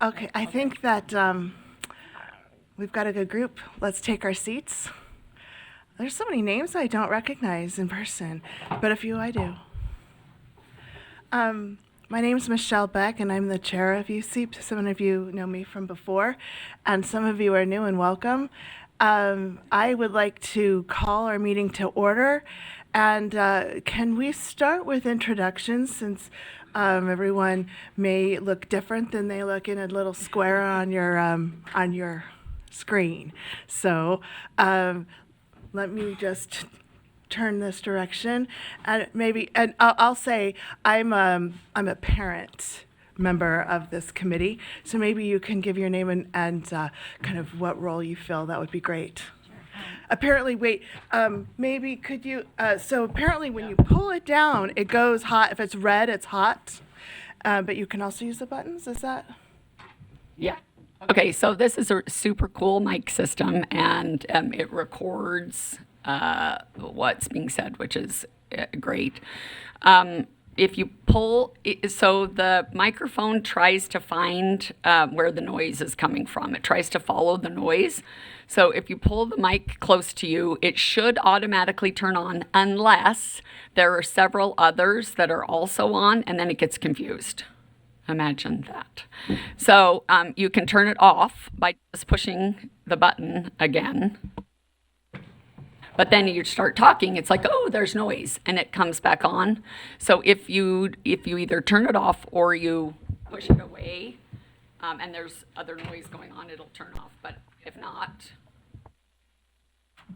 Okay, I think that we've got a good group. Let's take our seats. There's so many names I don't recognize in person, but a few I do. My name's Michelle Beck, and I'm the chair of USEAP. Some of you know me from before, and some of you are new and welcome. I would like to call our meeting to order, and can we start with introductions since everyone may look different than they look in a little square on your screen. So let me just turn this direction, and I'll say I'm a parent member of this committee, so maybe you can give your name and kind of what role you fill. That would be great. Apparently, maybe could you, so apparently when you pull it down, it goes hot. If it's red, it's hot, but you can also use the buttons, is that? Yeah. Okay, so this is a super cool mic system, and it records what's being said, which is great. If you pull, so the microphone tries to find where the noise is coming from. It tries to follow the noise. So if you pull the mic close to you, it should automatically turn on unless there are several others that are also on, and then it gets confused. Imagine that. So you can turn it off by just pushing the button again. But then you start talking, it's like, oh, there's noise, and it comes back on. So if you either turn it off or you push it away, and there's other noise going on, it'll turn off. But if not,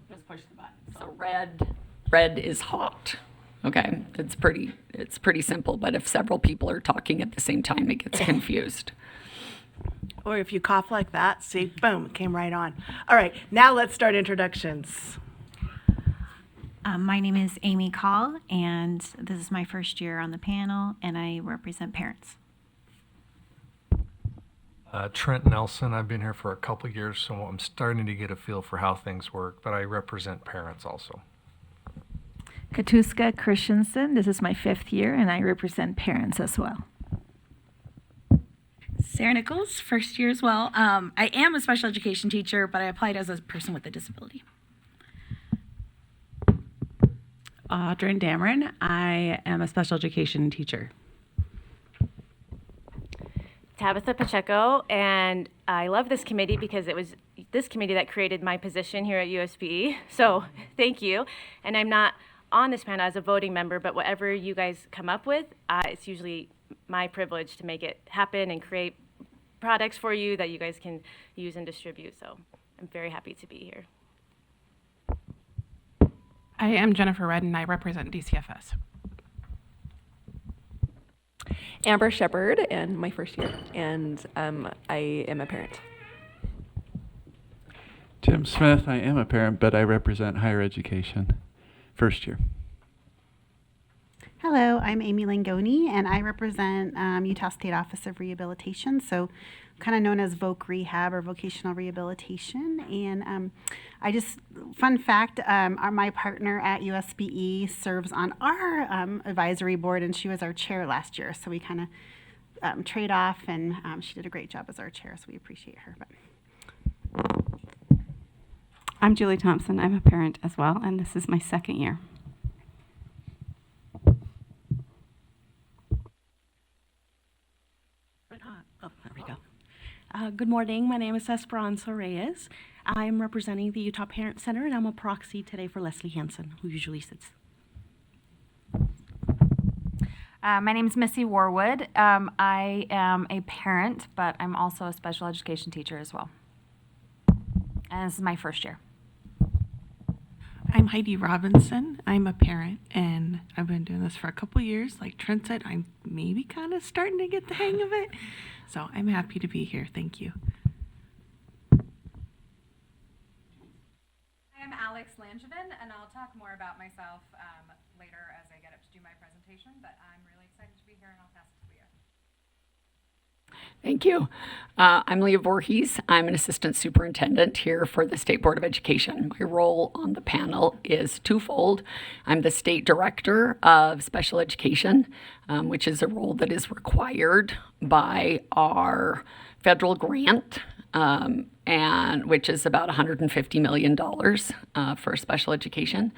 just push the button. So red is hot. Okay, it's pretty simple. But if several people are talking at the same time, it gets confused. Or if you cough like that, see, boom, it came right on. All right, now let's start introductions. My name is Amy Call, and this is my first year on the panel, and I represent parents. Trent Nelson. I've been here for a couple years, so I'm starting to get a feel for how things work, but I represent parents also. Katuska Christensen. This is my 5th year, and I represent parents as well. Sarah Nichols, first year as well. I am a special education teacher, but I applied as a person with a disability. Audrey Dameron. I am a special education teacher. Tabitha Pacheco, and I love this committee because it was this committee that created my position here at USPE. So thank you. And I'm not on this panel as a voting member, but whatever you guys come up with, it's usually my privilege to make it happen and create products for you that you guys can use and distribute. So I'm very happy to be here. I am Jennifer Redden, and I represent DCFS. Amber Shepard, and my first year, and I am a parent. Tim Smith, I am a parent, but I represent higher education, first year. Hello, I'm Amy Langoni, and I represent Utah State Office of Rehabilitation, so kind of known as VOC Rehab or Vocational Rehabilitation. And fun fact, my partner at USBE serves on our advisory board, and she was our chair last year, so we kind of trade off, and she did a great job as our chair, so we appreciate her. I'm Julie Thompson. I'm a parent as well, and this is my 2nd year. Good morning. My name is Esperanza Reyes. I'm representing the Utah Parent Center, and I'm a proxy today for Leslie Hansen, who usually sits. My name is Missy Warwood. I am a parent, but I'm also a special education teacher as well. And this is my first year. I'm Heidi Robinson. I'm a parent, and I've been doing this for a couple years. Like Trent said, I'm maybe kind of starting to get the hang of it. So I'm happy to be here. Thank you. I'm Alex Langevin, and I'll talk more about myself later as I get up to do my presentation, but I'm really excited to be here, and I'll pass it to Leah. Thank you. I'm Leah Voorhees. I'm an assistant superintendent here for the State Board of Education. My role on the panel is twofold. I'm the state director of special education, which is a role that is required by our federal grant, and which is about $150 million for special education.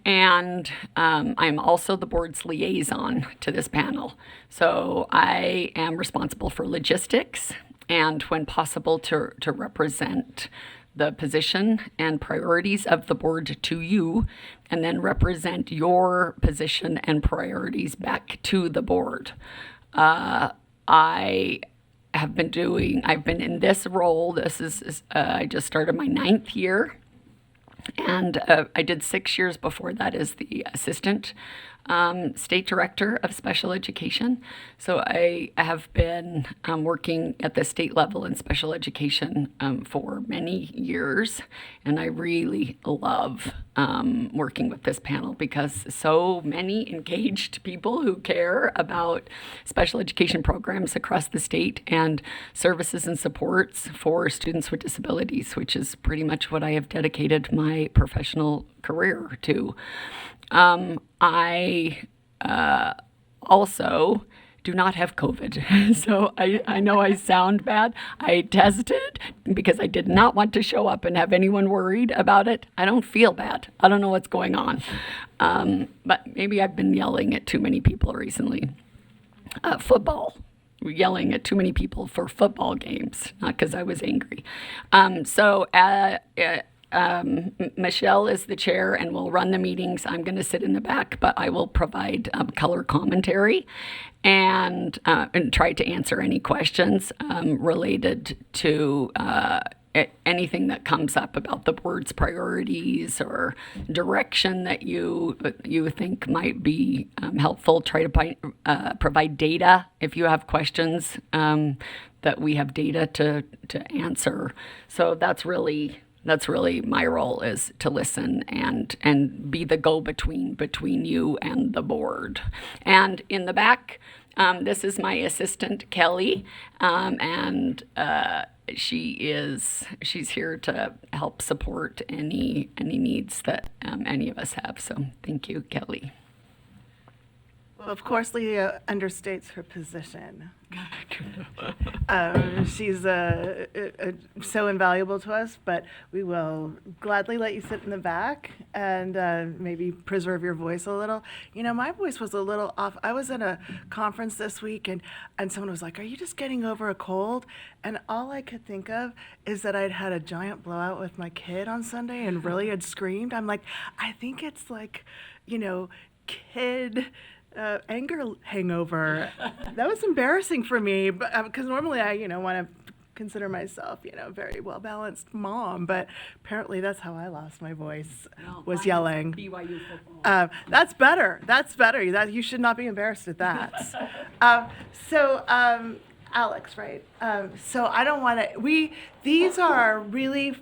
And I'm also the board's liaison to this panel. So I am responsible for logistics and, when possible, to represent the position and priorities of the board to you, and then represent your position and priorities back to the board. I've been in this role. I just started my 9th year. And I did 6 years before that as the assistant state director of special education. So I have been working at the state level in special education for many years. And I really love working with this panel because so many engaged people who care about special education programs across the state and services and supports for students with disabilities, which is pretty much what I have dedicated my professional career to. I also do not have COVID. So I know I sound bad. I tested because I did not want to show up and have anyone worried about it. I don't feel bad. I don't know what's going on. But maybe I've been yelling at too many people recently. Football. Yelling at too many people for football games, not because I was angry. Michelle is the chair and will run the meetings. I'm going to sit in the back, but I will provide color commentary and try to answer any questions related to anything that comes up about the board's priorities or direction that you think might be helpful. Try to provide data if you have questions that we have data to answer. So that's really my role, is to listen and be the go-between between you and the board. And in the back, this is my assistant, Kelly, and she's here to help support any needs that any of us have. So thank you, Kelly. Well, of course, Leah understates her position. She's so invaluable to us, but we will gladly let you sit in the back and maybe preserve your voice a little. You know, my voice was a little off. I was at a conference this week, and someone was like, "Are you just getting over a cold?" And all I could think of is that I'd had a giant blowout with my kid on Sunday and really had screamed. I'm like, I think it's like, kid anger hangover. That was embarrassing for me, but because normally I, want to consider myself, a very well-balanced mom, but apparently that's how I lost my voice, was yelling. BYU football. That's better. That's better. That you should not be embarrassed at that. Alex, right? So I don't want to. These are really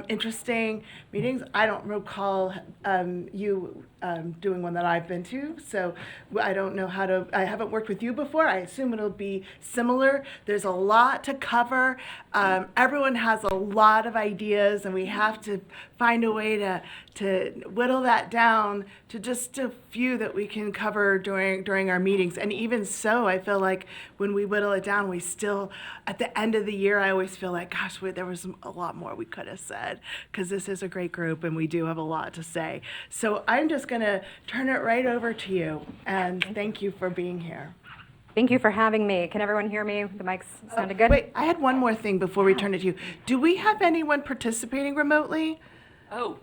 interesting meetings. I don't recall you doing one that I've been to, so I don't know I haven't worked with you before. I assume it'll be similar. There's a lot to cover. Everyone has a lot of ideas, and we have to find a way to whittle that down to just a few that we can cover during our meetings. And even so, I feel like when we whittle it down, we still, at the end of the year, I always feel like, gosh, there was a lot more we could have said, because this is a great group and we do have a lot to say. So I'm just going to turn it right over to you, and thank you for being here. Thank you for having me. Can everyone hear me? The mics sounded good? Wait, I had one more thing before we turn it to you. Do we have anyone participating remotely? Oh,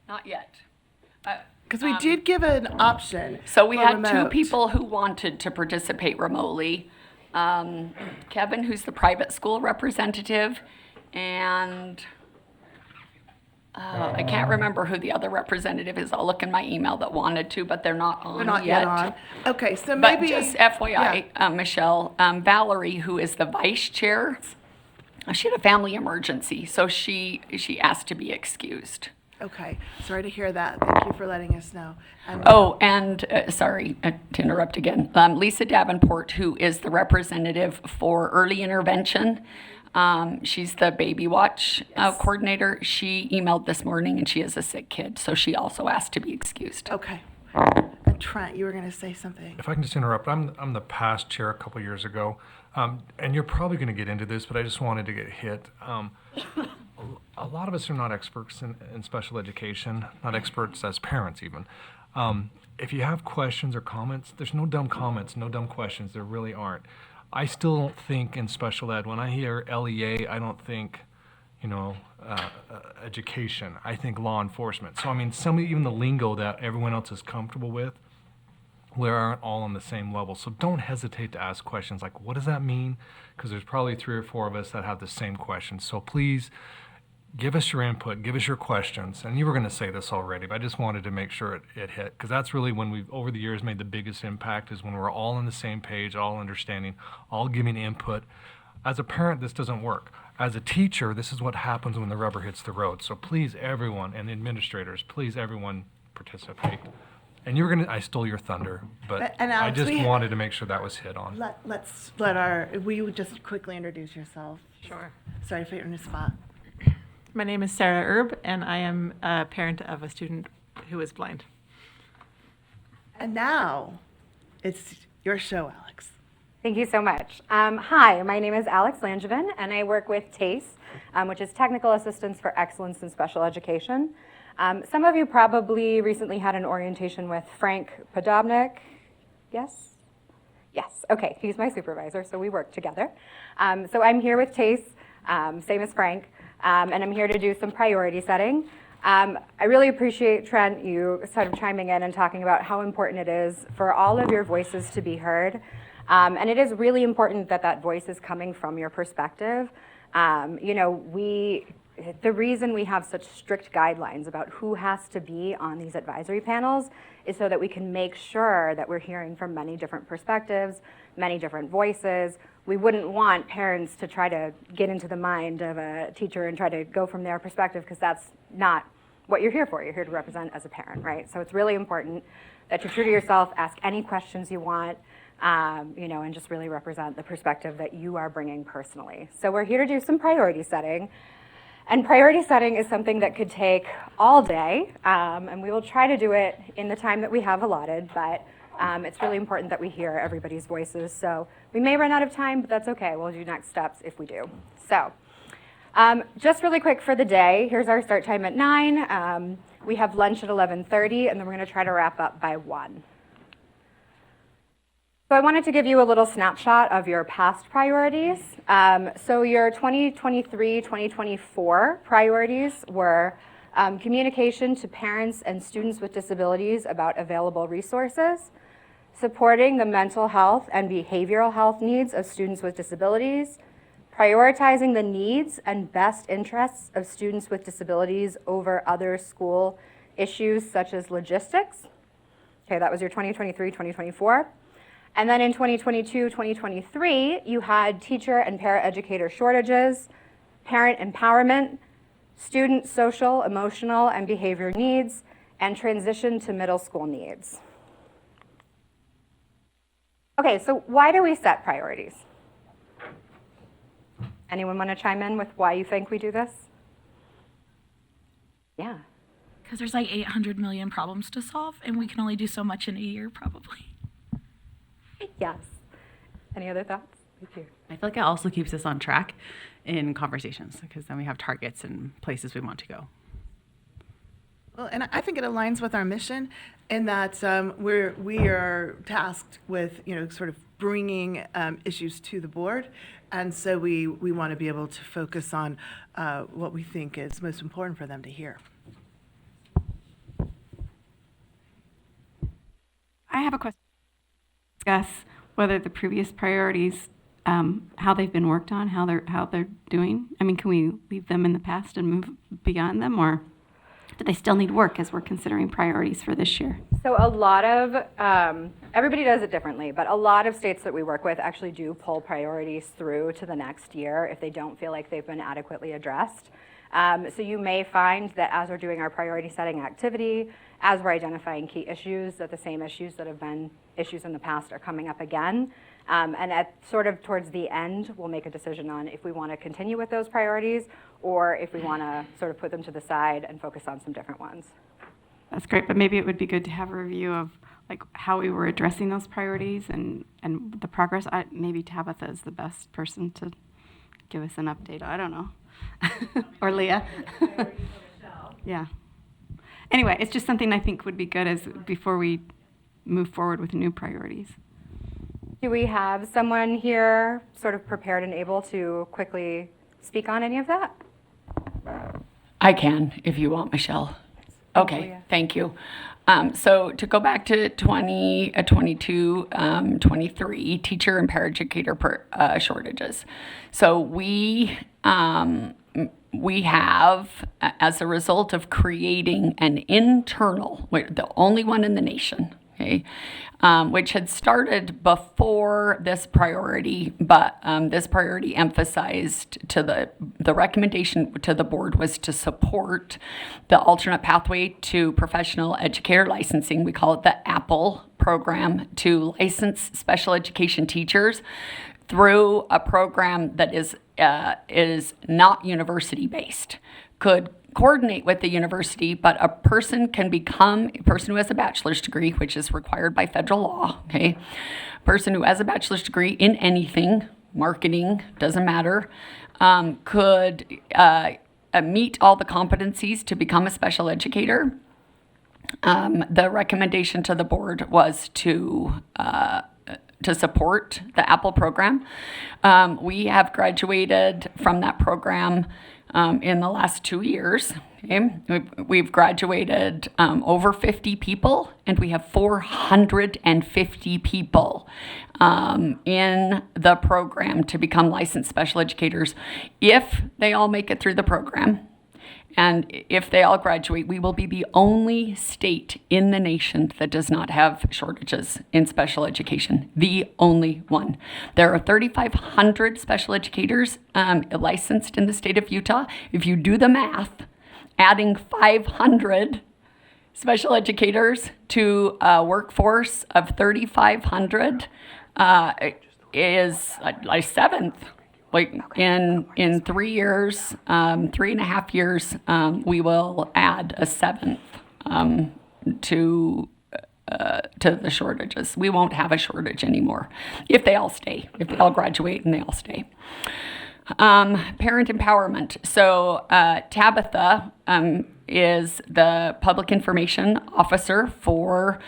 not yet. Because we did give an option. So we had remote. 2 people who wanted to participate remotely. Kevin, who's the private school representative, and I can't remember who the other representative is. I'll look in my email that wanted to, but they're not on They're not yet. yet on. Okay, so But maybe. just FYI, Michelle, Valerie, who is the vice chair, she had a family emergency, so she asked to be excused. Okay, sorry to hear that. Thank you for letting us know. And Oh, and sorry to interrupt again. Lisa Davenport, who is the representative for early intervention, she's the baby watch coordinator. She emailed this morning and she has a sick kid, so she also asked to be excused. Okay. And Trent, you were going to say something. If I can just interrupt, I'm the past chair a couple years ago, and you're probably going to get into this, but I just wanted to get hit. A lot of us are not experts in special education, not experts as parents even. If you have questions or comments, there's no dumb comments, no dumb questions. There really aren't. I still don't think in special ed, when I hear LEA, I don't think, education. I think law enforcement. So, I mean, even the lingo that everyone else is comfortable with, we aren't all on the same level. So don't hesitate to ask questions like, what does that mean? Because there's probably 3 or 4 of us that have the same questions. So please give us your input, give us your questions. And you were going to say this already, but I just wanted to make sure it hit. Because that's really when we've, over the years, made the biggest impact, is when we're all on the same page, all understanding, all giving input. As a parent, this doesn't work. As a teacher, this is what happens when the rubber hits the road. So please, everyone, and administrators, please, everyone, participate. And you were going to, I stole your thunder, but And I Alex, just we- wanted to make sure that was hit on. Will you just quickly introduce yourself? Sure. Sorry for your spot. My name is Sarah Erb, and I am a parent of a student who is blind. And now, it's your show, Alex. Thank you so much. Hi, my name is Alex Langevin, and I work with TACE, which is Technical Assistance for Excellence in Special Education. Some of you probably recently had an orientation with Frank Podobnik. Yes? Yes, okay, he's my supervisor, so we work together. So I'm here with TACE, same as Frank, and I'm here to do some priority setting. I really appreciate, Trent, you sort of chiming in and talking about how important it is for all of your voices to be heard. And it is really important that that voice is coming from your perspective. The reason we have such strict guidelines about who has to be on these advisory panels is so that we can make sure that we're hearing from many different perspectives, many different voices. We wouldn't want parents to try to get into the mind of a teacher and try to go from their perspective, because that's not what you're here for. You're here to represent as a parent, right? So it's really important that you're true to yourself, ask any questions you want, and just really represent the perspective that you are bringing personally. So we're here to do some priority setting. And priority setting is something that could take all day, and we will try to do it in the time that we have allotted, but it's really important that we hear everybody's voices. So we may run out of time, but that's okay. We'll do next steps if we do. So just really quick for the day, here's our start time at 9. We have lunch at 11:30, and then we're going to try to wrap up by 1. So I wanted to give you a little snapshot of your past priorities. So your 2023-2024 priorities were communication to parents and students with disabilities about available resources, supporting the mental health and behavioral health needs of students with disabilities, prioritizing the needs and best interests of students with disabilities over other school issues such as logistics. Okay, that was your 2023-2024. And then in 2022-2023, you had teacher and paraeducator shortages, parent empowerment, student social, emotional, and behavior needs, and transition to middle school needs. Okay, so why do we set priorities? Anyone want to chime in with why you think we do this? Yeah. Because there's like 800 million problems to solve, and we can only do so much in a year, probably. Yes. Any other thoughts? Thank you. I feel like it also keeps us on track in conversations, because then we have targets and places we want to go. Well, and I think it aligns with our mission in that we are tasked with, sort of bringing issues to the board. And so we want to be able to focus on what we think is most important for them to hear. I have a question. Discuss whether the previous priorities, how they've been worked on, how they're doing. I mean, can we leave them in the past and move beyond them, or do they still need work as we're considering priorities for this year? So a lot of, everybody does it differently, but a lot of states that we work with actually do pull priorities through to the next year if they don't feel like they've been adequately addressed. So you may find that as we're doing our priority setting activity, as we're identifying key issues, that the same issues that have been issues in the past are coming up again. And at sort of towards the end, we'll make a decision on if we want to continue with those priorities or if we want to sort of put them to the side and focus on some different ones. That's great, but maybe it would be good to have a review of like how we were addressing those priorities and the progress. Maybe Tabitha is the best person to give us an update. I don't know. Or Leah. Yeah. Anyway, it's just something I think would be good as before we move forward with new priorities. Do we have someone here sort of prepared and able to quickly speak on any of that? I can, if you want, Michelle. Okay, thank you. So to go back to 22, 23, teacher and paraeducator shortages. So we have, as a result of creating an internal, we're the only one in the nation, okay, which had started before this priority, but this priority emphasized to the recommendation to the board was to support the alternate pathway to professional educator licensing. We call it the APPLE program, to license special education teachers through a program that is not university based. Could coordinate with the university, but a person can become a person who has a bachelor's degree, which is required by federal law, okay? A person who has a bachelor's degree in anything, marketing, doesn't matter, could meet all the competencies to become a special educator. The recommendation to the board was to support the APPLE program. We have graduated from that program in the last 2 years. Okay? We've graduated over 50 people, and we have 450 people in the program to become licensed special educators. If they all make it through the program, and if they all graduate, we will be the only state in the nation that does not have shortages in special education. The only one. There are 3,500 special educators licensed in the state of Utah. If you do the math, adding 500 special educators to a workforce of 3,500 is a seventh. Like in 3 years, 3.5 years, we will add a seventh to the shortages. We won't have a shortage anymore if they all stay, if they all graduate and they all stay. Parent empowerment. So Tabitha is the public information officer for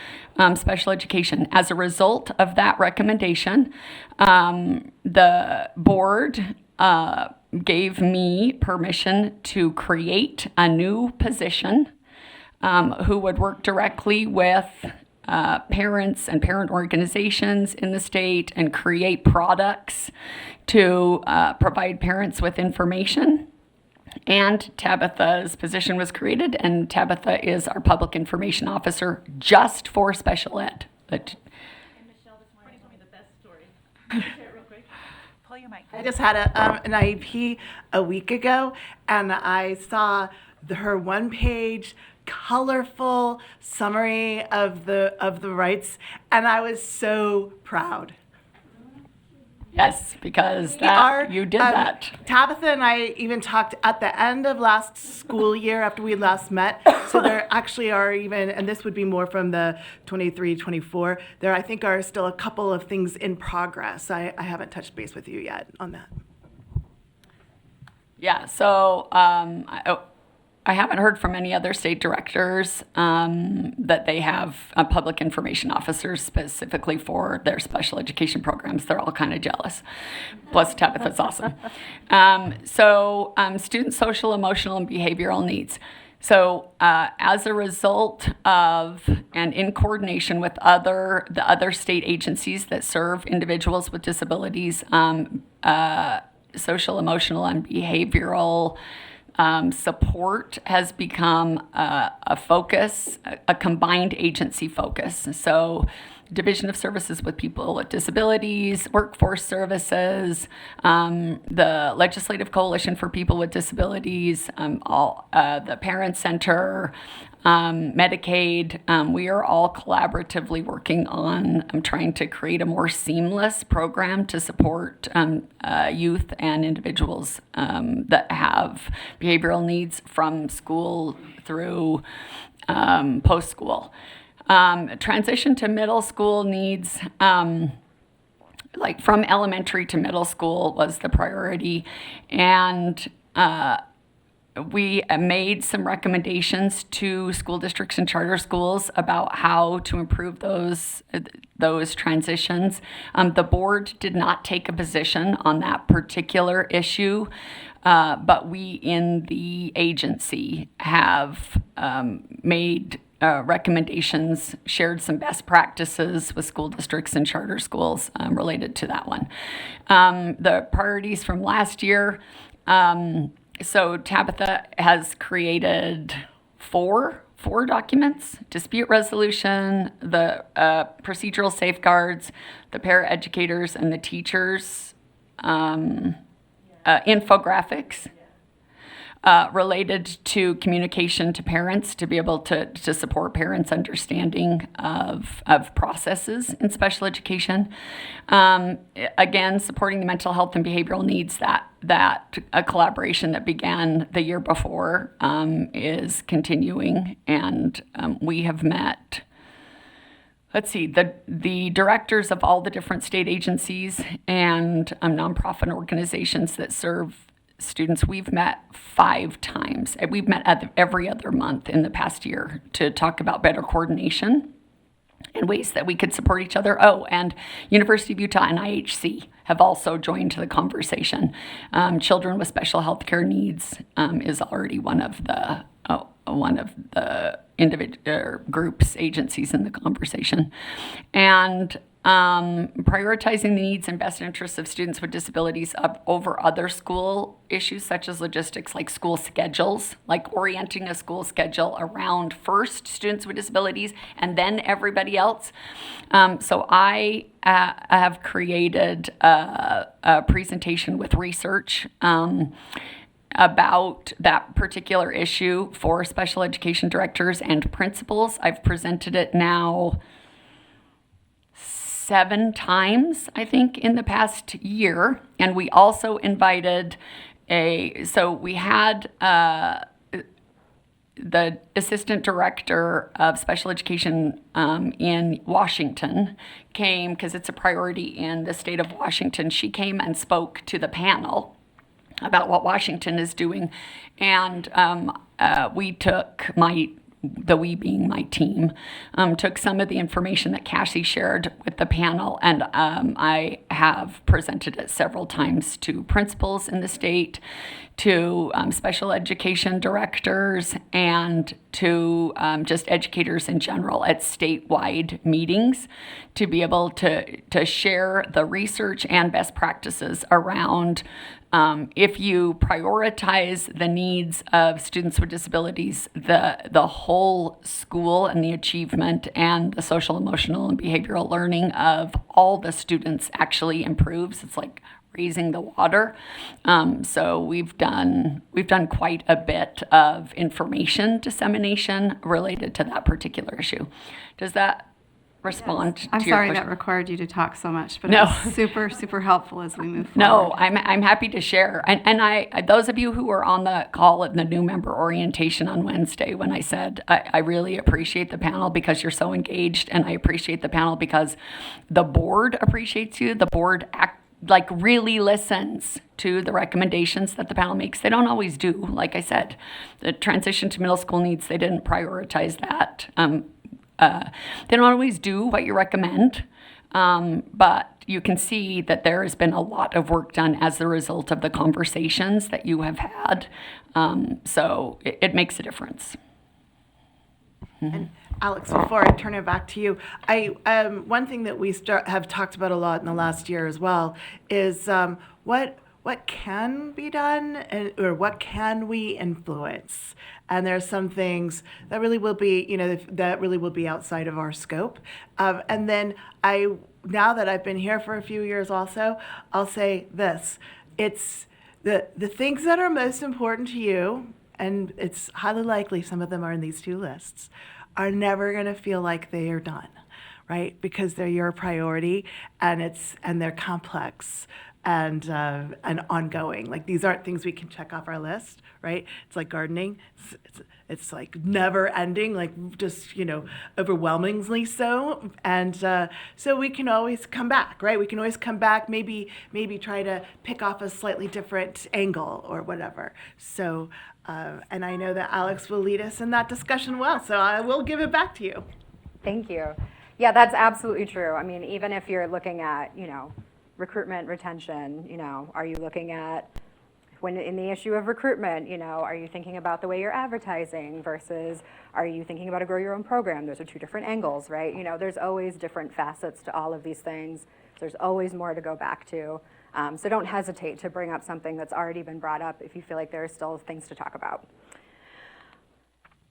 special education. As a result of that recommendation, the board gave me permission to create a new position who would work directly with parents and parent organizations in the state and create products to provide parents with information. And Tabitha's position was created, and Tabitha is our public information officer just for special ed. I just had an IEP a week ago, and I saw her one-page colorful summary of the rights, and I was so proud. Yes, because you did that. Tabitha and I even talked at the end of last school year after we last met. So there actually are even, and this would be more from the 23-24, there I think are still a couple of things in progress. I haven't touched base with you yet on that. Yeah, so I haven't heard from any other state directors that they have public information officers specifically for their special education programs. They're all kind of jealous. Plus, Tabitha's awesome. Student social, emotional, and behavioral needs. So as a result of and in coordination with the other state agencies that serve individuals with disabilities, social, emotional, and behavioral support has become a focus, a combined agency focus. So Division of Services with People with Disabilities, Workforce Services, the Legislative Coalition for People with Disabilities, the Parent Center, Medicaid. We are all collaboratively working on trying to create a more seamless program to support youth and individuals that have behavioral needs from school through post-school. Transition to middle school needs, like from elementary to middle school was the priority. And we made some recommendations to school districts and charter schools about how to improve those transitions. The board did not take a position on that particular issue, but we in the agency have made recommendations, shared some best practices with school districts and charter schools related to that one. The priorities from last year, so Tabitha has created four documents: dispute resolution, the procedural safeguards, the paraeducators and the teachers, infographics related to communication to parents to be able to support parents' understanding of processes in special education. Again, supporting the mental health and behavioral needs, that a collaboration that began the year before is continuing, and we have met, let's see, the directors of all the different state agencies and nonprofit organizations that serve students. We've met 5 times. We've met every other month in the past year to talk about better coordination and ways that we could support each other. Oh, and University of Utah and IHC have also joined the conversation. Children with special health care needs is already one of the individual groups, agencies in the conversation. And prioritizing the needs and best interests of students with disabilities over other school issues such as logistics, like school schedules, like orienting a school schedule around first students with disabilities and then everybody else. So I have created a presentation with research about that particular issue for special education directors and principals. I've presented it now 7 times, I think, in the past year. And we also invited so we had the assistant director of special education in Washington came, because it's a priority in the state of Washington. She came and spoke to the panel about what Washington is doing. And we took we being my team, took some of the information that Cassie shared with the panel, and I have presented it several times to principals in the state, to special education directors, and to just educators in general at statewide meetings to be able to share the research and best practices around if you prioritize the needs of students with disabilities, the whole school and the achievement and the social, emotional, and behavioral learning of all the students actually improves. It's like raising the water. So we've done quite a bit of information dissemination related to that particular issue. Does that respond to your I'm sorry question? that required you to talk so much, but No. it's super, super helpful as we move forward. No, I'm happy to share. And I those of you who were on the call at the new member orientation on Wednesday, when I said I really appreciate the panel because you're so engaged, and I appreciate the panel because the board appreciates you. The board really listens to the recommendations that the panel makes. They don't always do. Like I said, the transition to middle school needs, they didn't prioritize that. They don't always do what you recommend, but you can see that there has been a lot of work done as a result of the conversations that you have had. So it makes a difference. And Alex, before I turn it back to you, one thing that we have talked about a lot in the last year as well is what what can be done or what can we influence. And there's some things that really will be, that really will be outside of our scope. And then now that I've been here for a few years also, I'll say this. It's the things that are most important to you, and it's highly likely some of them are in these two lists, are never going to feel like they are done, right? Because they're your priority, and they're complex and ongoing. Like, these aren't things we can check off our list, right? It's like gardening. It's like never ending, like just, overwhelmingly so. And so we can always come back, right? We can always come back, maybe try to pick off a slightly different angle or whatever. So, and I know that Alex will lead us in that discussion well, so I will give it back to you. Thank you. Yeah, that's absolutely true. I mean, even if you're looking at, recruitment, retention, are you looking at, when in the issue of recruitment, are you thinking about the way you're advertising versus are you thinking about a grow your own program? Those are two different angles, right? There's always different facets to all of these things. There's always more to go back to. So don't hesitate to bring up something that's already been brought up if you feel like there are still things to talk about.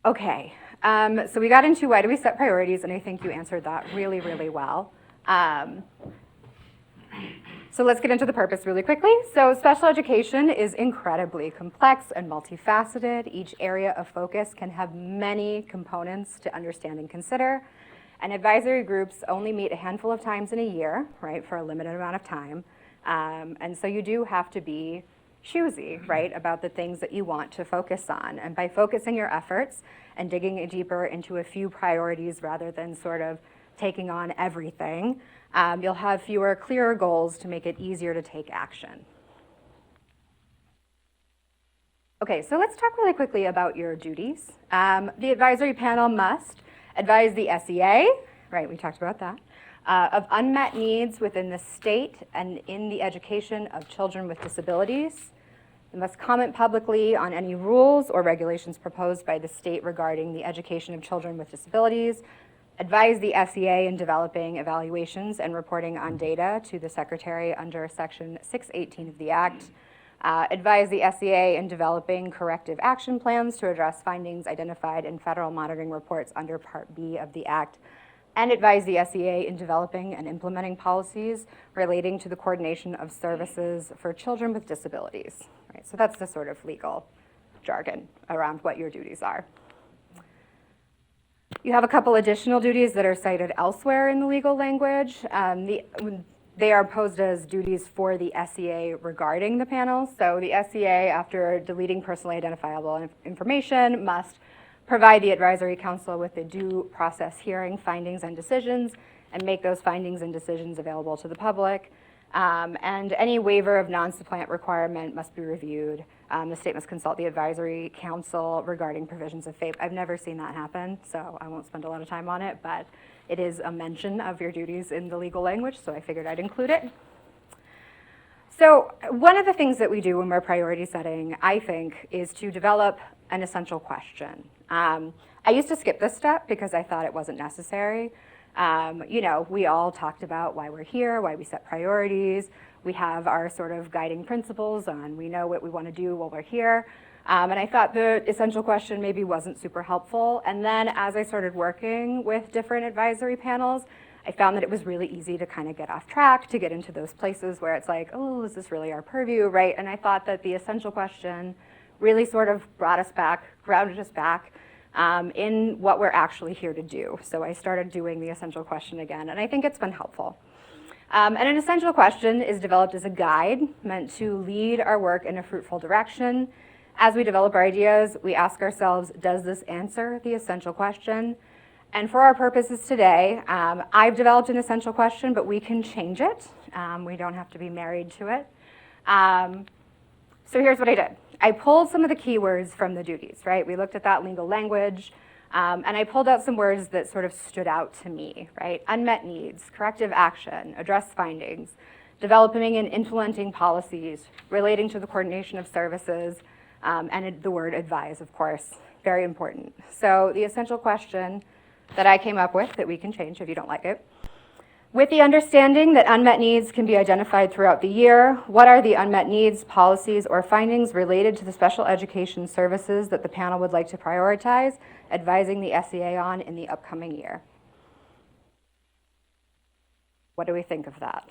Okay, so we got into why do we set priorities, and I think you answered that really, really well. So let's get into the purpose really quickly. So special education is incredibly complex and multifaceted. Each area of focus can have many components to understand and consider. And advisory groups only meet a handful of times in a year, right, for a limited amount of time. And so you do have to be choosy, right, about the things that you want to focus on. And by focusing your efforts and digging deeper into a few priorities rather than sort of taking on everything, you'll have fewer, clearer goals to make it easier to take action. Okay, so let's talk really quickly about your duties. The advisory panel must advise the SEA, right, we talked about that, of unmet needs within the state and in the education of children with disabilities. They must comment publicly on any rules or regulations proposed by the state regarding the education of children with disabilities, advise the SEA in developing evaluations and reporting on data to the Secretary under Section 618 of the Act, advise the SEA in developing corrective action plans to address findings identified in federal monitoring reports under Part B of the Act, and advise the SEA in developing and implementing policies relating to the coordination of services for children with disabilities. Right, so that's the sort of legal jargon around what your duties are. You have a couple additional duties that are cited elsewhere in the legal language. They are posed as duties for the SEA regarding the panel. So the SEA, after deleting personally identifiable information, must provide the advisory council with a due process hearing, findings and decisions, and make those findings and decisions available to the public. And any waiver of non-supplant requirement must be reviewed. The state must consult the advisory council regarding provisions of FAPE. I've never seen that happen, so I won't spend a lot of time on it, but it is a mention of your duties in the legal language, so I figured I'd include it. So one of the things that we do when we're priority setting, I think, is to develop an essential question. I used to skip this step because I thought it wasn't necessary. We all talked about why we're here, why we set priorities. We have our sort of guiding principles on we know what we want to do while we're here. And I thought the essential question maybe wasn't super helpful. And then as I started working with different advisory panels, I found that it was really easy to kind of get off track, to get into those places where it's like, oh, is this really our purview, right? And I thought that the essential question really sort of brought us back, grounded us back in what we're actually here to do. So I started doing the essential question again, and I think it's been helpful. And an essential question is developed as a guide meant to lead our work in a fruitful direction. As we develop our ideas, we ask ourselves, does this answer the essential question? And for our purposes today, I've developed an essential question, but we can change it. We don't have to be married to it. So here's what I did. I pulled some of the keywords from the duties, right? We looked at that legal language, and I pulled out some words that sort of stood out to me, right? Unmet needs, corrective action, address findings, developing and implementing policies, relating to the coordination of services, and the word advise, of course, very important. So the essential question that I came up with that we can change if you don't like it With the understanding that unmet needs can be identified throughout the year, what are the unmet needs, policies, or findings related to the special education services that the panel would like to prioritize advising the SEA on in the upcoming year? What do we think of that?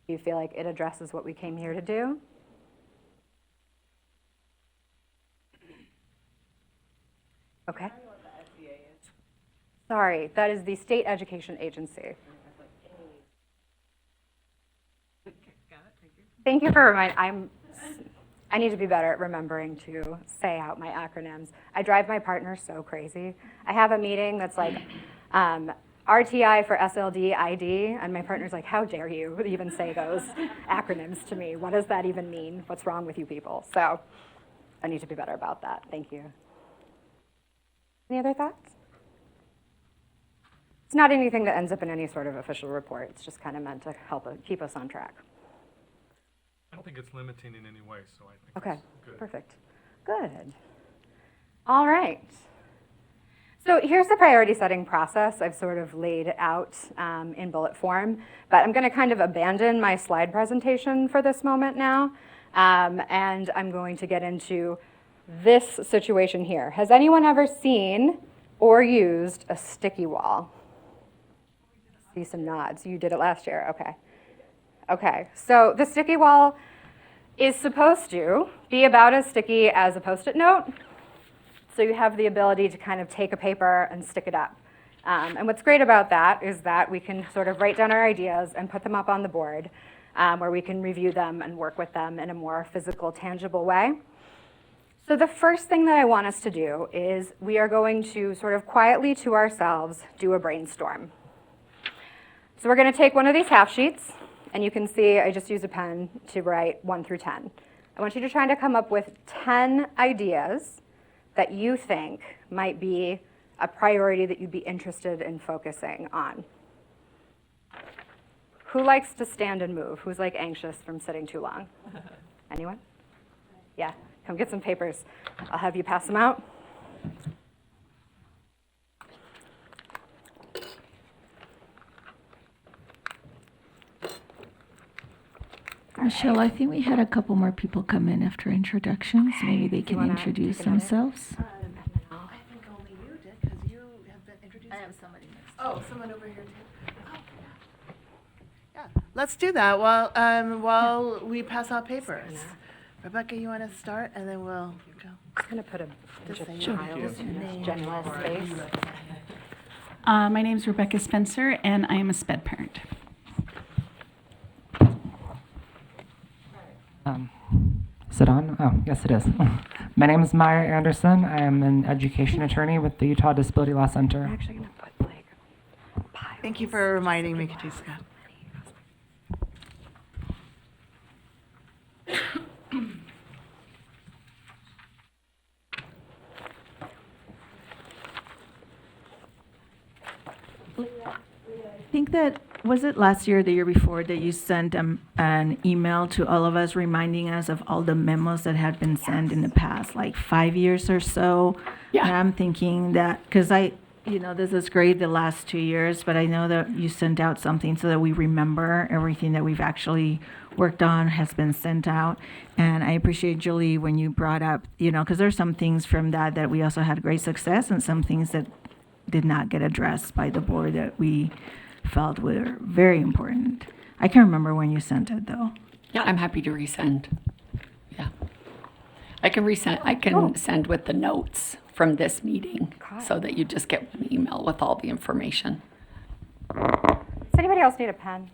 Do you feel like it addresses what we came here to do? Okay. Sorry, that is the State Education Agency. Thank you for reminding. I need to be better at remembering to say out my acronyms. I drive my partner so crazy. I have a meeting that's like RTI for SLD ID, and my partner's like, how dare you even say those acronyms to me? What does that even mean? What's wrong with you people? So I need to be better about that. Thank you. Any other thoughts? It's not anything that ends up in any sort of official report. It's just kind of meant to help keep us on track. I don't think it's limiting in any way, so I think Okay, it's good. perfect. Good. All right. So here's the priority setting process I've sort of laid out in bullet form, but I'm going to kind of abandon my slide presentation for this moment now, and I'm going to get into this situation here. Has anyone ever seen or used a sticky wall? See some nods. You did it last year. Okay. Okay, so the sticky wall is supposed to be about as sticky as a Post-it note. So you have the ability to kind of take a paper and stick it up. And what's great about that is that we can sort of write down our ideas and put them up on the board where we can review them and work with them in a more physical, tangible way. So the first thing that I want us to do is we are going to sort of quietly to ourselves do a brainstorm. So we're going to take one of these half sheets, and you can see I just use a pen to write 1 through 10. I want you to try to come up with 10 ideas that you think might be a priority that you'd be interested in focusing on. Who likes to stand and move? Who's like anxious from sitting too long? Anyone? Yeah, come get some papers. I'll have you pass them out. Michelle, I think we had a couple more people come in after introductions. Maybe they can introduce themselves. I think only you did, because you have been introduced. I have somebody next. Oh, someone over here too. Oh, yeah. Let's do that while we pass out papers. Rebecca, you want to start, and then we'll go. I'm going to put a bunch of tiles in this general space. My name is Rebecca Spencer, and I am a SPED parent. Is it on? Oh, yes, it is. My name is Maya Anderson. I am an education attorney with the Utah Disability Law Center. I'm actually going to put like piles. Thank you for reminding me, Katiska. I think that, was it last year or the year before that you sent an email to all of us reminding us of all the memos that had been sent in the past, like 5 years or so? Yeah. And I'm thinking that, because this is great the last 2 years, but I know that you sent out something so that we remember everything that we've actually worked on has been sent out. And I appreciate, Julie, when you brought up, because there's some things from that we also had great success, and some things that did not get addressed by the board that we felt were very important. I can't remember when you sent it, though. Yeah, I'm happy to resend. Yeah. I can resend. I can send with the notes from this meeting so that you just get one email with all the information. Does anybody else need a pen?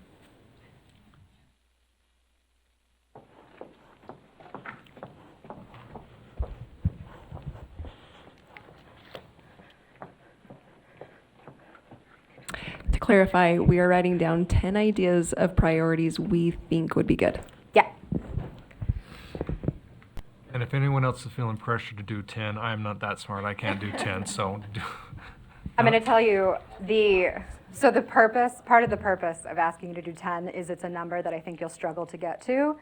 To clarify, we are writing down 10 ideas of priorities we think would be good. Yeah. And if anyone else is feeling pressure to do 10, I am not that smart. I can't do 10, so. I'm going to tell you part of the purpose of asking you to do 10 is it's a number that I think you'll struggle to get to.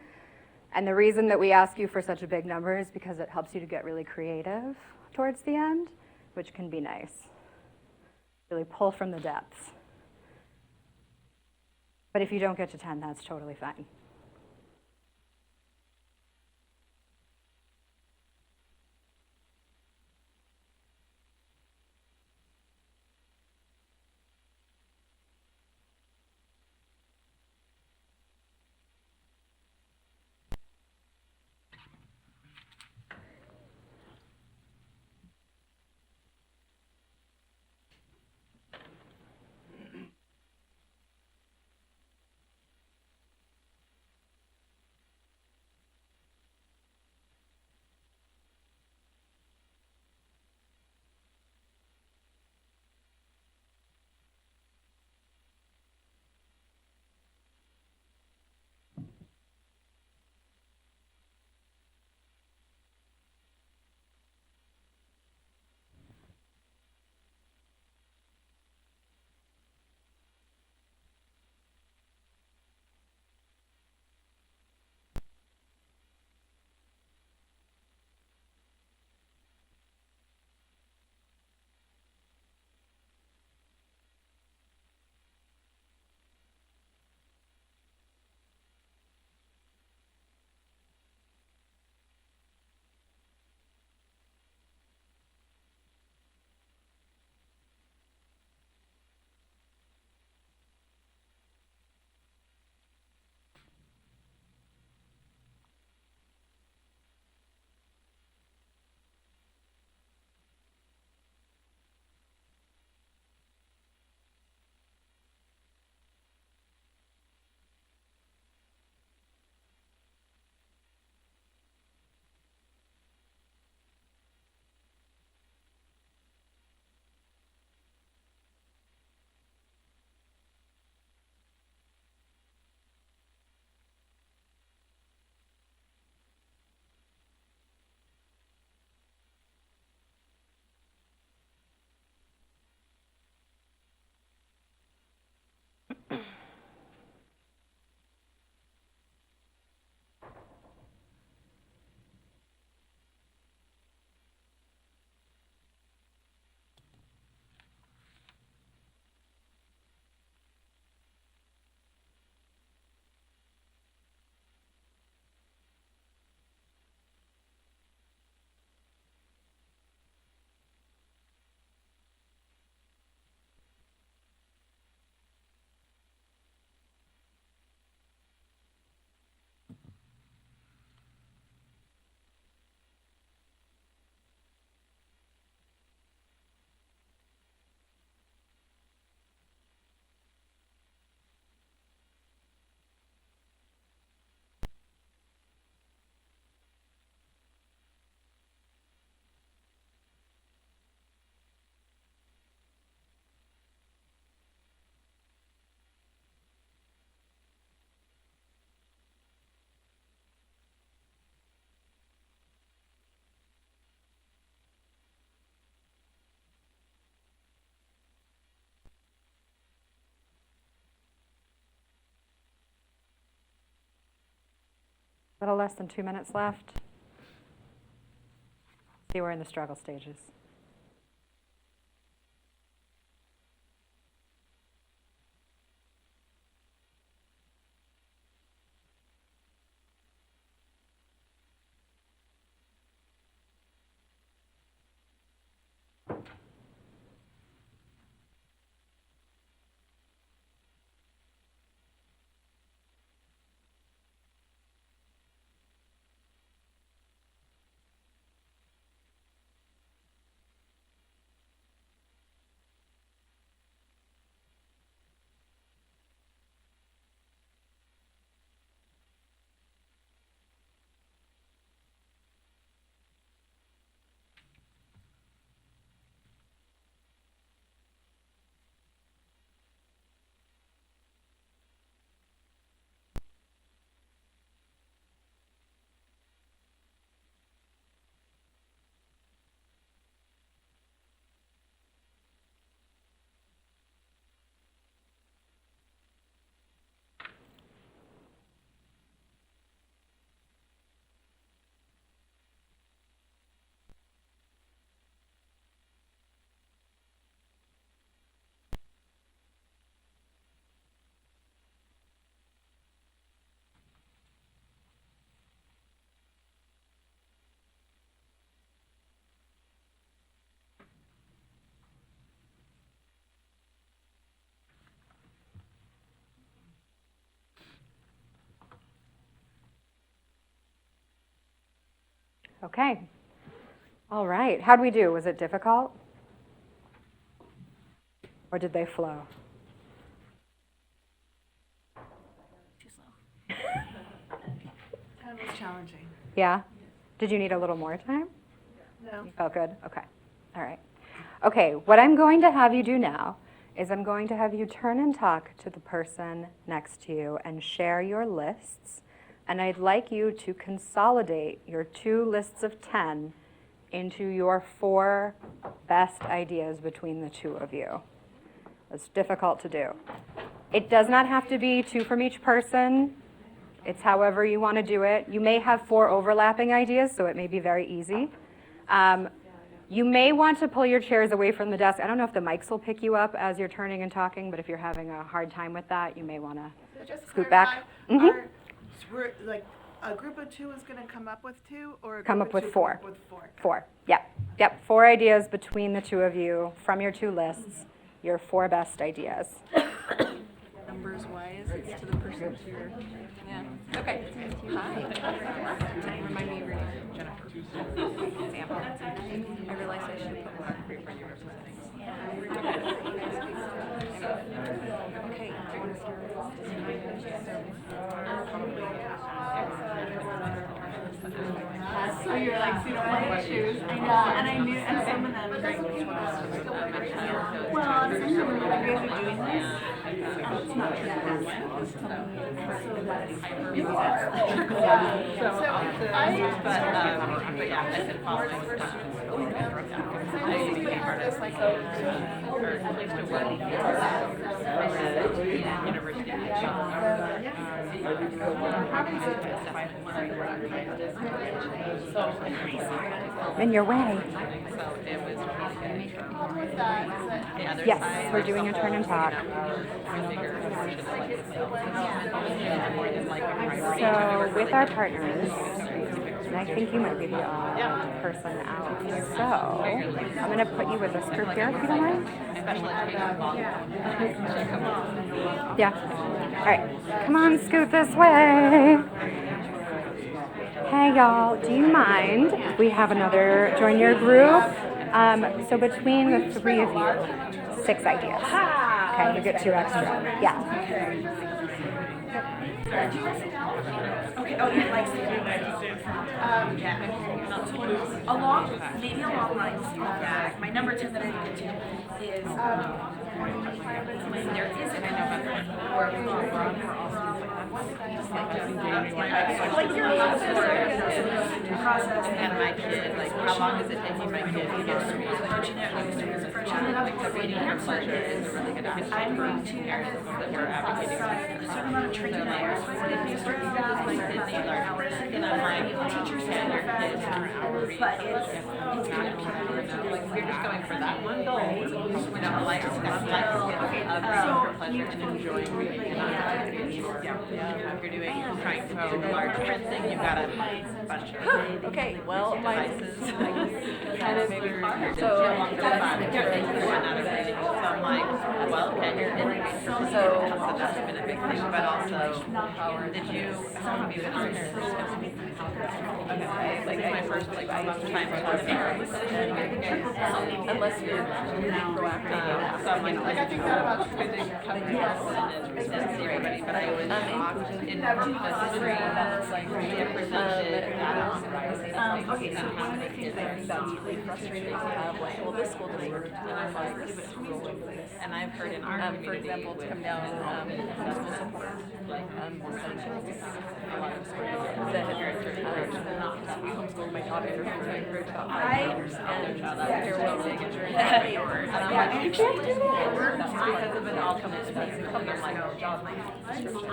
And the reason that we ask you for such a big number is because it helps you to get really creative towards the end, which can be nice. really pull from the depths. But if you don't get to 10, that's totally fine. A little less than 2 minutes left. See, we're in the struggle stages. Okay. All right. How'd we do? Was it difficult? Or did they flow? Too slow. Time was challenging. Yeah? Did you need a little more time? No. You felt good? Okay. All right. Okay, what I'm going to have you do now is I'm going to have you turn and talk to the person next to you and share your lists. And I'd like you to consolidate your 2 lists of 10 into your 4 best ideas between the 2 of you. It's difficult to do. It does not have to be 2 from each person. It's however you want to do it. You may have 4 overlapping ideas, so it may be very easy. You may want to pull your chairs away from the desk. I don't know if the mics will pick you up as you're turning and talking, but if you're having a hard time with that, you may want to scoot back. We're, like, a group of 2 is going to come up with 2, or a Come group up of with 2 4. come up with 4? 4. Yep. 4 ideas between the 2 of you from your 2 lists, your 4 best ideas. Numbers wise, it's to the person to your, yeah. Okay. Hi. Remind me of your name. Jennifer. Sam. I realized I should put one for you representing. Okay. So you're like, so you don't want to choose. I know, and I knew, and some of them. Well, some of them, when you guys are doing this, it's not true. In your way. Yes, we're doing a turn and talk. So with our partners, and I think you might be the odd person out. So I'm going to put you with this group here, if you don't mind. Yeah. All right. Come on, scoot this way. Hey, y'all. Do you mind if we have another join your group? So between the 3 of you, 6 ideas. Okay, you get 2 extra. Yeah. Okay, oh, yeah, like, maybe along lines of that, my number 10 that I need to do is, there is a process. And my kid, like, how long is it taking my kid to get approaching it? Like, the reading for pleasure is a really good aspect for areas that we're advocating for. Certain amount of training hours for administrators, My kids need learn, and I'm like, teachers can your kids but it's kind of like, we're just going for that one goal. We don't like to for pleasure and enjoying reading. If you're doing trying to do a large print thing, you've got a bunch of Okay, well, my devices. kind of maybe So I'm like, well, okay, so that's been a big thing, but also, did you, how have you been on your like my first like time unless you're proactive. So I'm like I think that about spending a couple of minutes and see everybody, but I always talk in the street, like represented. Okay, so one of the things I think that's really frustrating to have, like, well, this school district, and I've heard in our for example, to come down, school support, like, a lot of schools that we homeschooled my daughter, they're doing a great job. And they're well taken during that yours. And I'm like, you can't do that. Because of an alternate something like job description.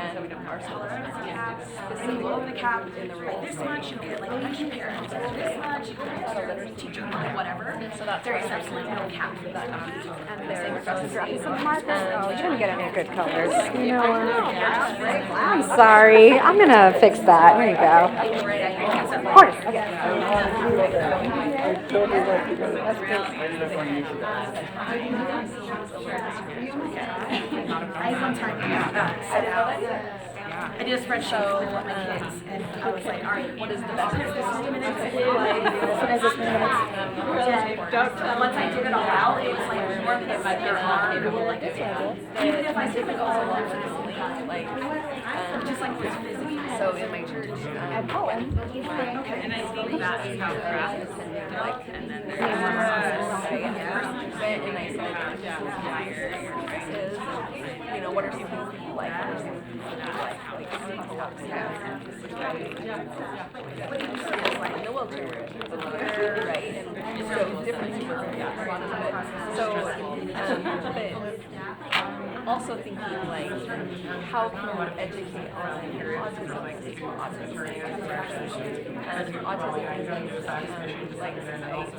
And we don't our school and you load the cap in the room. This much, you get like a bunch of parents. This much, you get teacher, whatever. So that's very absolutely no cap for that. And there's some markers. Oh, you didn't get any good colors. You know what? I'm sorry. I'm going to fix that. Here you go. Of course. I one time set out I did a spreadsheet with my kids, and I was like, all right, what is the best? This is 20 minutes to do. Once I did it all out, it was like more than like there are. Like, even if I did it all out, just like this physically. So in my church, at home, and I think that's how craft is like, and then there's and I said, admire your choices. You know, what are some things that you like? What are some things that you like? Like, some people have like in the wheelchair, right? And so different people are very so, but also thinking like, how can we educate on autism as well? Autism is like,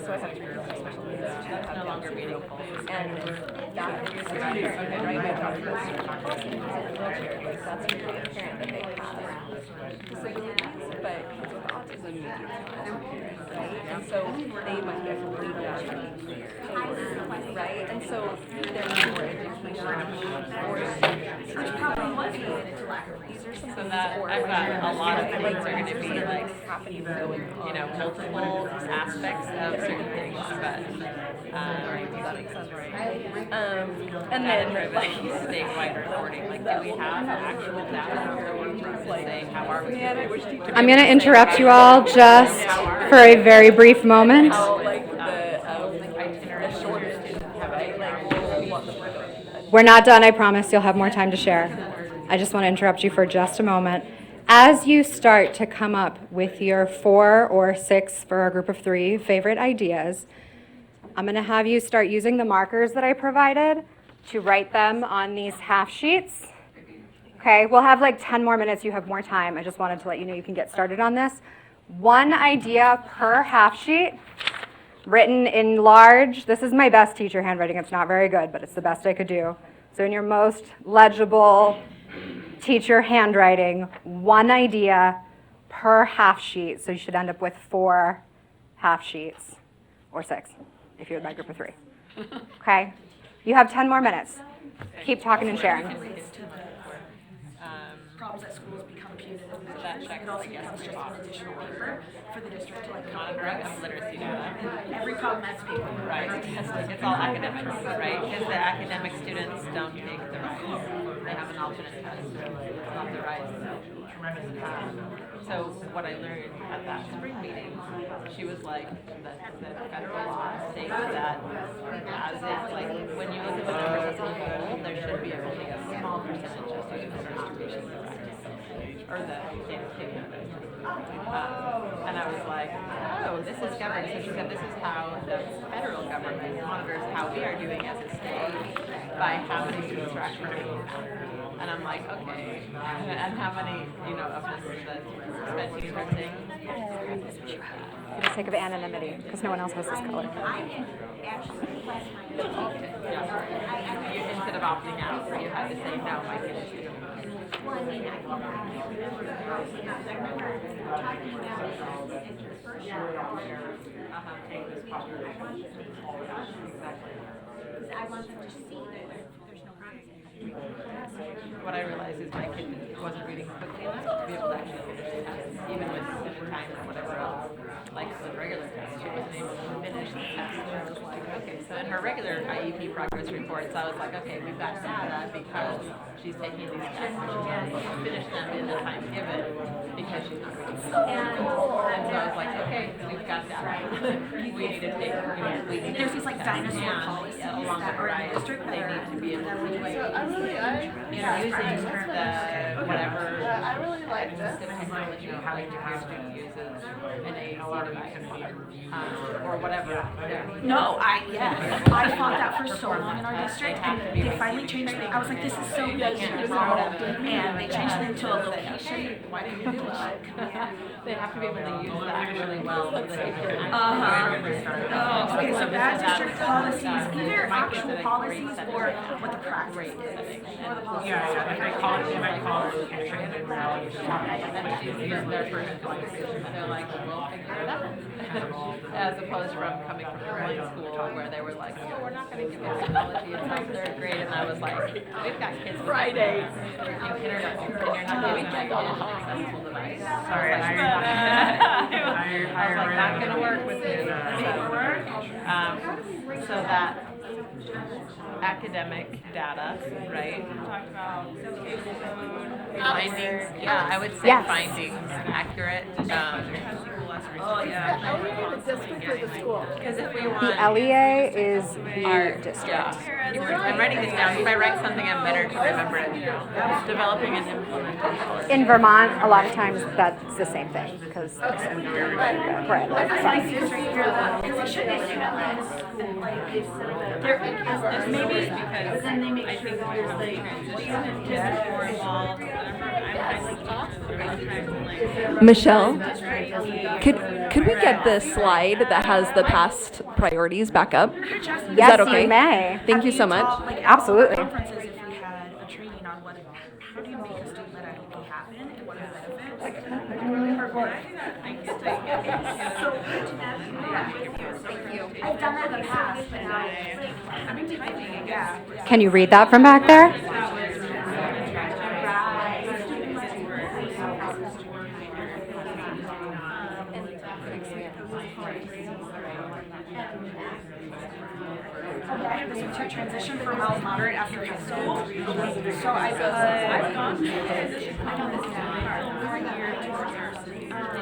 so I have 3 special needs who have no longer meaningful, and that is right. My daughter goes through policy in a wheelchair. Like, that's really apparent that they have disabilities, but kids with autism need to right? And so they might get completely right? And so there needs more education these are some So that I've got a lot of things are going to be like happening, you know, multiple aspects of certain things, but that makes sense, right? and then like statewide reporting, like do we have actual data that we're saying how are we? I'm going to interrupt you all just for a very brief moment. We're not done, I promise. You'll have more time to share. I just want to interrupt you for just a moment. As you start to come up with your 4 or 6 for a group of 3 favorite ideas, I'm going to have you start using the markers that I provided to write them on these half sheets. Okay, we'll have like 10 more minutes. You have more time. I just wanted to let you know you can get started on this. 1 idea per half sheet, written in large. This is my best teacher handwriting. It's not very good, but it's the best I could do. So in your most legible teacher handwriting, 1 idea per half sheet. So you should end up with 4 half sheets, or 6 if you're in my group of 3. Okay? You have 10 more minutes. Keep talking and sharing. Problems at schools become punitive. That checks, I guess, it's just an additional paper for the district to like monitoring of literacy data. Every problem that's paper. Right. It's all academic, right? Because the academic students don't take the RISE. They have an alternate test. It's not the RISE. So what I learned at that spring meeting, she was like, the federal law states that as if, like, when you look at the numbers as a whole, there should be only a small percentage of students in distribution of RISE. Or the state and I was like, oh, this is government. So she said, this is how the federal government monitors how we are doing as a state by how many students are actually taking that. And I'm like, okay. And how many, you know, of this is the sped teachers are saying? For the sake of anonymity, because no one else has this color. Instead of opting out, you had to say, no, my kid is doing I want them to see that there's no what I realized is my kid wasn't reading quickly enough to be able to actually finish the test, even with the time or whatever else. Like the regular test, she wasn't able to finish the test. And I was like, okay, so in her regular IEP progress reports, I was like, okay, we've got data because she's taking these tests and she's not able to finish them in the time given because she's not reading quickly. And so I was like, okay, we've got data. We need to take, you know, we need there's these like dinosaur policies along that the are in right. the district They need to be able to using the whatever I really like this. technology how your student uses an AAC device or whatever. No, I fought that for so long in our district, and they finally changed it. I was like, this is so big and wrong, and they changed it into a location. Why do you do it? They have to be able to use that really well. Okay, so bad district policies, either actual policies or what the practice is. Yeah, they call it And then she's their first conversation, and they're like, we'll figure it out. As opposed from coming from a grade school where they were like, oh, we're not going to give you technology until third grade, and I was like, we've got kids Friday in kindergarten, and you're not giving them an accessible device. Sorry, I was like, not going to work with you. So that academic data, right? Talked about findings. Yeah, I would say Yes. findings accurate. Oh yeah. Are we in the district or the school? Because if we want The LEA is the district. Yeah. I'm writing this down. If I write something, I'm better to remember it. Developing and implementing. In Vermont, a lot of times that's the same thing because right. Maybe because then they make sure that there's Michelle, could we get the slide that has the past priorities back up? Is Yes, that okay? you may. Thank you so much. Absolutely. conferences, if we had a training on what, how do you make a student-led IEP happen and what are the benefits? I've done that in the past, but now I've been typing, yeah. Can you read that from back there? I had this to transition from mild moderate after high school. So I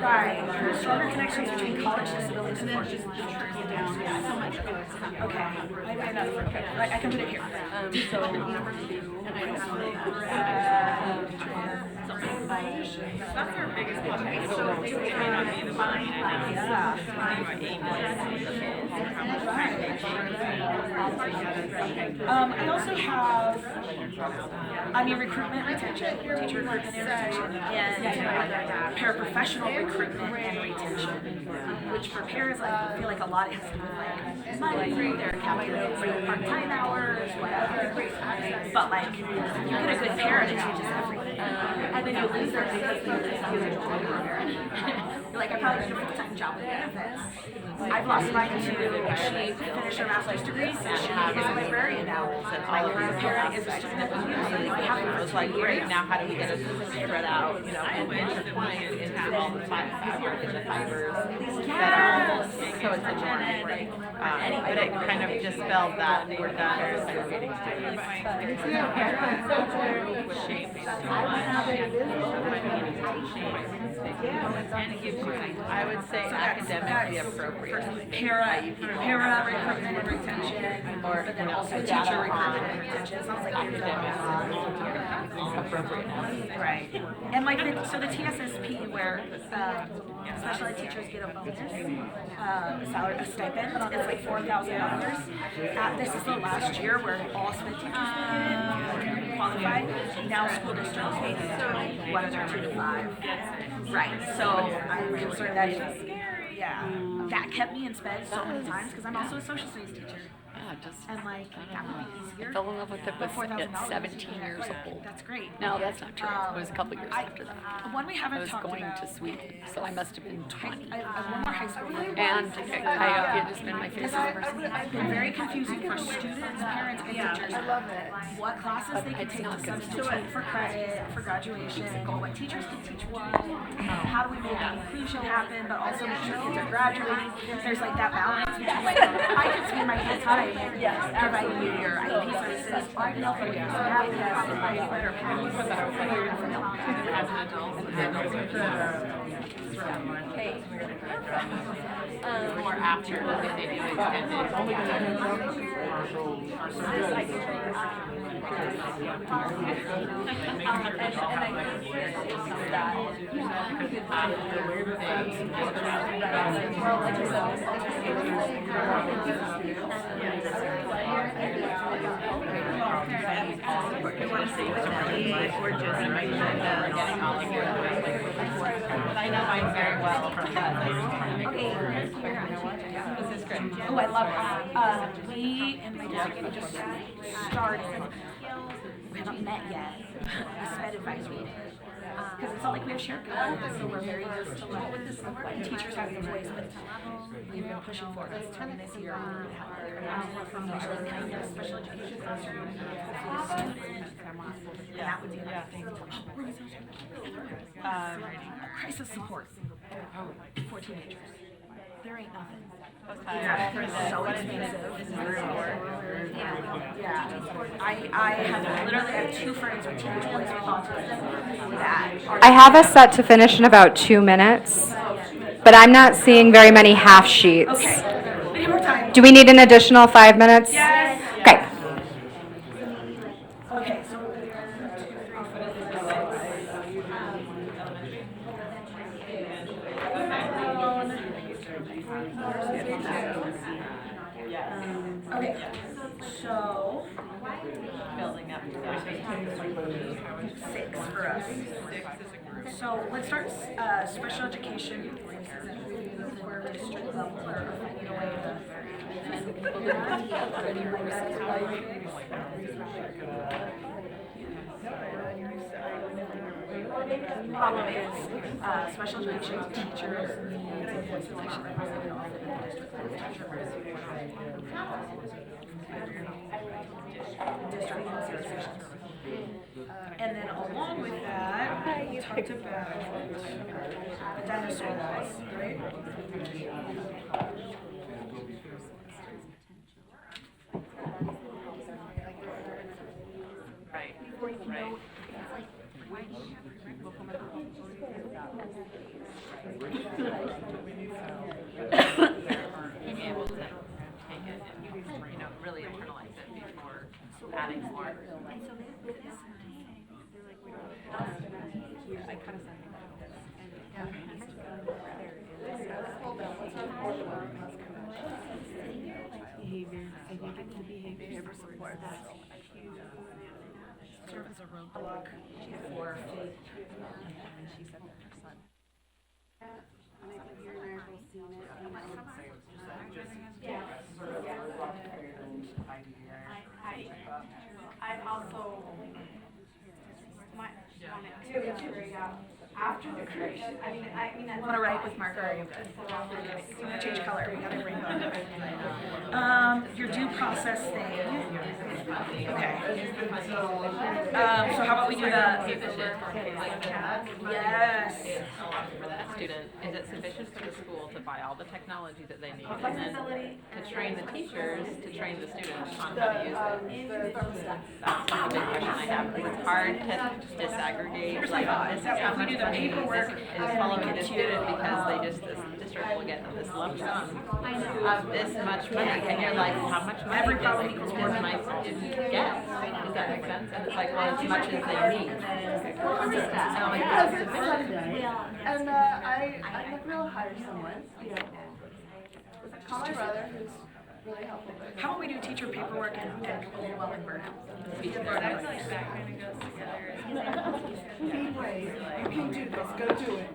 right. Stronger connections between college disabilities and just okay. I know. Right, I can put it here. So number 2, and I don't That's our biggest one. So they may not be the one. I also have, recruitment, retention, teacher recruitment and retention, and paraprofessional recruitment and retention, which for pairs, I feel like a lot has to do with money, their calculated for the part-time hours, whatever. But like, you get a good parent, it changes everything. And then you lose their because they you're like, I probably get a full-time job with benefits. I've lost mine to, she finished her master's degree, so she is a librarian now. My current parent is a student at the university. It was like, great, now how do we get it spread out, and intertwined into all the fabric and the fibers that are, so it's a journey, right? But it kind of dispelled that we're done segregating students. Shaped I would say academically appropriate. Para recruitment and retention, but then also teacher recruitment and retention. It sounds like appropriate. Right. And like so the TSSP where special ed teachers get a bonus, a stipend. It's like $4,000. This is the last year where all SPED teachers will get qualified. Now school districts pay what is our 2 to 5. Right. So I'm concerned that that kept me in SPED so many times because I'm also a social studies teacher. And like that would be easier. I fell in love with it at 17 years old. That's great. No, that's not true. It was a couple years after that. One we haven't I was talked going about. to Sweden, so I must have been 20. I have one more high school. And it has been my favorite person. It's been very confusing for students, parents, and teachers. I love it. What classes they can take to substitute for credit, for graduation, what teachers can teach what. How do we make inclusion happen, but also make sure kids are graduating. There's like that balance between like, I can spend my whole time providing you your IEP services, or I can help you with your better More after than they do I know mine very well. This is great. Oh, I love it. We in my district just started. We haven't met yet. A SPED advisory. because it's not like we have shared governance, so we're very used to like teachers having a voice, but we've been pushing for this term this year. We have more information in the special education classroom, students, and that would be another thing. Crisis support for teenagers. There ain't nothing. Yeah, so expensive. I have literally two friends with teenage boys with autism that are. I have us set to finish in about 2 minutes, but I'm not seeing very many half sheets. Okay. Do we need an additional 5 minutes? Yes. Okay. Okay, so. Okay, so. Building up to 6 for us. So let's start special education. For district level or you problem is special education teachers and then along with that, we talked about the dinosaur laws, right? being able to take it and, really internalize it before adding more. And so with this, they're like, we don't. I kind of said Behavior. I think it's the behavior support. Serve as a roadblock for faith. And she said that her son. I'm also after the creation. I mean, I Want to write with marker? You want to change color? We got a rainbow. Your due process thing. Okay. So how about we do that? Yes. For that student, is it sufficient for the school to buy all the technology that they need and then to train the teachers to train the students on how to use it? That's a big question I have because it's hard to disaggregate. Like, this is how much money is following the student because this district will get this lump sum of this much money, and you're like, how much money does my student get? Does that make sense? And it's like, well, as much as they need. And I'm like, that's sufficient. And I'm like, we'll hire someone. Call my brother, who's really helpful. How about we do teacher paperwork and overwhelming burnout? You can do this, go do it.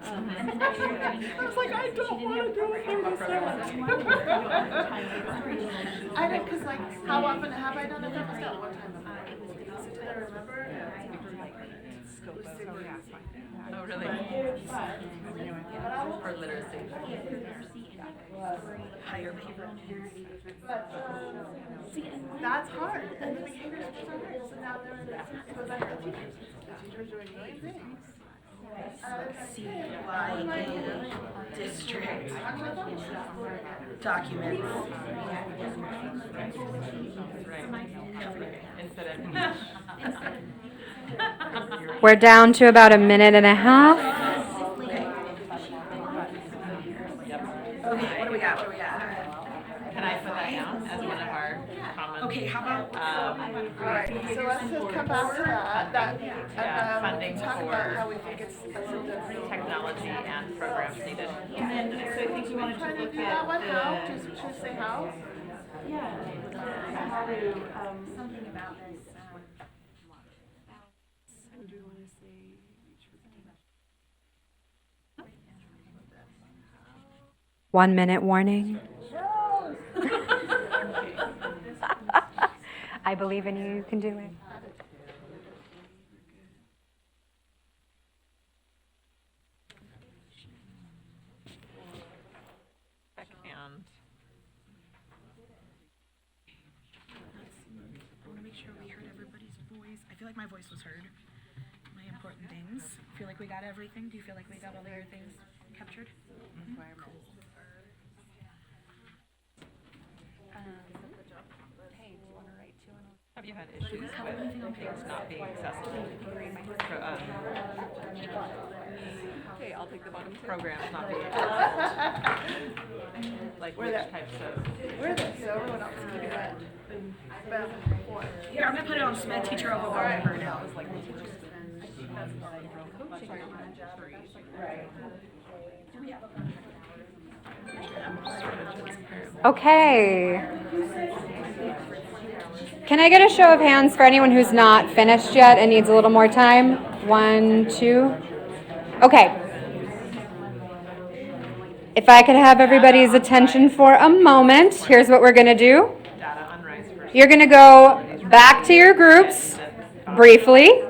It's like, I don't want to do it. I know, because like, how often have I done it? That was that one time. Did I remember? Oh, really? Or literacy. Higher paper. That's hard. And the behaviors are so hard. So now they're in the goes under the teachers. The teachers are doing great things. CYA district documents. We're down to about a minute and a half. Okay, what do we got? Can I put that down as one of our common? Okay, how about? Alright, so let's just come back to that. Funding talk about for how we think it's technology and programs needed. And then, so I think you wanted to Trying to look do that at one, how? Just say how? yeah, how to, something about this. 1 minute warning. I believe in you, you can do it. like my voice was heard. My important things. Feel like we got everything? Do you feel like we got all of your things captured? Have you had issues with things not being accessible? Okay, I'll take the bottom two. Programs not being accessible. Like which types of? We're there, so everyone else can do that. Here, I'm gonna put it on SMED teacher overwhelming her now. Okay. Can I get a show of hands for anyone who's not finished yet and needs a little more time? 1, 2. Okay. If I could have everybody's attention for a moment, here's what we're going to do. You're going to go back to your groups briefly.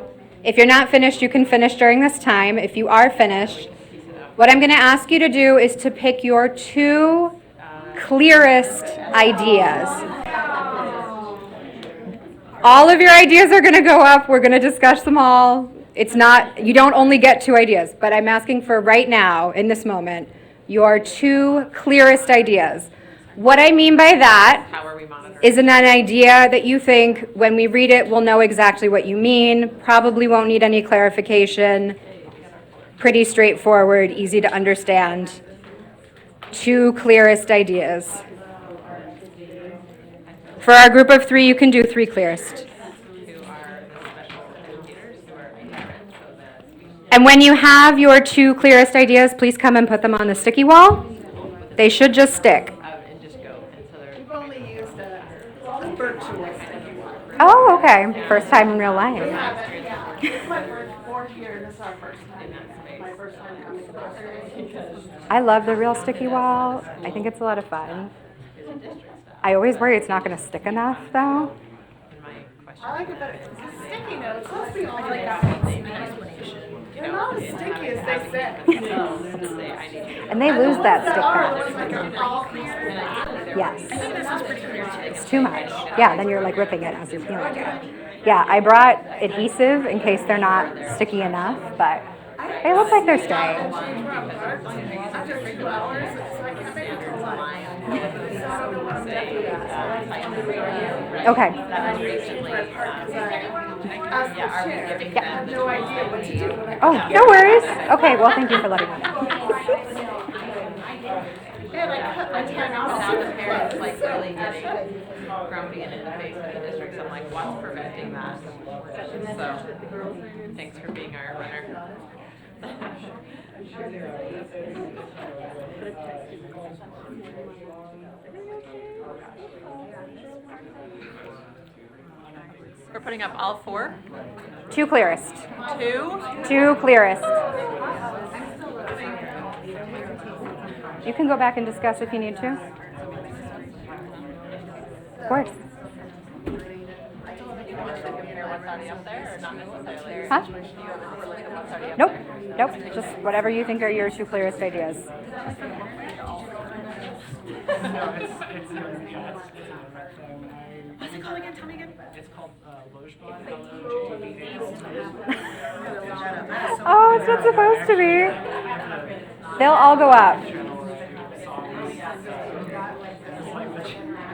If you're not finished, you can finish during this time. If you are finished, what I'm going to ask you to do is to pick your 2 clearest ideas. All of your ideas are going to go up. We're going to discuss them all. It's not, you don't only get 2 ideas, but I'm asking for right now, in this moment, your 2 clearest ideas. What I mean by that is an idea that you think when we read it, we'll know exactly what you mean, probably won't need any clarification, pretty straightforward, easy to understand. 2 clearest ideas. For our group of 3, you can do 3 clearest. And when you have your 2 clearest ideas, please come and put them on the sticky wall. They should just stick. We've only used a virtual sticky wall. Oh, okay. First time in real life. This is my first 4th year, this is our first time. My first time coming to this. I love the real sticky wall. I think it's a lot of fun. I always worry it's not going to stick enough, though. I like it better. Sticky notes, let's be honest. They're not as sticky as they say. And they lose that sticker. Yes. It's too much. Yeah, then you're like ripping it as you're peeling it. Yeah, I brought adhesive in case they're not sticky enough, but they look like they're staying. After 2 hours, it's like I made it Okay. I have no idea what to do. Oh, no worries. Okay, well, thank you for letting me know. And I cut my time out. Now the parents like really getting grumpy and in the face of the districts. I'm like, what's preventing that? So, thanks for being our runner. We're putting up all 4? 2 clearest. 2? 2 clearest. You can go back and discuss if you need to. Of course. Huh? Nope. Nope. Just whatever you think are your 2 clearest ideas. What's it called again? Tell me again. It's called Oh, it's not supposed to be. They'll all go up.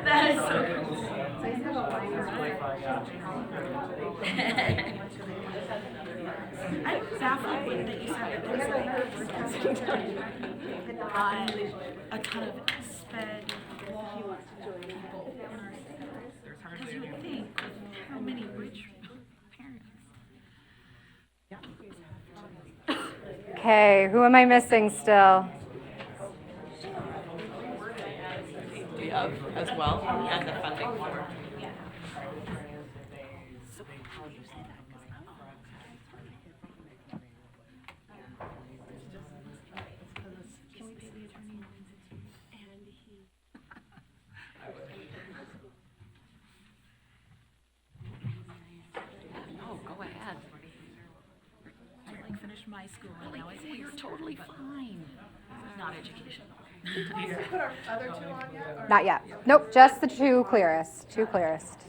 That is so cool. I'm baffled when that you said that there's a ton of sped law people in our state. Because you would think how many rich parents. Okay, who am I missing still? Of as well, and the funding for. My school and now it's you're totally fine. Not educational. Did we put our other 2 on yet? Or? Not yet. Nope, just the 2 clearest. 2 clearest.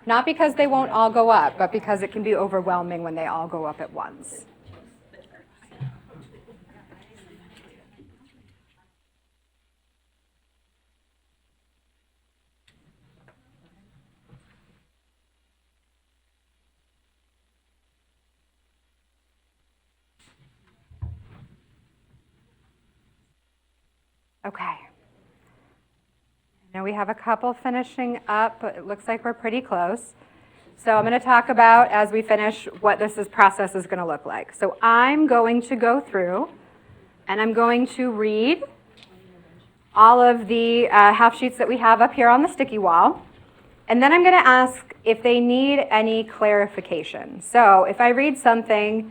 Not because they won't all go up, but because it can be overwhelming when they all go up at once. Okay. Now we have a couple finishing up, but it looks like we're pretty close. So I'm going to talk about, as we finish, what process is going to look like. So I'm going to go through and I'm going to read all of the half sheets that we have up here on the sticky wall. And then I'm going to ask if they need any clarification. So if I read something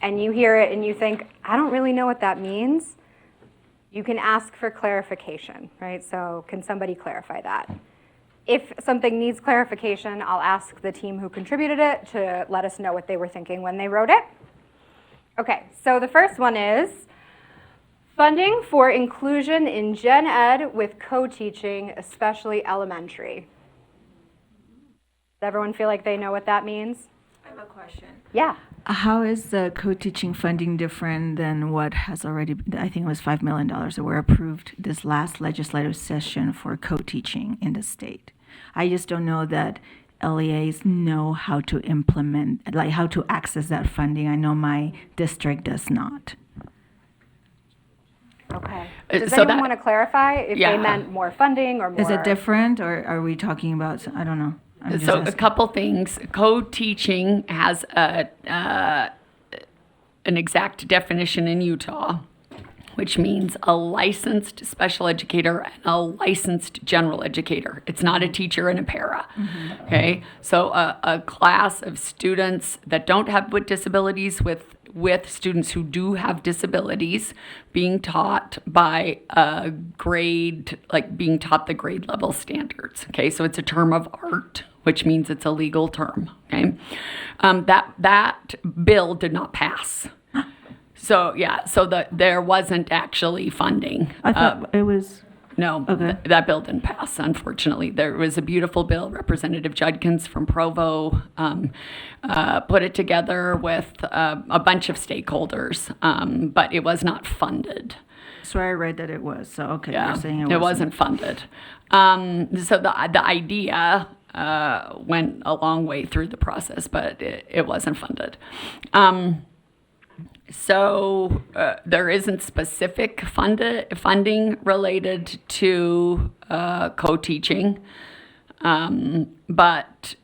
and you hear it and you think, I don't really know what that means, you can ask for clarification, right? So can somebody clarify that? If something needs clarification, I'll ask the team who contributed it to let us know what they were thinking when they wrote it. Okay, so the first one is funding for inclusion in gen ed with co-teaching, especially elementary. Does everyone feel like they know what that means? I have a question. Yeah. How is the co-teaching funding different than what has already, I think it was $5 million that were approved this last legislative session for co-teaching in the state? I just don't know that LEAs know how to implement, like how to access that funding. I know my district does not. Okay. Does So anyone that- want to clarify if Yeah. they meant more funding or more? Is it different, or are we talking about, I don't know. I'm just So a asking. couple things. Co-teaching has an exact definition in Utah, which means a licensed special educator and a licensed general educator. It's not a teacher and a para. Okay, so a class of students that don't have disabilities with students who do have disabilities being taught by a grade, like being taught the grade level standards. Okay, so it's a term of art, which means it's a legal term. Okay, that bill did not pass. So yeah, so there wasn't actually funding. I thought it was. No, Okay. that bill didn't pass, unfortunately. There was a beautiful bill. Representative Judkins from Provo put it together with a bunch of stakeholders, but it was not funded. So I read that it was, so okay, Yeah, you're saying it wasn't funded. So the idea went a long way through the process, but it wasn't funded. So there isn't specific funding related to co-teaching, but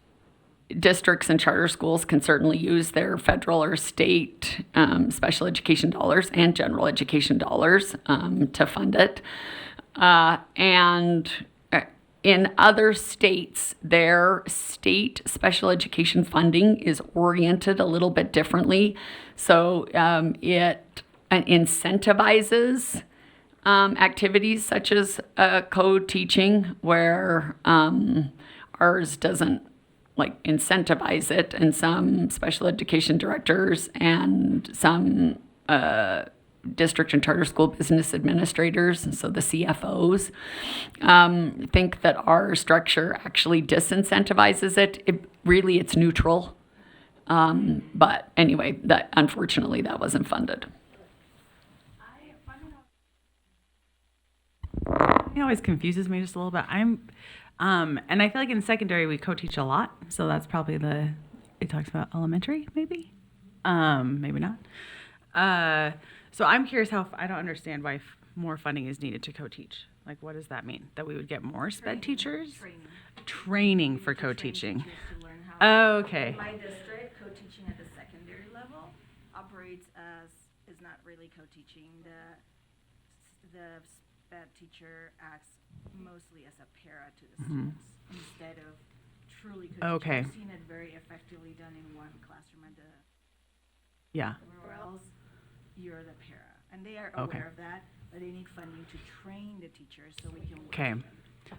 districts and charter schools can certainly use their federal or state special education dollars and general education dollars to fund it. And in other states, their state special education funding is oriented a little bit differently. So it incentivizes activities such as co-teaching, where ours doesn't like incentivize it, and some special education directors and some district and charter school business administrators, so the CFOs, think that our structure actually disincentivizes it. It's neutral. But anyway, unfortunately that wasn't funded. It always confuses me just a little bit. And I feel like in secondary we co-teach a lot, so that's probably it talks about elementary, maybe, maybe not. So I'm curious I don't understand why more funding is needed to co-teach. Like, what does that mean? That we would get more sped teachers? Training for co-teaching. Okay. In my district, co-teaching at the secondary level operates as, is not really co-teaching. The SPED teacher acts mostly as a para to the students instead of truly co-teaching. Okay. I've seen it very effectively done in one classroom and Yeah. everywhere else, you're the para. And they are Okay. aware of that, but they need funding to train the teachers so we can work. Okay.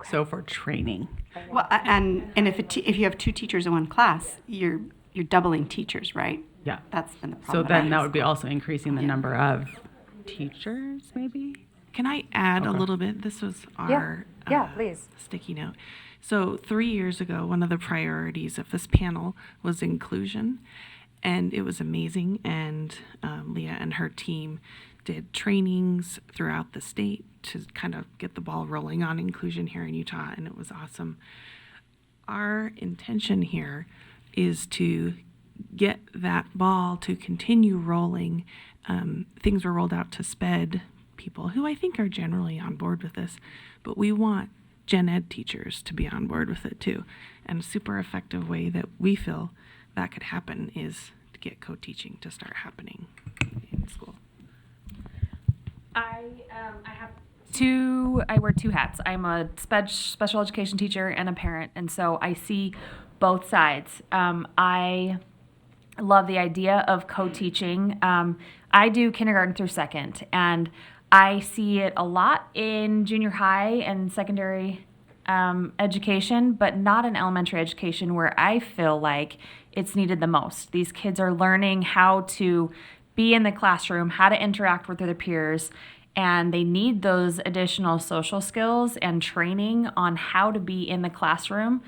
So for training. Well, and if you have two teachers in one class, you're doubling teachers, right? Yeah. That's been the So problem. then that would be also increasing the number of teachers, maybe? Can I add a Okay. little bit? This was Yeah. our Yeah, please. sticky note. So 3 years ago, one of the priorities of this panel was inclusion, and it was amazing. And Leah and her team did trainings throughout the state to kind of get the ball rolling on inclusion here in Utah, and it was awesome. Our intention here is to get that ball to continue rolling. Things were rolled out to SPED people who I think are generally on board with this, but we want gen ed teachers to be on board with it too. And a super effective way that we feel that could happen is to get co-teaching to start happening in school. I wear two hats. I'm a special education teacher and a parent, and so I see both sides. I love the idea of co-teaching. I do kindergarten through second, and I see it a lot in junior high and secondary education, but not in elementary education, where I feel like it's needed the most. These kids are learning how to be in the classroom, how to interact with their peers, and they need those additional social skills and training on how to be in the classroom.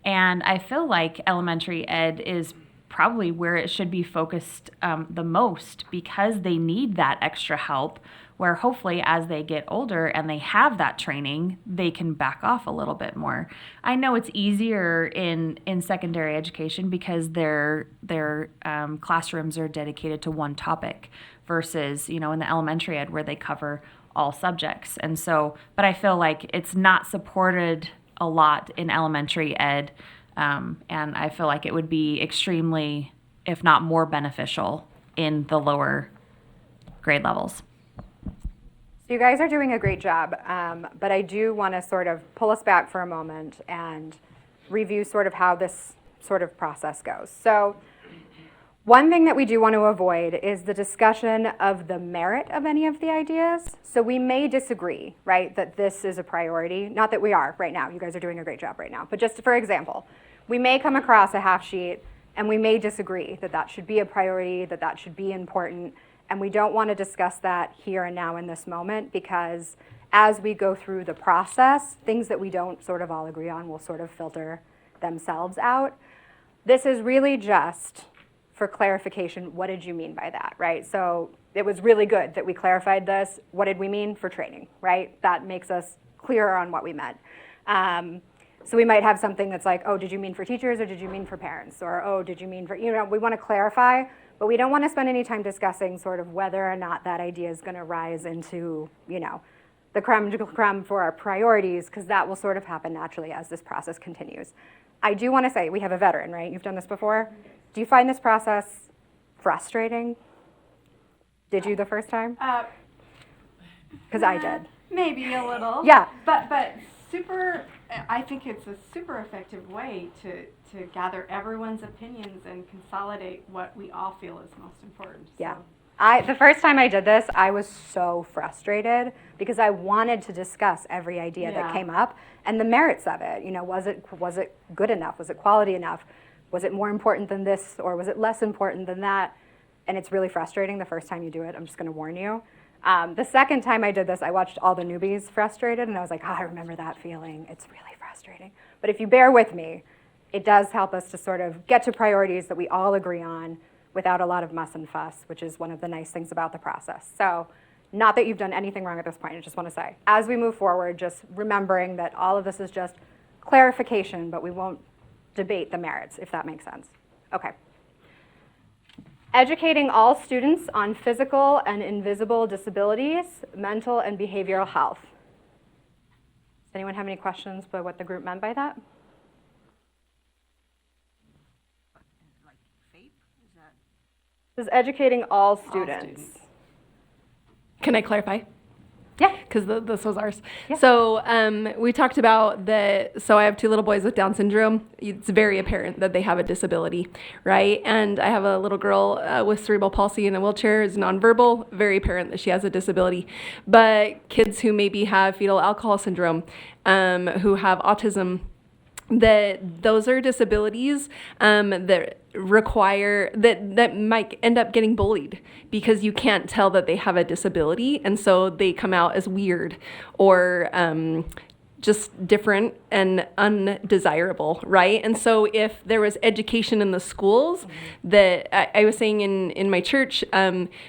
And I feel like elementary ed is probably where it should be focused the most, because they need that extra help, where hopefully as they get older and they have that training, they can back off a little bit more. I know it's easier in secondary education because their classrooms are dedicated to one topic versus, in the elementary ed where they cover all subjects. And so, but I feel like it's not supported a lot in elementary ed. And I feel like it would be extremely, if not more beneficial in the lower grade levels. So you guys are doing a great job, but I do want to sort of pull us back for a moment and review sort of how this sort of process goes. So one thing that we do want to avoid is the discussion of the merit of any of the ideas. So we may disagree, right, that this is a priority. Not that we are right now. You guys are doing a great job right now. But just for example, we may come across a half sheet and we may disagree that that should be a priority, that that should be important. And we don't want to discuss that here and now in this moment, because as we go through the process, things that we don't sort of all agree on will sort of filter themselves out. This is really just for clarification. What did you mean by that, right? So it was really good that we clarified this. What did we mean for training, right? That makes us clearer on what we meant. So we might have something that's like, oh, did you mean for teachers or did you mean for parents? Or, oh, did you mean for, we want to clarify, but we don't want to spend any time discussing sort of whether or not that idea is going to rise into, the creme de la creme for our priorities, because that will sort of happen naturally as this process continues. I do want to say, we have a veteran, right? You've done this before. Do you find this process frustrating? Did you the first time? Because I did. Maybe a little. Yeah. But I think it's a super effective way to gather everyone's opinions and consolidate what we all feel is most important. Yeah. The first time I did this, I was so frustrated because I wanted to discuss every idea that came up and the merits of it. Was it good enough? Was it quality enough? Was it more important than this, or was it less important than that? And it's really frustrating the first time you do it. I'm just going to warn you. The second time I did this, I watched all the newbies frustrated, and I was like, I remember that feeling. It's really frustrating. But if you bear with me, it does help us to sort of get to priorities that we all agree on without a lot of muss and fuss, which is one of the nice things about the process. So not that you've done anything wrong at this point, I just want to say, as we move forward, just remembering that all of this is just clarification, but we won't debate the merits, if that makes sense. Okay. Educating all students on physical and invisible disabilities, mental and behavioral health. Does anyone have any questions about what the group meant by that? This is educating all students. Can I clarify? Yeah. Because this was ours. Yeah. So we talked about so I have 2 little boys with Down syndrome. It's very apparent that they have a disability, right? And I have a little girl with cerebral palsy in a wheelchair, is nonverbal, very apparent that she has a disability. But kids who maybe have fetal alcohol syndrome, who have autism, that those are disabilities that require that might end up getting bullied because you can't tell that they have a disability, and so they come out as weird or just different and undesirable, right? And so if there was education in the schools that I was saying in my church,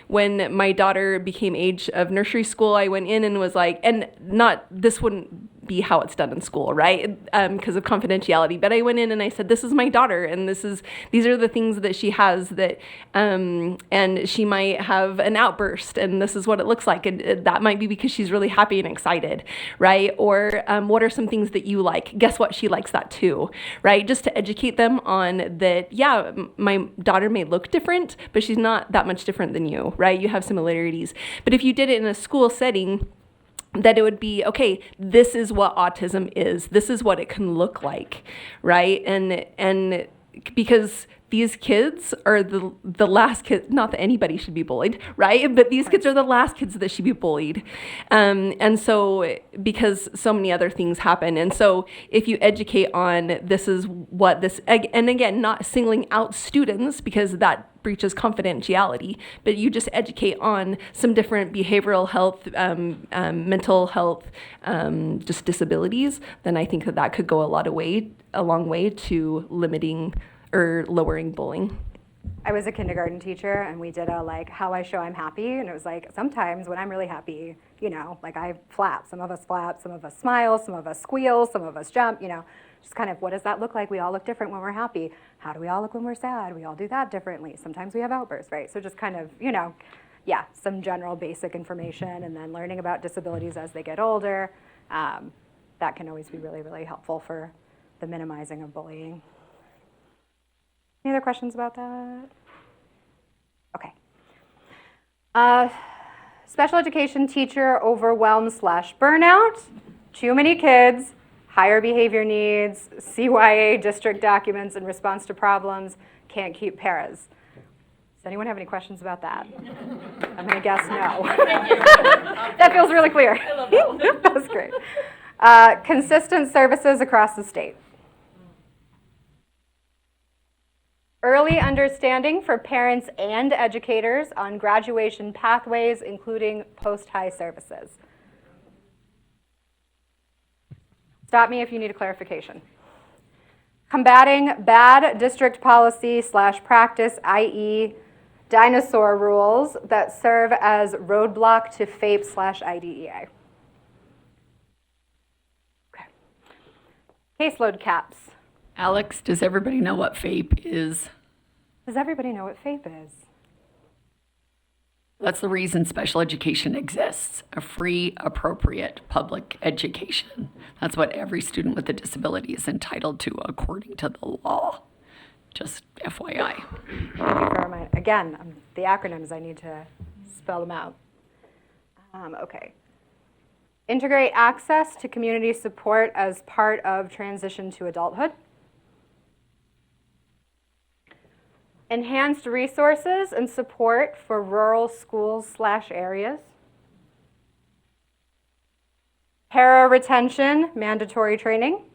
when my daughter became age of nursery school, I went in and was like, and not, this wouldn't be how it's done in school, right? Because of confidentiality. But I went in and I said, this is my daughter, and these are the things that she has that, and she might have an outburst, and this is what it looks like. And that might be because she's really happy and excited, right? Or what are some things that you like? Guess what? She likes that too, right? Just to educate them on that, yeah, my daughter may look different, but she's not that much different than you, right? You have similarities. But if you did it in a school setting, that it would be, okay, this is what autism is. This is what it can look like, right? And because these kids are the last kids, not that anybody should be bullied, right? But these kids are the last kids that should be bullied. And so, because so many other things happen. And so if you educate on this is what this, and again, not singling out students because that breaches confidentiality, but you just educate on some different behavioral health, mental health, just disabilities, then I think that could go a long way to limiting or lowering bullying. I was a kindergarten teacher, and we did a how I show I'm happy, and it was like sometimes when I'm really happy, I flap. Some of us flap, some of us smile, some of us squeal, some of us jump. Just kind of what does that look like? We all look different when we're happy. How do we all look when we're sad? We all do that differently. Sometimes we have outbursts, right? So just kind of some general basic information, and then learning about disabilities as they get older. That can always be really, really helpful for the minimizing of bullying. Any other questions about that? Okay. Special education teacher overwhelm/burnout, too many kids, higher behavior needs, CYA district documents in response to problems, can't keep paras. Does anyone have any questions about that? I'm going to guess no. That feels really clear. I love that. That was great. Consistent services across the state. Early understanding for parents and educators on graduation pathways, including post-high services. Stop me if you need a clarification. Combating bad district policy/practice, i.e. dinosaur rules that serve as roadblock to FAPE/IDEA. Okay. Caseload caps. Alex, does everybody know what FAPE is? Does everybody know what FAPE is? That's the reason special education exists, a free, appropriate public education. That's what every student with a disability is entitled to according to the law. Just FYI. Again, the acronyms, I need to spell them out. Okay. Integrate access to community support as part of transition to adulthood. Enhanced resources and support for rural schools/areas. Para retention, mandatory training.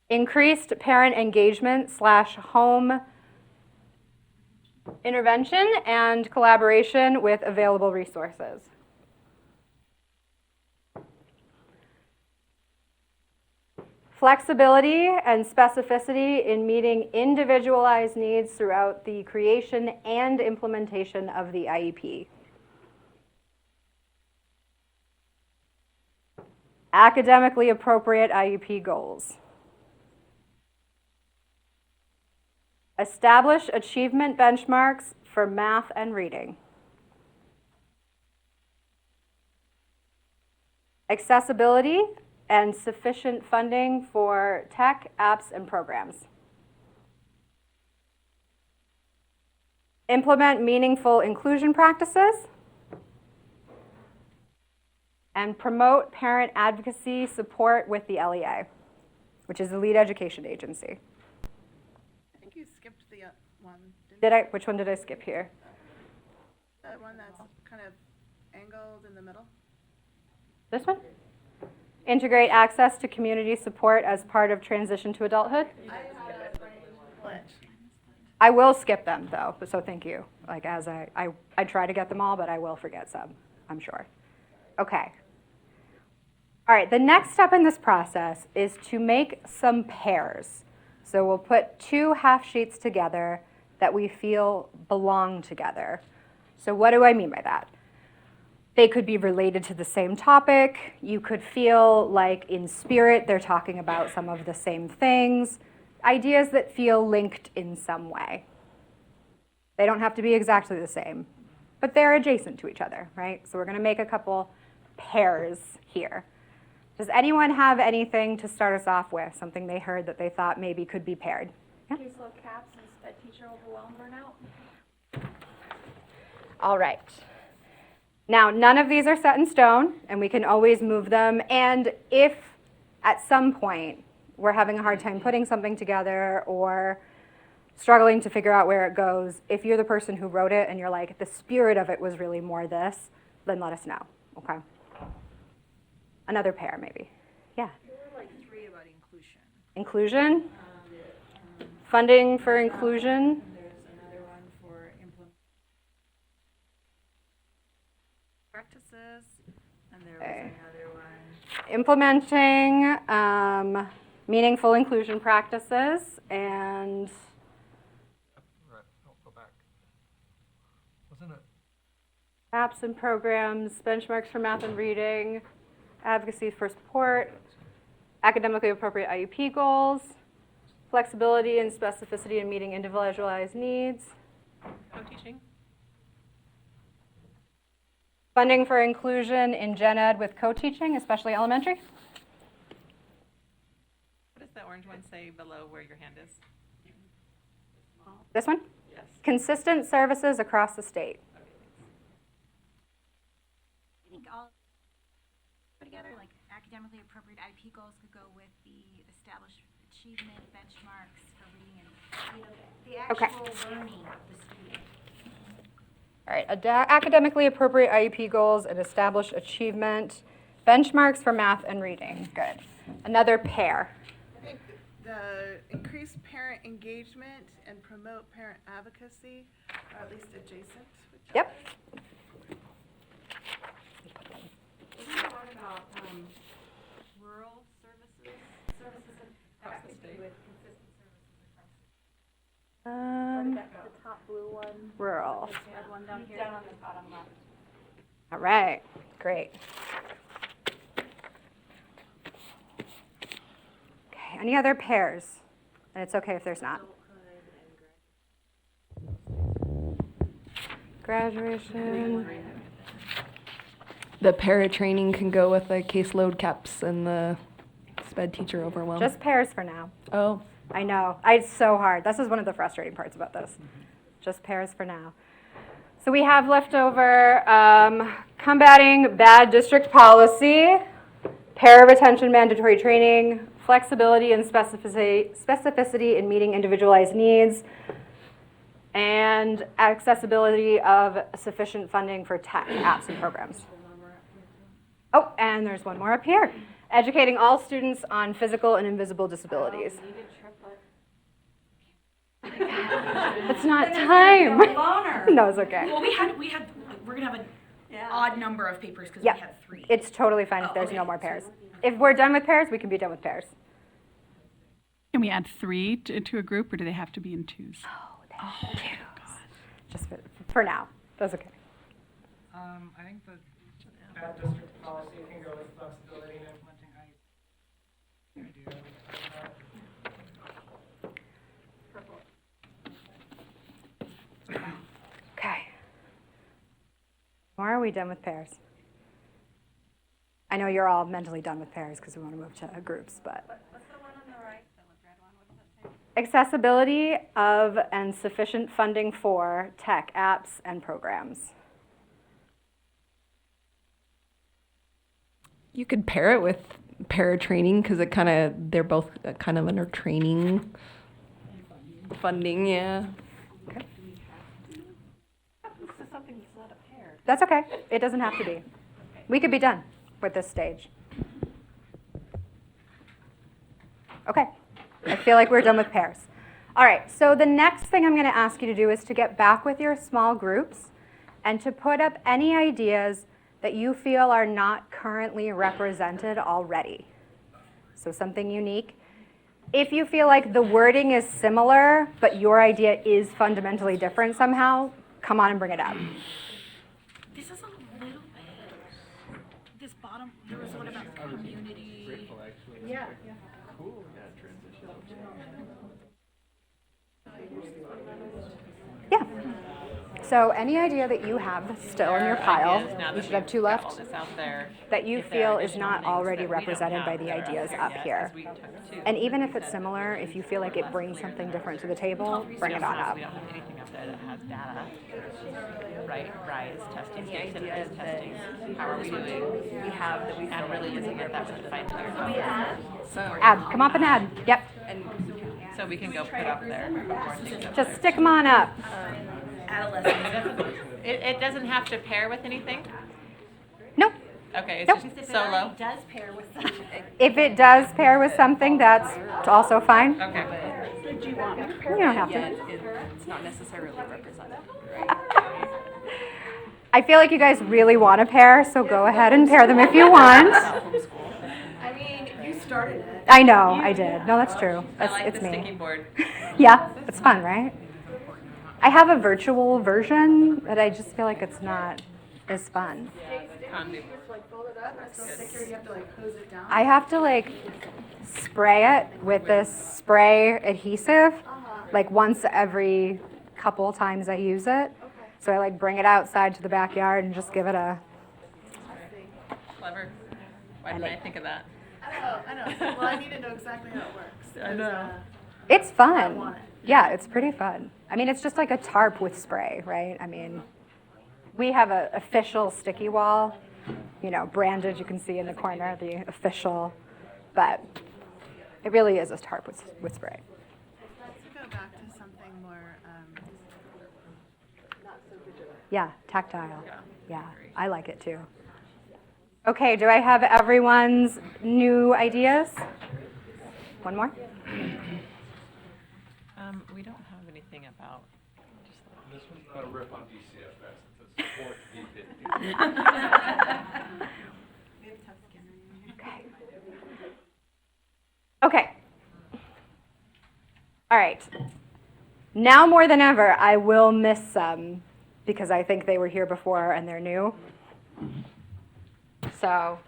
Increased parent engagement/home intervention and collaboration with available resources. Flexibility and specificity in meeting individualized needs throughout the creation and implementation of the IEP. Academically appropriate IEP goals. Establish achievement benchmarks for math and reading. Accessibility and sufficient funding for tech, apps, and programs. Implement meaningful inclusion practices. And promote parent advocacy support with the LEA, which is the lead education agency. I think you skipped the one. Did I? Which one did I skip here? The one that's kind of angled in the middle. This one? Integrate access to community support as part of transition to adulthood. I will skip them though, so thank you. As I try to get them all, but I will forget some, I'm sure. Okay. All right, the next step in this process is to make some pairs. So we'll put two half sheets together that we feel belong together. So what do I mean by that? They could be related to the same topic. You could feel like in spirit they're talking about some of the same things. Ideas that feel linked in some way. They don't have to be exactly the same, but they're adjacent to each other, right? So we're going to make a couple pairs here. Does anyone have anything to start us off with? Something they heard that they thought maybe could be paired? Yeah? Caseload caps and sped teacher overwhelm burnout. All right. Now, none of these are set in stone, and we can always move them. And if at some point we're having a hard time putting something together or struggling to figure out where it goes, if you're the person who wrote it and you're like, the spirit of it was really more this, then let us know, okay? Another pair, maybe. Yeah. There were like 3 about inclusion. Inclusion? Funding for inclusion? There's another one for practices, and there was another one. Implementing meaningful inclusion practices and Right. Oh, go back. Wasn't it? apps and programs, benchmarks for math and reading, advocacy for support, academically appropriate IEP goals, flexibility and specificity in meeting individualized needs, Co-teaching. funding for inclusion in gen ed with co-teaching, especially elementary. What does the orange one say below where your hand is? This one? Yes. Consistent services across the state. I think all together, like academically appropriate IP goals could go with the established achievement benchmarks for reading and the actual learning of the student. All right, academically appropriate IEP goals and establish achievement benchmarks for math and reading. Good. Another pair. I think the increased parent engagement and promote parent advocacy are at least adjacent. Yep. Isn't there one about rural services across the state? With consistent services across the top blue one. Rural. The red one down here. Down on the bottom left. All right, great. Okay, any other pairs? And it's okay if there's not. Graduation. The para-training can go with the caseload caps and the sped teacher overwhelm. Just pairs for now. Oh. I know. It's so hard. This is one of the frustrating parts about this. Just pairs for now. So we have left over combating bad district policy, para retention mandatory training, flexibility and specificity in meeting individualized needs, and accessibility of sufficient funding for tech, apps, and programs. Oh, and there's one more up here. Educating all students on physical and invisible disabilities. It's not time. No, it's okay. Well, we're gonna have an odd number of papers because Yeah, we had 3. it's totally fine if there's no more pairs. If we're done with pairs, we can be done with pairs. Can we add 3 to a group, or do they have to be in 2s? Just for now. That's okay. I think the bad district policy can go with flexibility and implementing IEP. Okay. Or are we done with pairs? I know you're all mentally done with pairs because we want to move to groups, but. What's the one on the right? The red one, what does that say? Accessibility of and sufficient funding for tech, apps, and programs. You could pair it with para-training because they're both kind of under training. Funding, yeah. Okay. This is something that's not a pair. That's okay. It doesn't have to be. We could be done with this stage. Okay. I feel like we're done with pairs. All right, so the next thing I'm going to ask you to do is to get back with your small groups and to put up any ideas that you feel are not currently represented already. So something unique. If you feel like the wording is similar, but your idea is fundamentally different somehow, come on and bring it up. This is a little bit, this bottom, there was one about community. Yeah. Cool. Yeah. So any idea that you have still in your pile, you should have 2 left, that you feel is not already represented by the ideas up here. And even if it's similar, if you feel like it brings something different to the table, bring it on up. We don't have anything up there that has data, right? RISE testing, standardized testing. How are we doing? We have that we and really using it that would define clear. So Add, come up and add. Yep. And so we can go put up there before things up Just there. stick them on up. It doesn't have to pair with anything? Nope. Okay, Nope. it's just solo? Does pair with something. If it does pair with something, that's also fine. Okay. Do you want me to You don't have to. It's not necessarily represented. I feel like you guys really want to pair, so go ahead and pair them if you want. I mean, you started it. I know, I did. No, that's true. I like It's the me. sticky board. Yeah, it's fun, right? I have a virtual version, but I just feel like it's not as fun. I have to like spray it with this spray adhesive, like once every couple times I use it. So I like bring it outside to the backyard and just give it a. Clever. Why didn't I think of that? I know. Well, I need to know exactly how it works. I know. It's fun. Yeah, it's pretty fun. I mean, it's just like a tarp with spray, right? I mean, we have an official sticky wall, you know, branded, you can see in the corner, the official, but it really is a tarp with spray. Let's go back to something more, not so digital. Yeah, tactile. Yeah, I like it too. Okay, do I have everyone's new ideas? One more? We don't have anything about. This one's not a riff on DCFS. It's a support Okay. All right. Now more than ever, I will miss some because I think they were here before and they're new. So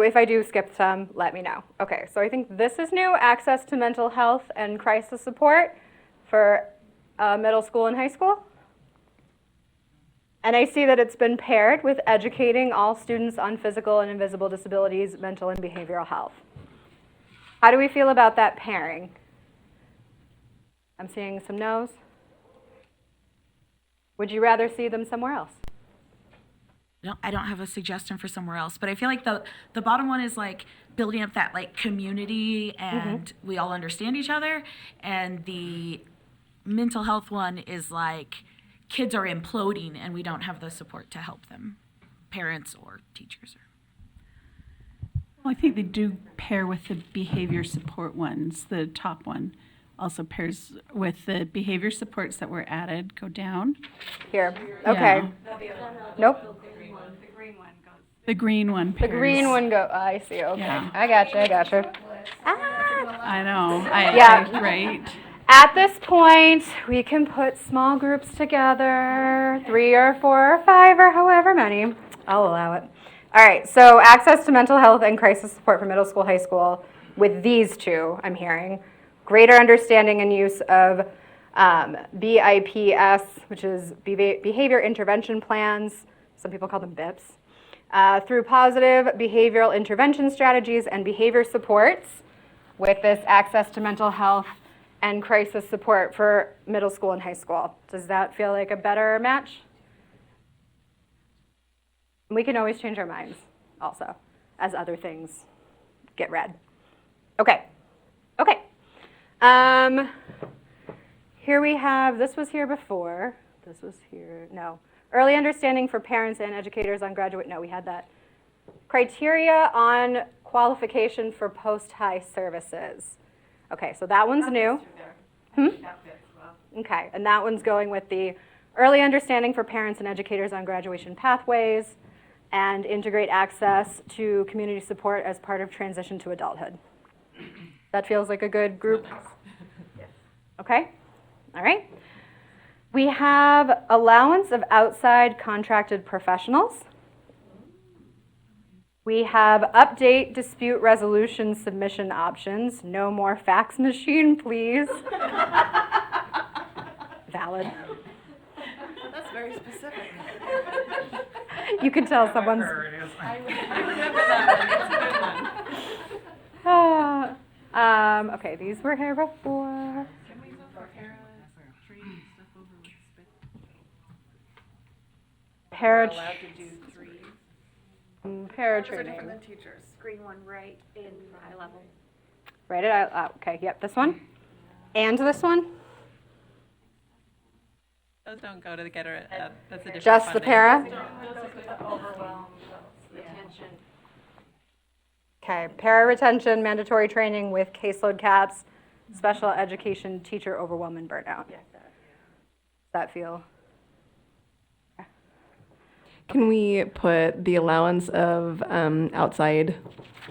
if I do skip some, let me know. Okay, so I think this is new, access to mental health and crisis support for middle school and high school. And I see that it's been paired with educating all students on physical and invisible disabilities, mental and behavioral health. How do we feel about that pairing? I'm seeing some no's. Would you rather see them somewhere else? No, I don't have a suggestion for somewhere else, but I feel like the bottom one is like building up that like community and we all understand each other, and the mental health one is like kids are imploding and we don't have the support to help them, parents or teachers. Well, I think they do pair with the behavior support ones. The top one also pairs with the behavior supports that were added. Go down. Here. Okay. Nope. The green one pairs. The green one go. I see. Okay. Yeah. I gotcha. I know. Yeah. Right. At this point, we can put small groups together, 3 or 4 or 5 or however many. I'll allow it. All right, so access to mental health and crisis support for middle school, high school with these two, I'm hearing. Greater understanding and use of BIPS, which is behavior intervention plans. Some people call them BIPs. Through positive behavioral intervention strategies and behavior supports with this access to mental health and crisis support for middle school and high school. Does that feel like a better match? We can always change our minds also as other things get read. Okay. Here we have, this was here before. This was here, no. Early understanding for parents and educators on graduate, no, we had that. Criteria on qualification for post-high services. Okay, so that one's new. Okay, and that one's going with the early understanding for parents and educators on graduation pathways, and integrate access to community support as part of transition to adulthood. That feels like a good group? Okay, all right. We have allowance of outside contracted professionals. We have update dispute resolution submission options. No more fax machine, please. Valid. That's very specific. You can tell someone's. I remember that one. It's a good one. Okay, these were here before. Can we go for para training stuff over with sped? Para We're allowed to do 3. para Those are different training. than teachers. Green one right in high level. Write it out. Okay, yep, this one. And this one. Those don't go together. That's a different Just the funding. para? Overwhelm, retention. Okay, para retention, mandatory training with caseload caps, special education teacher overwhelm and burnout. Does that feel? Can we put the allowance of outside,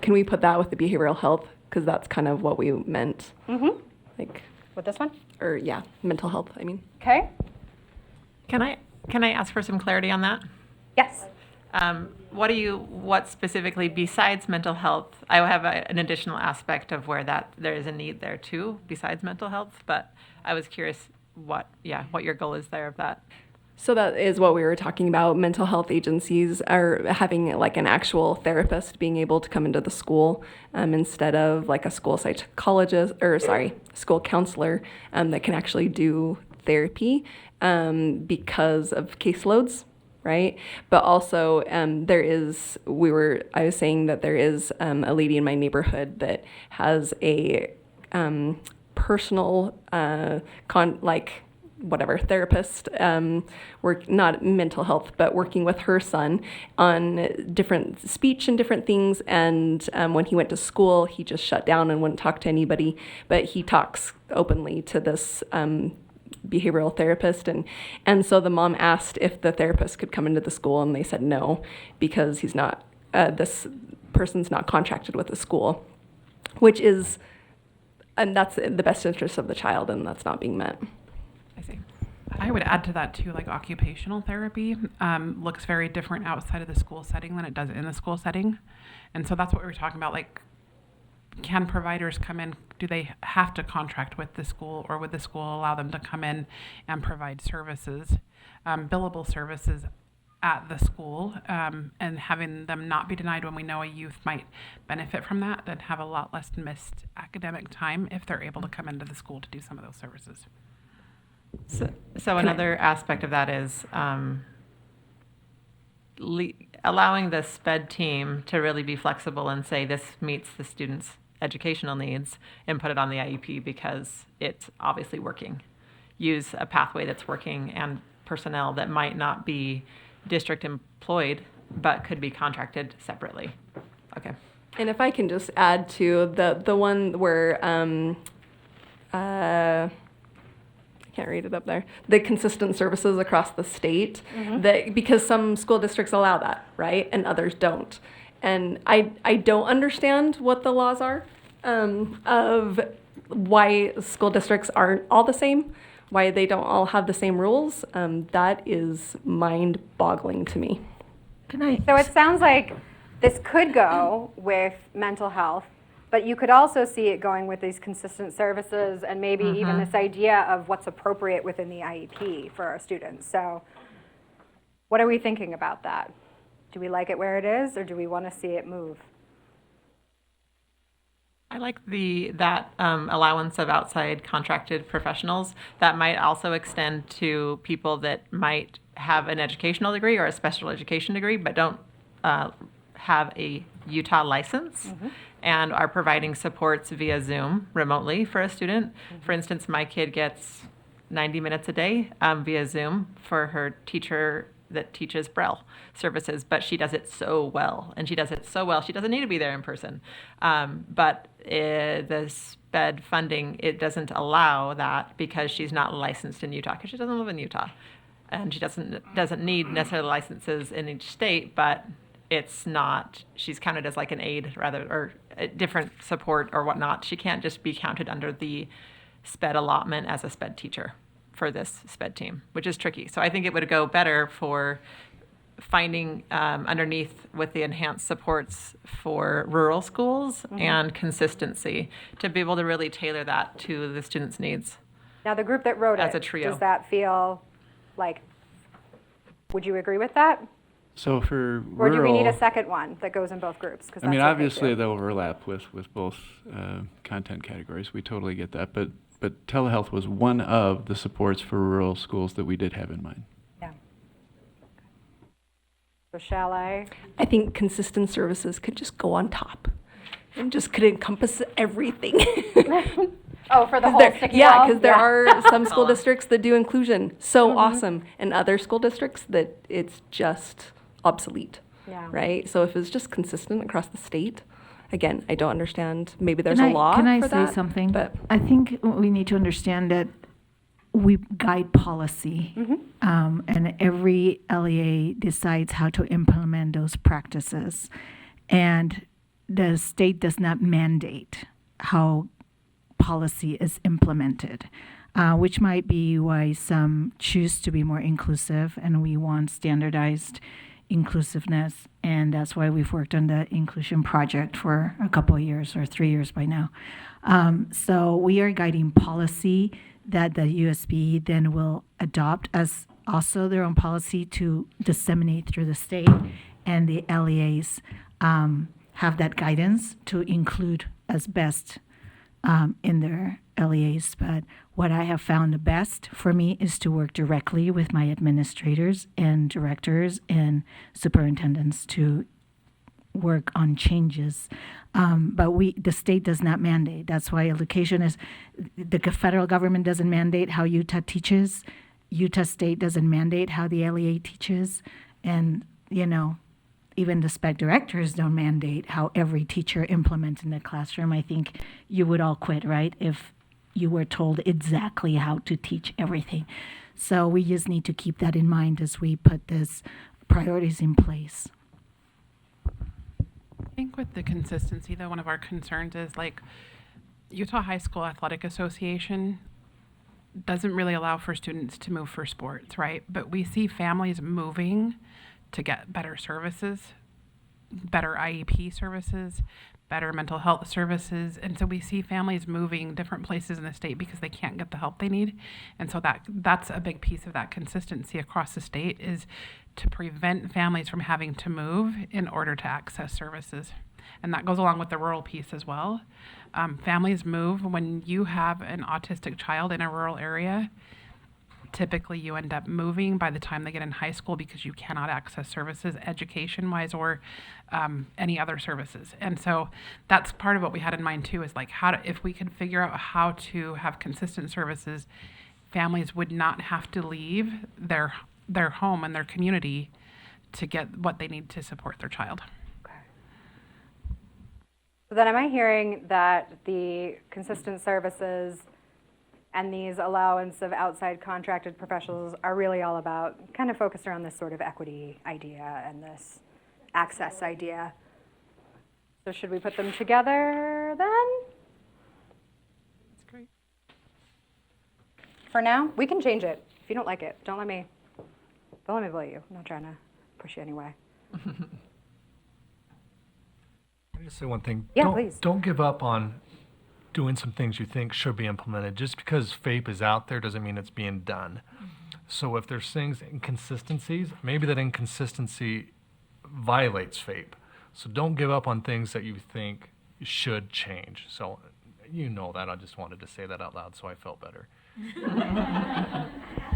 can we put that with the behavioral health? Because that's kind of what we meant. Mm-hmm. Like, with this one? Or yeah, mental health, I mean. Okay. Can I ask for some clarity on that? Yes. What specifically besides mental health? I have an additional aspect of where there is a need there too, besides mental health, but I was curious what your goal is there of that. So that is what we were talking about. Mental health agencies are having like an actual therapist being able to come into the school instead of like a school psychologist, school counselor that can actually do therapy because of caseloads, right? But also I was saying that there is a lady in my neighborhood that has a personal therapist, not mental health, but working with her son on different speech and different things. And when he went to school, he just shut down and wouldn't talk to anybody, but he talks openly to this behavioral therapist. And so the mom asked if the therapist could come into the school, and they said no, because this person's not contracted with the school, and that's in the best interest of the child, and that's not being met. I see. I would add to that too, like occupational therapy looks very different outside of the school setting than it does in the school setting. And so that's what we were talking about, like, can providers come in? Do they have to contract with the school, or would the school allow them to come in and provide services, billable services at the school, and having them not be denied when we know a youth might benefit from that, and have a lot less missed academic time if they're able to come into the school to do some of those services. So another aspect of that is allowing the SPED team to really be flexible and say this meets the student's educational needs and put it on the IEP because it's obviously working. Use a pathway that's working and personnel that might not be district employed but could be contracted separately. Okay. And if I can just add to the one where I can't read it up there, the consistent services across the state, that because some school districts allow that, right, and others don't. And I don't understand what the laws are of why school districts aren't all the same, why they don't all have the same rules. That is mind-boggling to me. So it sounds like this could go with mental health, but you could also see it going with these consistent services and maybe even this idea of what's appropriate within the IEP for our students. So what are we thinking about that? Do we like it where it is, or do we want to see it move? I like that allowance of outside contracted professionals. That might also extend to people that might have an educational degree or a special education degree, but don't have a Utah license and are providing supports via Zoom remotely for a student. For instance, my kid gets 90 minutes a day via Zoom for her teacher that teaches Braille services, but she does it so well, and she does it so well, she doesn't need to be there in person. But the SPED funding, it doesn't allow that because she's not licensed in Utah, because she doesn't live in Utah. and she doesn't need necessarily licenses in each state, but it's not, she's counted as like an aide rather, or a different support or whatnot. She can't just be counted under the SPED allotment as a SPED teacher for this SPED team, which is tricky. So I think it would go better for finding underneath with the enhanced supports for rural schools and consistency to be able to really tailor that to the students' needs. Now, the group that wrote As it, a trio. does that feel like, would you agree with that? So for Or do we need a rural, second one that goes in both groups? 'Cause I mean, that's what they obviously do. they'll overlap with both content categories. We totally get that. But telehealth was one of the supports for rural schools that we did have in mind. Yeah. So shall I? I think consistent services could just go on top and just could encompass everything. Oh, for the 'Cause whole there- sticky Yeah, wall? because there Yeah. are some school districts that do inclusion so awesome, and other school districts that it's just obsolete. Yeah. Right? So if it's just consistent across the state, again, I don't understand. Maybe there's Can a law Can I for say that, something? but I think we need to understand that we guide policy, and every LEA decides how to implement those practices. And the state does not mandate how policy is implemented, which might be why some choose to be more inclusive, and we want standardized inclusiveness. And that's why we've worked on the inclusion project for a couple of years, or 3 years by now. So we are guiding policy that the USB then will adopt as also their own policy to disseminate through the state, and the LEAs have that guidance to include as best in their LEAs. But what I have found the best for me is to work directly with my administrators and directors and superintendents to work on changes. But the state does not mandate. That's why education is, the federal government doesn't mandate how Utah teaches. Utah State doesn't mandate how the LEA teaches. And, even the SPEC directors don't mandate how every teacher implements in the classroom. I think you would all quit, right, if you were told exactly how to teach everything. So we just need to keep that in mind as we put these priorities in place. I think with the consistency, though, one of our concerns is like Utah High School Athletic Association doesn't really allow for students to move for sports, right? But we see families moving to get better services, better IEP services, better mental health services. And so we see families moving different places in the state because they can't get the help they need. And so that's a big piece of that consistency across the state, is to prevent families from having to move in order to access services. And that goes along with the rural piece as well. Families move when you have an autistic child in a rural area. Typically, you end up moving by the time they get in high school because you cannot access services education-wise or any other services. And so that's part of what we had in mind too, is like if we could figure out how to have consistent services, families would not have to leave their home and their community to get what they need to support their child. So then am I hearing that the consistent services and these allowance of outside contracted professionals are really all about kind of focused around this sort of equity idea and this access idea? So should we put them together then? That's great. For now, we can change it. If you don't like it, don't let me bully you. I'm not trying to push you anyway. Can I just say one thing? Yeah, please. Don't give up on doing some things you think should be implemented. Just because FAPE is out there doesn't mean it's being done. So if there's things, inconsistencies, maybe that inconsistency violates FAPE. So don't give up on things that you think should change. So you know that. I just wanted to say that out loud so I felt better.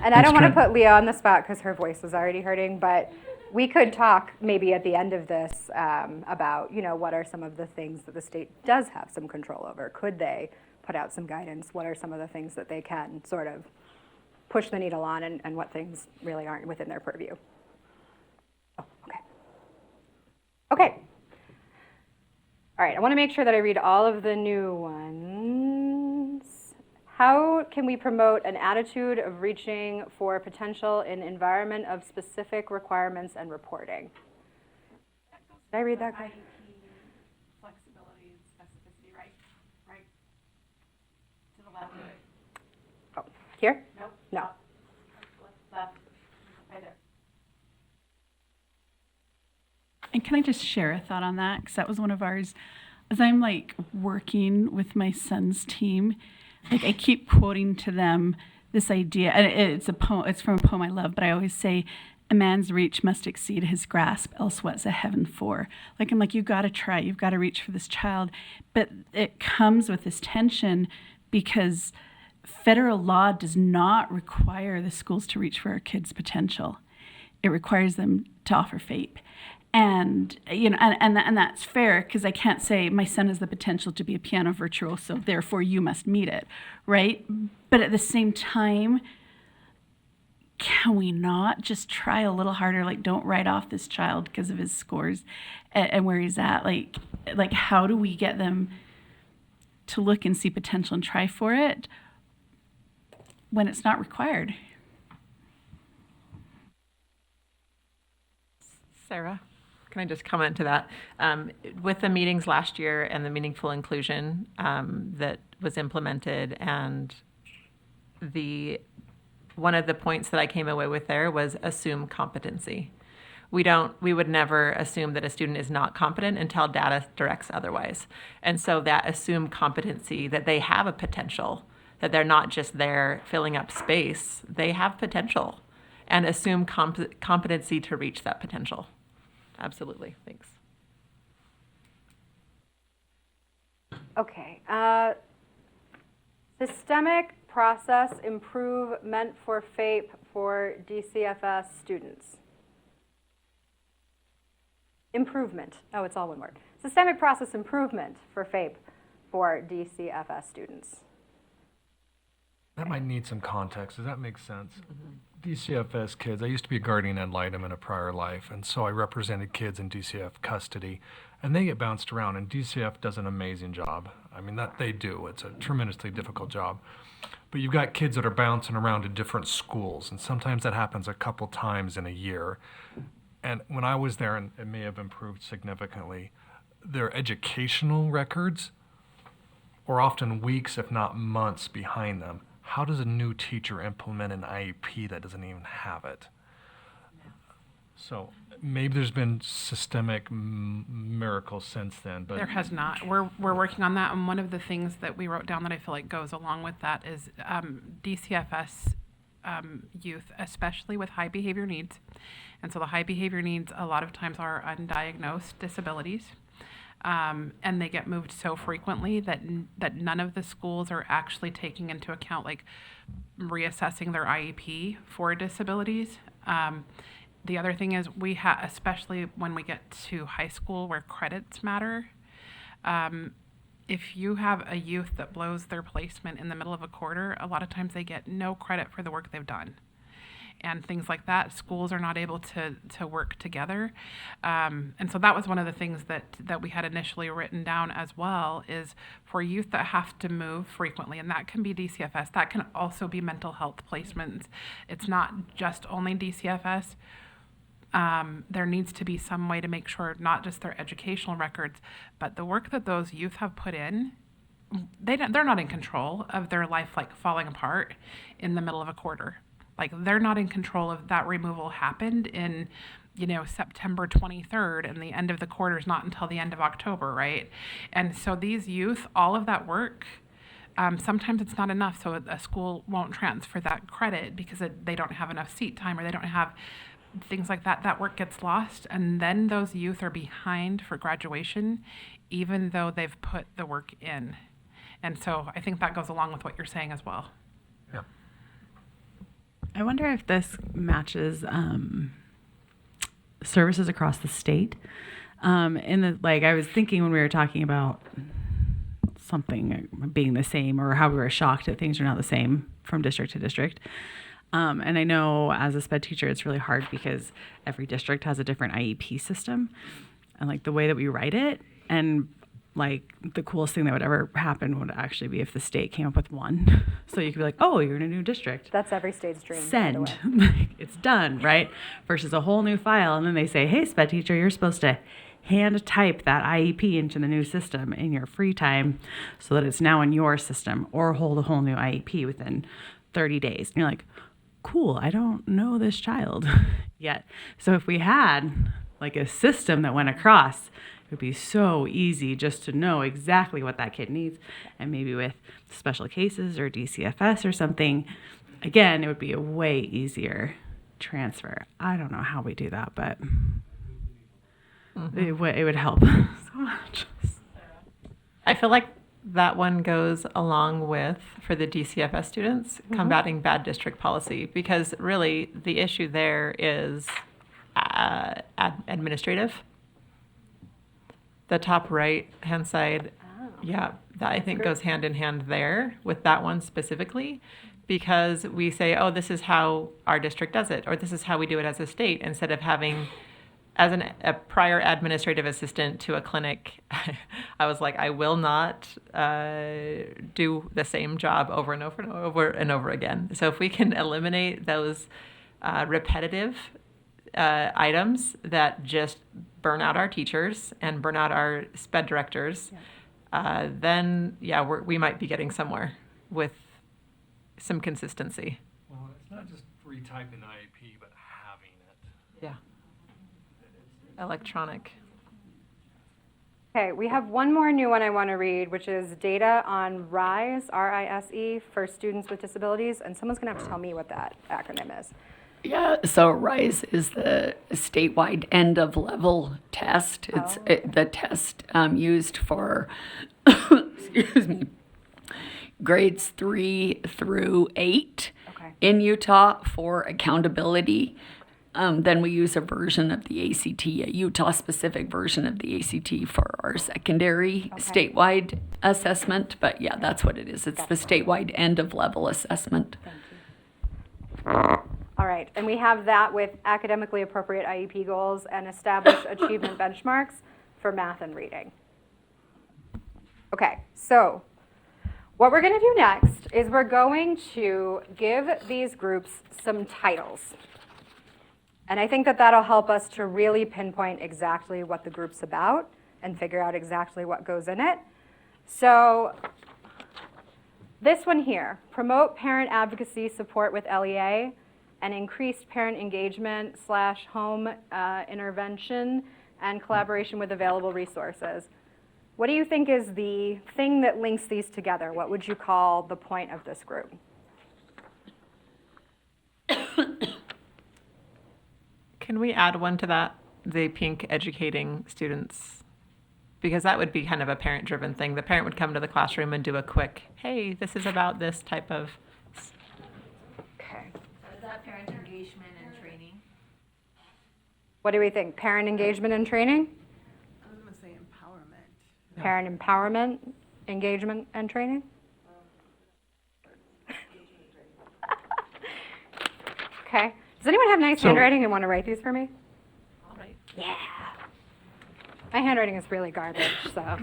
And I don't want to put Leah on the spot because her voice is already hurting, but we could talk maybe at the end of this about, what are some of the things that the state does have some control over? Could they put out some guidance? What are some of the things that they can sort of push the needle on, and what things really aren't within their purview? Oh, okay. Okay. All right, I want to make sure that I read all of the new ones. How can we promote an attitude of reaching for potential in environment of specific requirements and reporting? Did I read that correctly? Flexibility, specificity, right? Right. To the left. Oh, here? Nope. No. Left. Right there. And can I just share a thought on that? Because that was one of ours. As I'm like working with my son's team, like I keep quoting to them this idea, and it's a poem. It's from a poem I love, but I always say, "A man's reach must exceed his grasp, else what's a heaven for?" Like I'm like, you got to try. You've got to reach for this child, but it comes with this tension because federal law does not require the schools to reach for our kids' potential. It requires them to offer FAPE. And, you know, and that's fair because I can't say my son has the potential to be a piano virtuoso, therefore you must meet it, right? But at the same time, can we not just try a little harder? Like, don't write off this child because of his scores and where he's at. Like, how do we get them to look and see potential and try for it when it's not required? Sarah, can I just comment to that? With the meetings last year and the meaningful inclusion that was implemented, and one of the points that I came away with there was assume competency. We would never assume that a student is not competent until data directs otherwise. And so that assume competency, that they have a potential, that they're not just there filling up space, they have potential, and assume competency to reach that potential. Absolutely. Thanks. Okay. Systemic process improvement for FAPE for DCFS students. Improvement. Oh, it's all one word. Systemic process improvement for FAPE for DCFS students. That might need some context. Does that make sense? DCFS kids, I used to be a guardian ad litem in a prior life, and so I represented kids in DCF custody, and they get bounced around, and DCF does an amazing job. I mean, that they do. It's a tremendously difficult job. But you've got kids that are bouncing around to different schools, and sometimes that happens a couple times in a year. And when I was there, and it may have improved significantly, their educational records are often weeks, if not months, behind them. How does a new teacher implement an IEP that doesn't even have it? So maybe there's been systemic miracles since then, but there has not. We're working on that, and one of the things that we wrote down that I feel like goes along with that is DCFS youth, especially with high behavior needs. And so the high behavior needs a lot of times are undiagnosed disabilities. And they get moved so frequently that none of the schools are actually taking into account like reassessing their IEP for disabilities. The other thing is especially when we get to high school where credits matter, if you have a youth that blows their placement in the middle of a quarter, a lot of times they get no credit for the work they've done. And things like that, schools are not able to work together. And so that was one of the things that we had initially written down as well, is for youth that have to move frequently, and that can be DCFS, that can also be mental health placements. It's not just only DCFS. There needs to be some way to make sure not just their educational records, but the work that those youth have put in, they're not in control of their life like falling apart in the middle of a quarter. Like they're not in control of that removal happened in, September 23rd, and the end of the quarter is not until the end of October, right? And so these youth, all of that work, sometimes it's not enough, so a school won't transfer that credit because they don't have enough seat time or they don't have things like that. That work gets lost, and then those youth are behind for graduation, even though they've put the work in. And so I think that goes along with what you're saying as well. Yeah. I wonder if this matches services across the state. I was thinking when we were talking about something being the same, or how we were shocked that things are not the same from district to district. And I know as a SPED teacher, it's really hard because every district has a different IEP system and like the way that we write it. And like the coolest thing that would ever happen would actually be if the state came up with one. So you could be like, oh, you're in a new district. That's every state's dream. Send. Like, it's done, right? Versus a whole new file. And then they say, hey, SPED teacher, you're supposed to hand type that IEP into the new system in your free time so that it's now in your system, or hold a whole new IEP within 30 days. And you're like, cool, I don't know this child yet. So if we had like a system that went across, it would be so easy just to know exactly what that kid needs. And maybe with special cases or DCFS or something, again, it would be a way easier transfer. I don't know how we do that, but it would help so much. I feel like that one goes along with, for the DCFS students, combating bad district policy, because really the issue there is administrative. The top right hand side, yeah, that I think goes hand in hand there with that one specifically, because we say, oh, this is how our district does it, or this is how we do it as a state, instead of having, as a prior administrative assistant to a clinic, I was like, I will not do the same job over and over and over and over again. So if we can eliminate those repetitive items that just burn out our teachers and burn out our SPED directors, then we might be getting somewhere with some consistency. Well, it's not just retyping the IEP, but having it. Yeah. Electronic. Okay, we have one more new one I want to read, which is data on RISE, R-I-S-E, for students with disabilities. And someone's going to have to tell me what that acronym is. Yeah, so RISE is the statewide end of level test. It's the test used for, excuse me, grades 3 through 8 in Utah for accountability. Then we use a version of the ACT, a Utah-specific version of the ACT for our secondary statewide assessment. But yeah, that's what it is. It's the statewide end-of-level assessment. All right, and we have that with academically appropriate IEP goals and established achievement benchmarks for math and reading. Okay, so what we're going to do next is we're going to give these groups some titles. And I think that that'll help us to really pinpoint exactly what the group's about and figure out exactly what goes in it. So this one here, promote parent advocacy support with LEA and increased parent engagement / home intervention and collaboration with available resources. What do you think is the thing that links these together? What would you call the point of this group? Can we add one to that? The pink educating students, because that would be kind of a parent-driven thing. The parent would come to the classroom and do a quick, hey, this is about this type of. Okay. Is that parent engagement and training? What do we think? Parent engagement and training? I was going to say empowerment. Parent empowerment, engagement, and training? Okay. Does anyone have nice handwriting and want to write these for me? All right. Yeah. My handwriting is really garbage, so.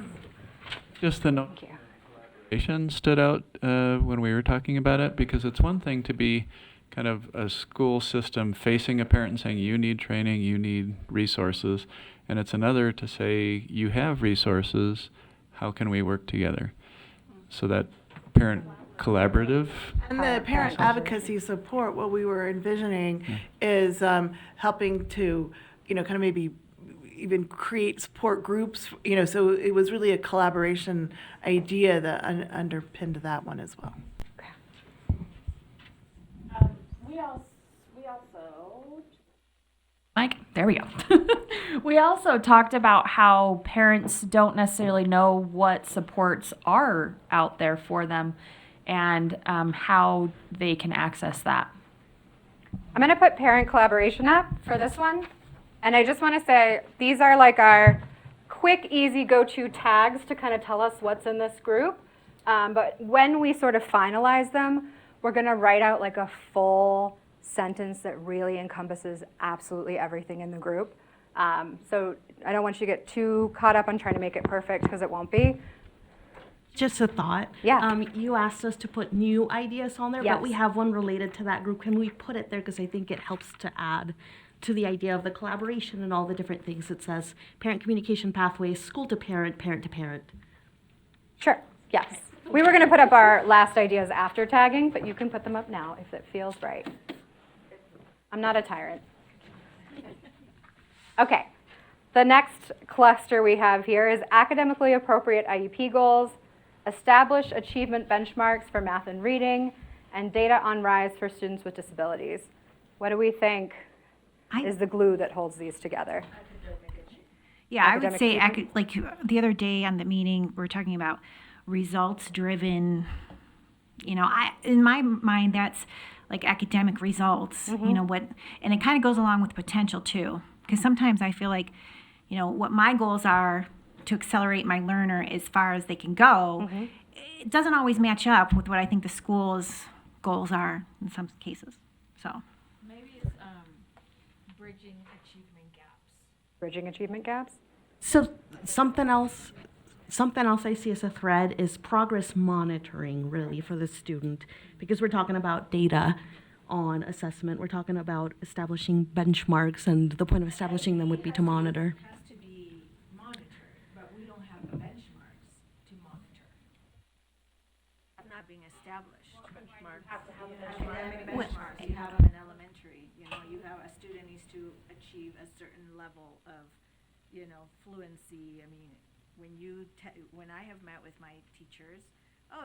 Just the notation stood out when we were talking about it, because it's one thing to be kind of a school system facing a parent and saying, you need training, you need resources. And it's another to say, you have resources, how can we work together? So that parent collaborative. And the parent advocacy support, what we were envisioning is helping to, kind of maybe even create support groups, so it was really a collaboration idea that underpinned that one as well. We also, Mike, there we go. We also talked about how parents don't necessarily know what supports are out there for them and how they can access that. I'm going to put parent collaboration up for this one. And I just want to say, these are like our quick, easy go-to tags to kind of tell us what's in this group. But when we sort of finalize them, we're going to write out like a full sentence that really encompasses absolutely everything in the group. So I don't want you to get too caught up on trying to make it perfect because it won't be. Just a thought. Yeah. You asked us to put new ideas on there, but we Yes. have one related to that group. Can we put it there? Because I think it helps to add to the idea of the collaboration and all the different things. It says parent communication pathways, school to parent, parent to parent. Sure, yes. We were going to put up our last ideas after tagging, but you can put them up now if it feels right. I'm not a tyrant. Okay. The next cluster we have here is academically appropriate IEP goals, establish achievement benchmarks for math and reading, and data on rise for students with disabilities. What do we think is the glue that holds these together? Yeah, I would Academic say, achievement? like the other day on the meeting, we were talking about results-driven. In my mind, that's like academic results. You know what, and it kind of goes along with potential too, because sometimes I feel like, what my goals are to accelerate my learner as far as they can go, it doesn't always match up with what I think the school's goals are in some cases. So. Maybe it's bridging achievement gaps. Bridging achievement gaps? So something else I see as a thread is progress monitoring, really, for the student, because we're talking about data on assessment. We're talking about establishing benchmarks, and the point of establishing them would be to monitor. It has to be monitored, but we don't have the benchmarks to monitor. Not being established. Academic Benchmarks you have in elementary, you have a student needs to achieve a certain level of, fluency. I mean, when I have met with my teachers,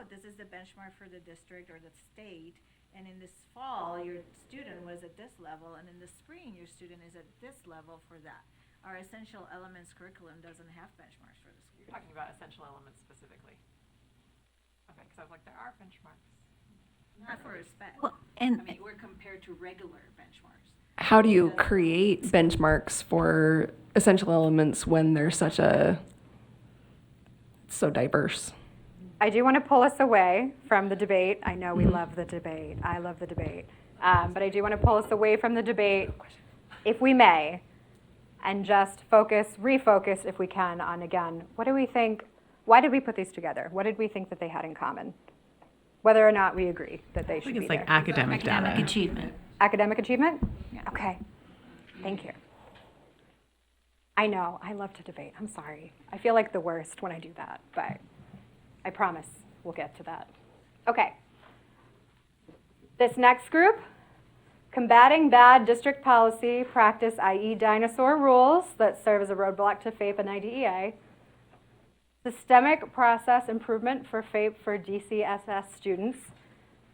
this is the benchmark for the district or the state, and in this fall, your student was at this level, and in the spring, your student is at this level for that. Our essential elements curriculum doesn't have benchmarks for the school. You're talking about essential elements specifically. Okay, because I was like, there are benchmarks. Not for respect. Well, and we're compared to regular benchmarks. How do you create benchmarks for essential elements when they're so diverse? I do want to pull us away from the debate. I know we love the debate. I love the debate. But I do want to pull us away from the debate, if we may, and just refocus, if we can, on, again, what do we think, why did we put these together? What did we think that they had in common? Whether or not we agree that they should be it's there. like academic data. academic achievement. Academic achievement? Okay. Thank you. I know, I love to debate. I'm sorry. I feel like the worst when I do that, but I promise we'll get to that. Okay. This next group, combating bad district policy practice, i.e. dinosaur rules that serve as a roadblock to FAPE and IDEA. Systemic process improvement for FAPE for DCSS students.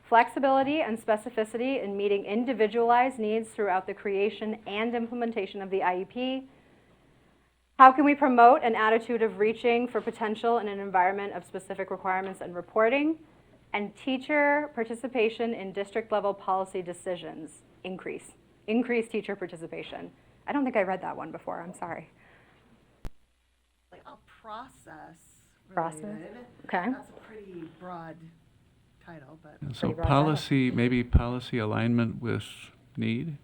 Flexibility and specificity in meeting individualized needs throughout the creation and implementation of the IEP. How can we promote an attitude of reaching for potential in an environment of specific requirements and reporting? And teacher participation in district level policy decisions. Increase teacher participation. I don't think I read that one before, I'm sorry. Like a process Process? related. Okay. That's a pretty broad title, but. And so Pretty broad title. policy alignment with need?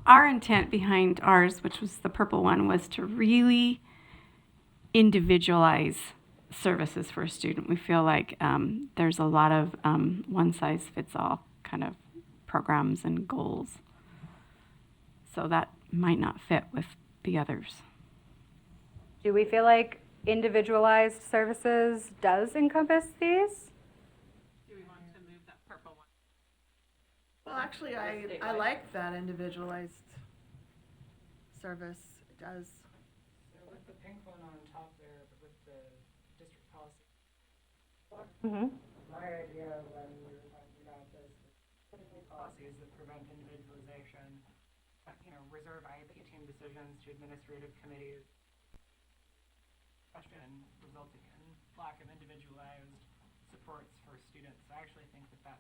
Our intent behind ours, which was the purple one, was to really individualize services for a student. We feel like there's a lot of one-size-fits-all kind of programs and goals. So that might not fit with the others. Do we feel like individualized services does encompass these? Do we want to move that purple one? Well, actually, I like that individualized service. It does. So with the pink one on top there, with the district policy. My idea when we were talking about this, policies that prevent individualization, reserve IEP team decisions to administrative committees. Question resulting in lack of individualized supports for students. I actually think that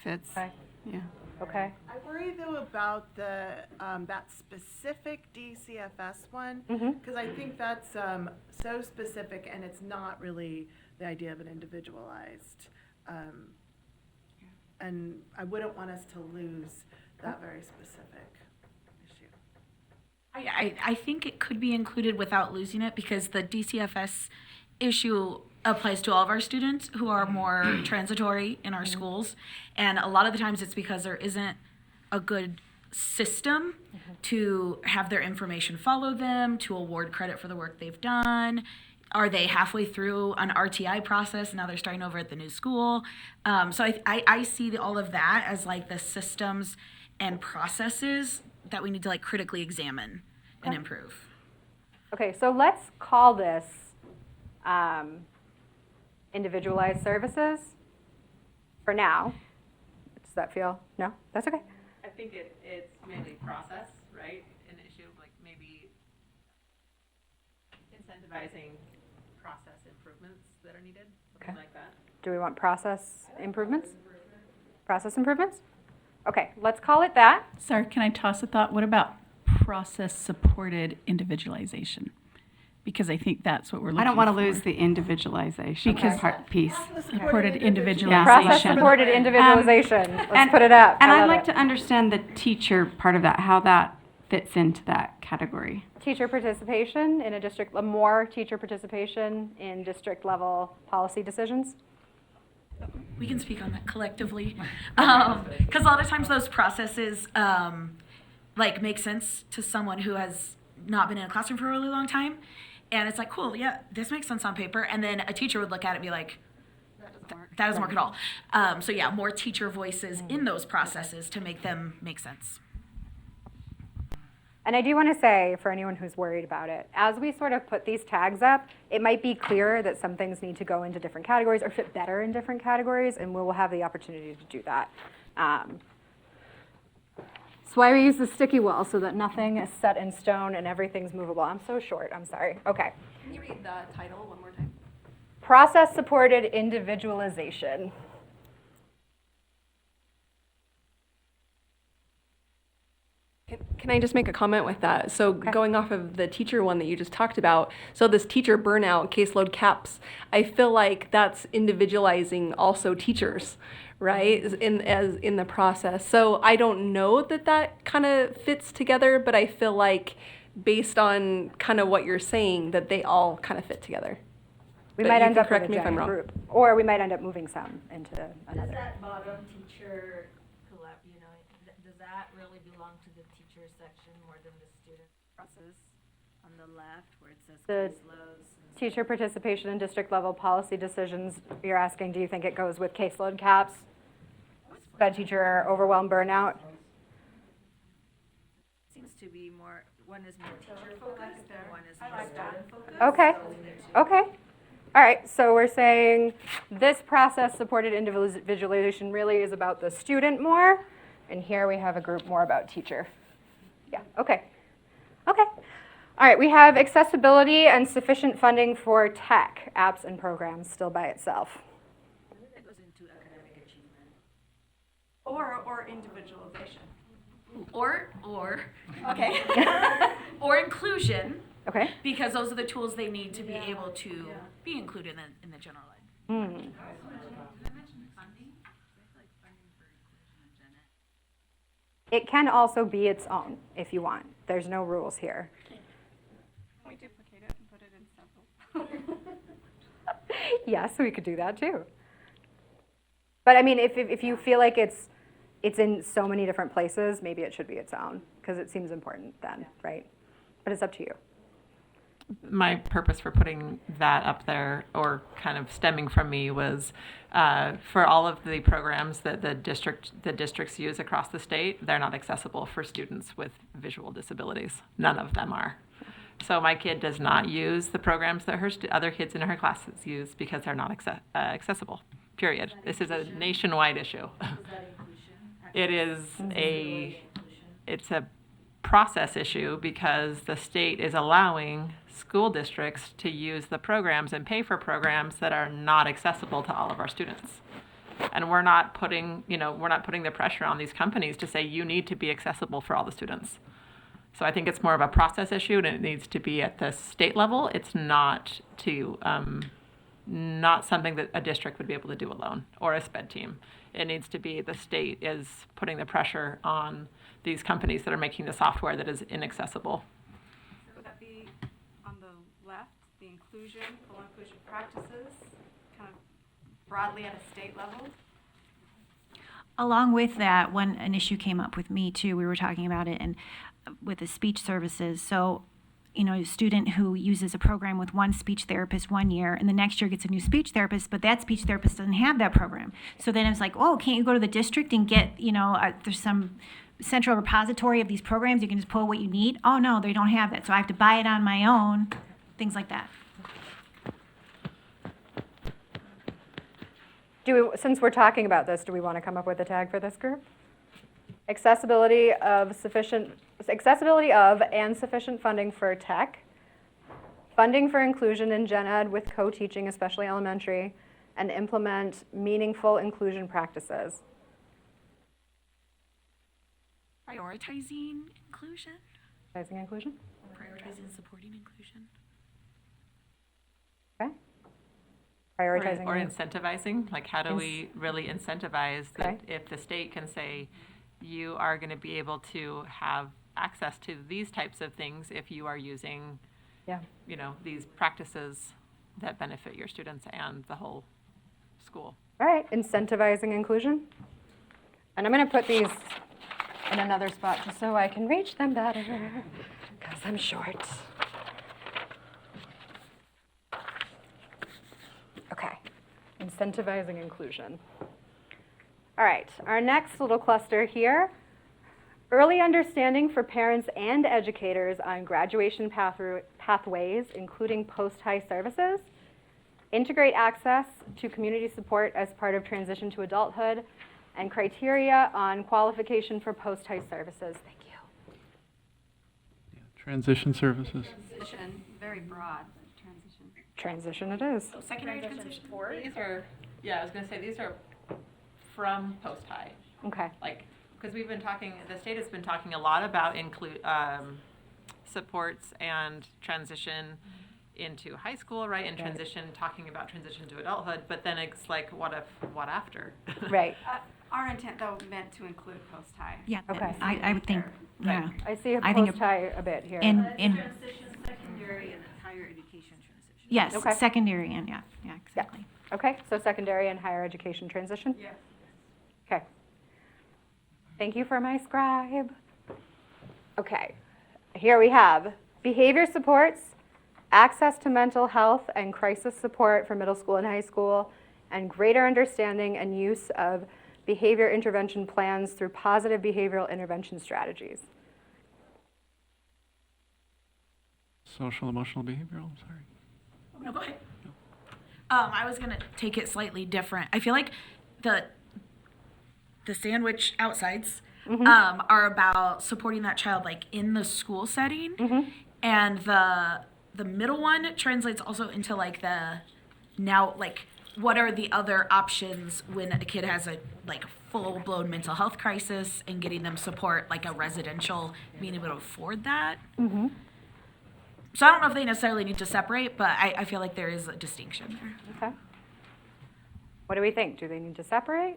fits. Okay. Yeah. Okay. I worry though about the that specific DCFS one Mhm. because I think that's so specific and it's not really the idea of an individualized. And I wouldn't want us to lose that very specific. I think it could be included without losing it because the DCFS issue applies to all of our students who are more transitory in our schools. And a lot of the times it's because there isn't a good system to have their information follow them, to award credit for the work they've done. Are they halfway through an RTI process and now they're starting over at the new school? So I see all of that as like the systems and processes that we need to like critically examine and improve. Okay, so let's call this individualized services for now. Does that feel, no? That's okay. I think it's mainly process, right? An issue of like maybe incentivizing process improvements that are needed, something like that. Do we want process improvements? Process improvements? Okay, let's call it that. Sorry, can I toss a thought? What about process-supported individualization? Because I think that's what we're looking for. I don't want to lose the individualization piece. Supported individualization. Process-supported individualization. Let's put it up. And I I'd love like it. to understand the teacher part of that, how that fits into that category. Teacher participation in a district, more teacher participation in district level policy decisions. We can speak on that collectively. Because a lot of times those processes like make sense to someone who has not been in a classroom for a really long time. And it's like, cool, yeah, this makes sense on paper. And then a teacher would look at it and be like, that doesn't work at all. So yeah, more teacher voices in those processes to make them make sense. And I do want to say, for anyone who's worried about it, as we sort of put these tags up, it might be clear that some things need to go into different categories or fit better in different categories, and we will have the opportunity to do that. That's why we use the sticky wall, so that nothing is set in stone and everything's movable. I'm so short, I'm sorry. Okay. Can you read the title one more time? Process-supported individualization. Can I just make a comment with that? So going off of the teacher one that you just talked about, so this teacher burnout, caseload caps, I feel like that's individualizing also teachers, right, in the process. So I don't know that kind of fits together, but I feel like based on kind of what you're saying, that they all kind of fit together. We But might you end can up with correct a me if I'm giant wrong. group, or we might end up moving some into another. Does that bottom teacher, does that really belong to the teacher section more than the student process on the left where it says The caseloads? teacher participation in district level policy decisions, you're asking, do you think it goes with caseload caps? Sped teacher overwhelm burnout? Seems to be more, one is more teacher focused and one is more student focused. Okay, okay. All right, so we're saying this process-supported individualization really is about the student more, and here we have a group more about teacher. Yeah, okay. Okay. All right, we have accessibility and sufficient funding for tech, apps, and programs still by itself. That goes into academic achievement. Or individualization. Or Okay. or inclusion. Okay. Because those are the tools they need to be able to be included in the general ed. Mm. It can also be its own if you want. There's no rules here. Can we duplicate it and put it in several? Yes, we could do that too. But I mean, if you feel like it's in so many different places, maybe it should be its own because it seems important then, right? But it's up to you. My purpose for putting that up there, or kind of stemming from me, was for all of the programs that the districts use across the state, they're not accessible for students with visual disabilities. None of them are. So my kid does not use the programs that her other kids in her classes use because they're not accessible. Period. This is a nationwide issue. It's a process issue because the state is allowing school districts to use the programs and pay for programs that are not accessible to all of our students. And we're not putting the pressure on these companies to say you need to be accessible for all the students. So I think it's more of a process issue, and it needs to be at the state level. It's not something that a district would be able to do alone, or a SPED team. It needs to be the state is putting the pressure on these companies that are making the software that is inaccessible the inclusion, full inclusion practices, kind of broadly at a state level. Along with that, an issue came up with me too. We were talking about it and with the speech services. So, a student who uses a program with one speech therapist 1 year and the next year gets a new speech therapist, but that speech therapist doesn't have that program. So then it's like, oh, can't you go to the district and get, there's some central repository of these programs. You can just pull what you need. Oh, no, they don't have that. So I have to buy it on my own, things like that. Since we're talking about this, do we want to come up with a tag for this group? Accessibility of and sufficient funding for tech, funding for inclusion in gen ed with co-teaching, especially elementary, and implement meaningful inclusion practices. Prioritizing inclusion. Prioritizing inclusion? Prioritizing and supporting inclusion. Okay. Prioritizing. Or incentivizing, like how do we really incentivize that if the state can say, you are going to be able to have access to these types of things if you are using, these practices that benefit your students and the whole school. All right, incentivizing inclusion. And I'm going to put these in another spot just so I can reach them better, because I'm short. Okay, incentivizing inclusion. All right, our next little cluster here, early understanding for parents and educators on graduation pathways, including post-high services, integrate access to community support as part of transition to adulthood, and criteria on qualification for post-high services. Thank you. Transition services. Transition, very broad. Transition. Transition it is. Secondary transition. These are, I was going to say, these are from post-high. Okay. Like, because we've been talking, the state has been talking a lot about supports and transition into high school, right? And talking about transition to adulthood, but then it's like, what after? Right. Our intent, though, meant to include post-high. Yeah, Okay. I would think, yeah. I see a I think post-high a bit here. in Secondary and higher education transition. yes, Okay. secondary and yeah, exactly. Okay, so secondary and higher education transition? Yes. Okay. Thank you for my scribe. Okay, here we have behavior supports, access to mental health and crisis support for middle school and high school, and greater understanding and use of behavior intervention plans through positive behavioral intervention strategies. Social, emotional, behavioral, I'm sorry. No, go ahead. I was gonna take it slightly different. I feel like the sandwich outsides are about supporting that child like in the school setting, and the middle one translates also into like what are the other options when a kid has a like full-blown mental health crisis and getting them support like a residential, being able to afford that. So I don't know if they necessarily need to separate, but I feel like there is a distinction there. Okay. What do we think? Do they need to separate?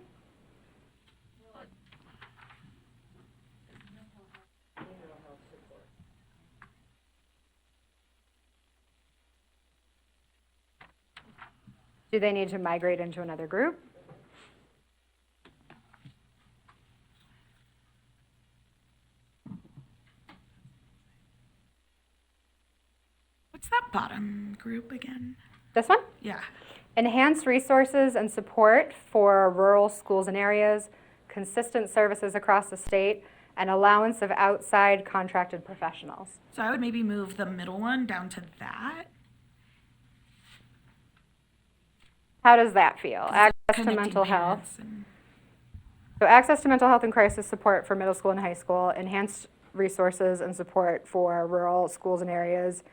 Do they need to migrate into another group? What's that bottom group again? This one? Yeah. Enhanced resources and support for rural schools and areas, consistent services across the state, and allowance of outside contracted professionals. So I would maybe move the middle one down to that. How does that feel? Access to Connecting mental health. parents and- So access to mental health and crisis support for middle school and high school, enhanced resources and support for rural schools and areas,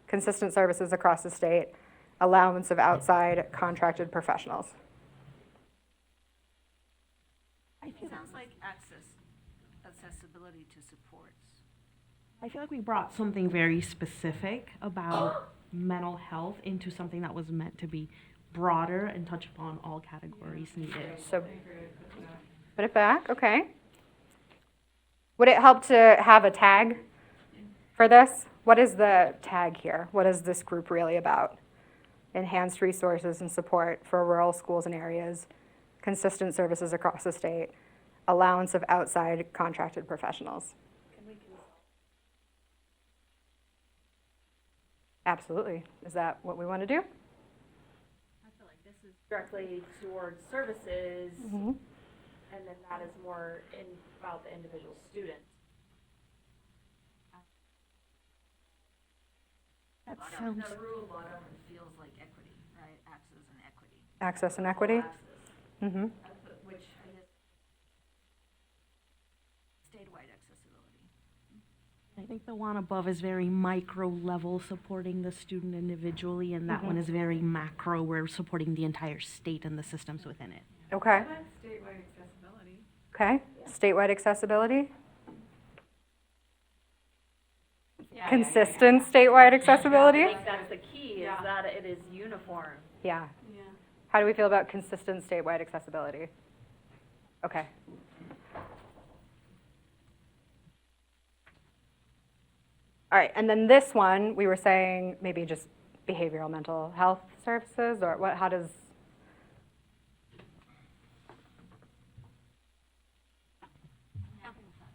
consistent services across the state, allowance of outside contracted professionals. It sounds like accessibility to supports. I feel like we brought something very specific about mental health into something that was meant to be broader and touch upon all categories needed. So put it back, okay. Would it help to have a tag for this? what is the tag here? What is this group really about? Enhanced resources and support for rural schools and areas, consistent services across the state, allowance of outside contracted professionals. Absolutely. Is that what we want to do? I feel like this is directly towards services, Mhm. and then that is more about the individual student. That sounds. The rule of law government feels like equity, right? Access and equity. Access and equity? Mm-hmm. Which I guess statewide accessibility. I think the one above is very micro level, supporting the student individually, and that one is very macro, we're supporting the entire state and the systems within it. Okay. Statewide accessibility. Okay. Statewide accessibility? Consistent statewide accessibility? I think that's the key, is that it is uniform. Yeah. How do we feel about consistent statewide accessibility? Okay. All right, and then this one, we were saying maybe just behavioral mental health services, or what, how does?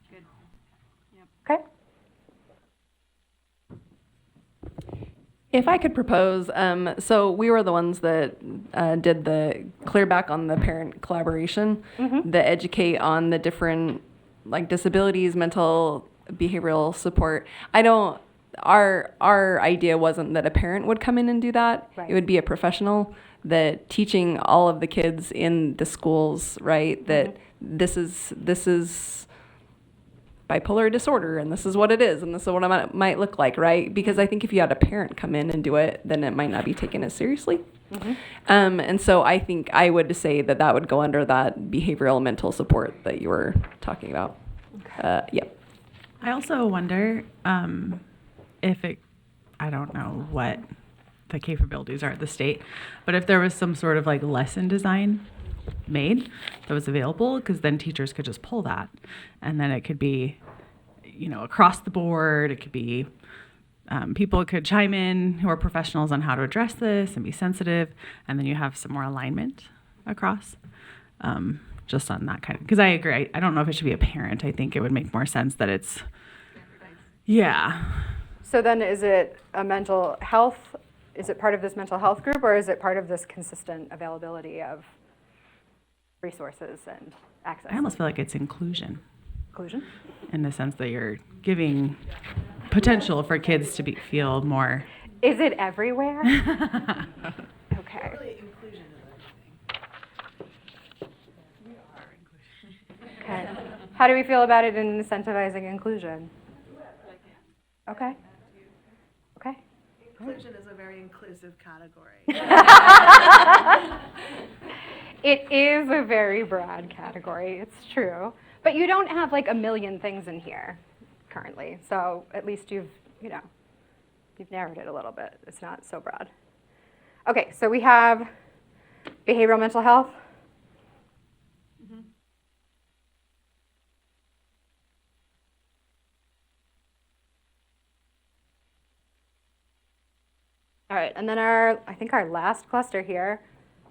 Good. Okay. If I could propose, so we were the ones that did the clear back on the parent collaboration, the educate on the different like disabilities, mental, behavioral support. Our idea wasn't that a parent would come in and do that. Right. It would be a professional that teaching all of the kids in the schools, right? That this is bipolar disorder, and this is what it is, and this is what it might look like, right? Because I think if you had a parent come in and do it, then it might not be taken as seriously. And so I think I would say that that would go under that behavioral mental support that you were talking about. Yeah. I also wonder if it, I don't know what the capabilities are at the state, but if there was some sort of like lesson design made that was available, because then teachers could just pull that, and then it could be, you know, across the board. It could be people could chime in who are professionals on how to address this and be sensitive, and then you have some more alignment across. Just on that kind of, because I agree. I don't know if it should be a parent. I think it would make more sense that it's, yeah. So then is it a mental health, is it part of this mental health group, or is it part of this consistent availability of resources and access? I almost feel like it's inclusion. Inclusion? In the sense that you're giving potential for kids to feel more. Is it everywhere? Okay. Okay. How do we feel about it in incentivizing inclusion? Okay. Okay. Inclusion is a very inclusive category. It is a very broad category, it's true. But you don't have like a million things in here currently. So at least you've narrowed it a little bit. It's not so broad. Okay, so we have behavioral mental health. All right, and then I think our last cluster here,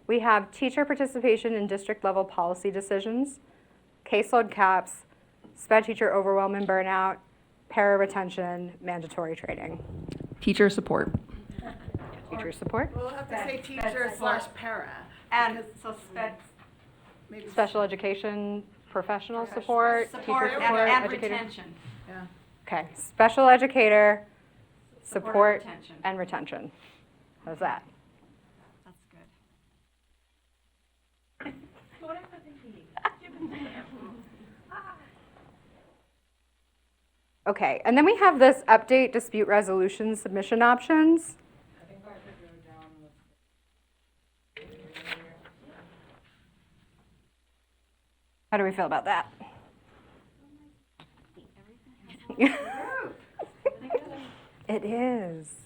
we have teacher participation in district level policy decisions, caseload caps, sped teacher overwhelm and burnout, para retention, mandatory training. Teacher support. Teacher support? We'll have to say teacher / para. And so Maybe Special education, professional support, teacher support, and educator. retention. Yeah. Okay, special educator, support, and retention. and retention. How's that? That's good. Okay, and then we have this update dispute resolution submission options. How do we feel about that? It is.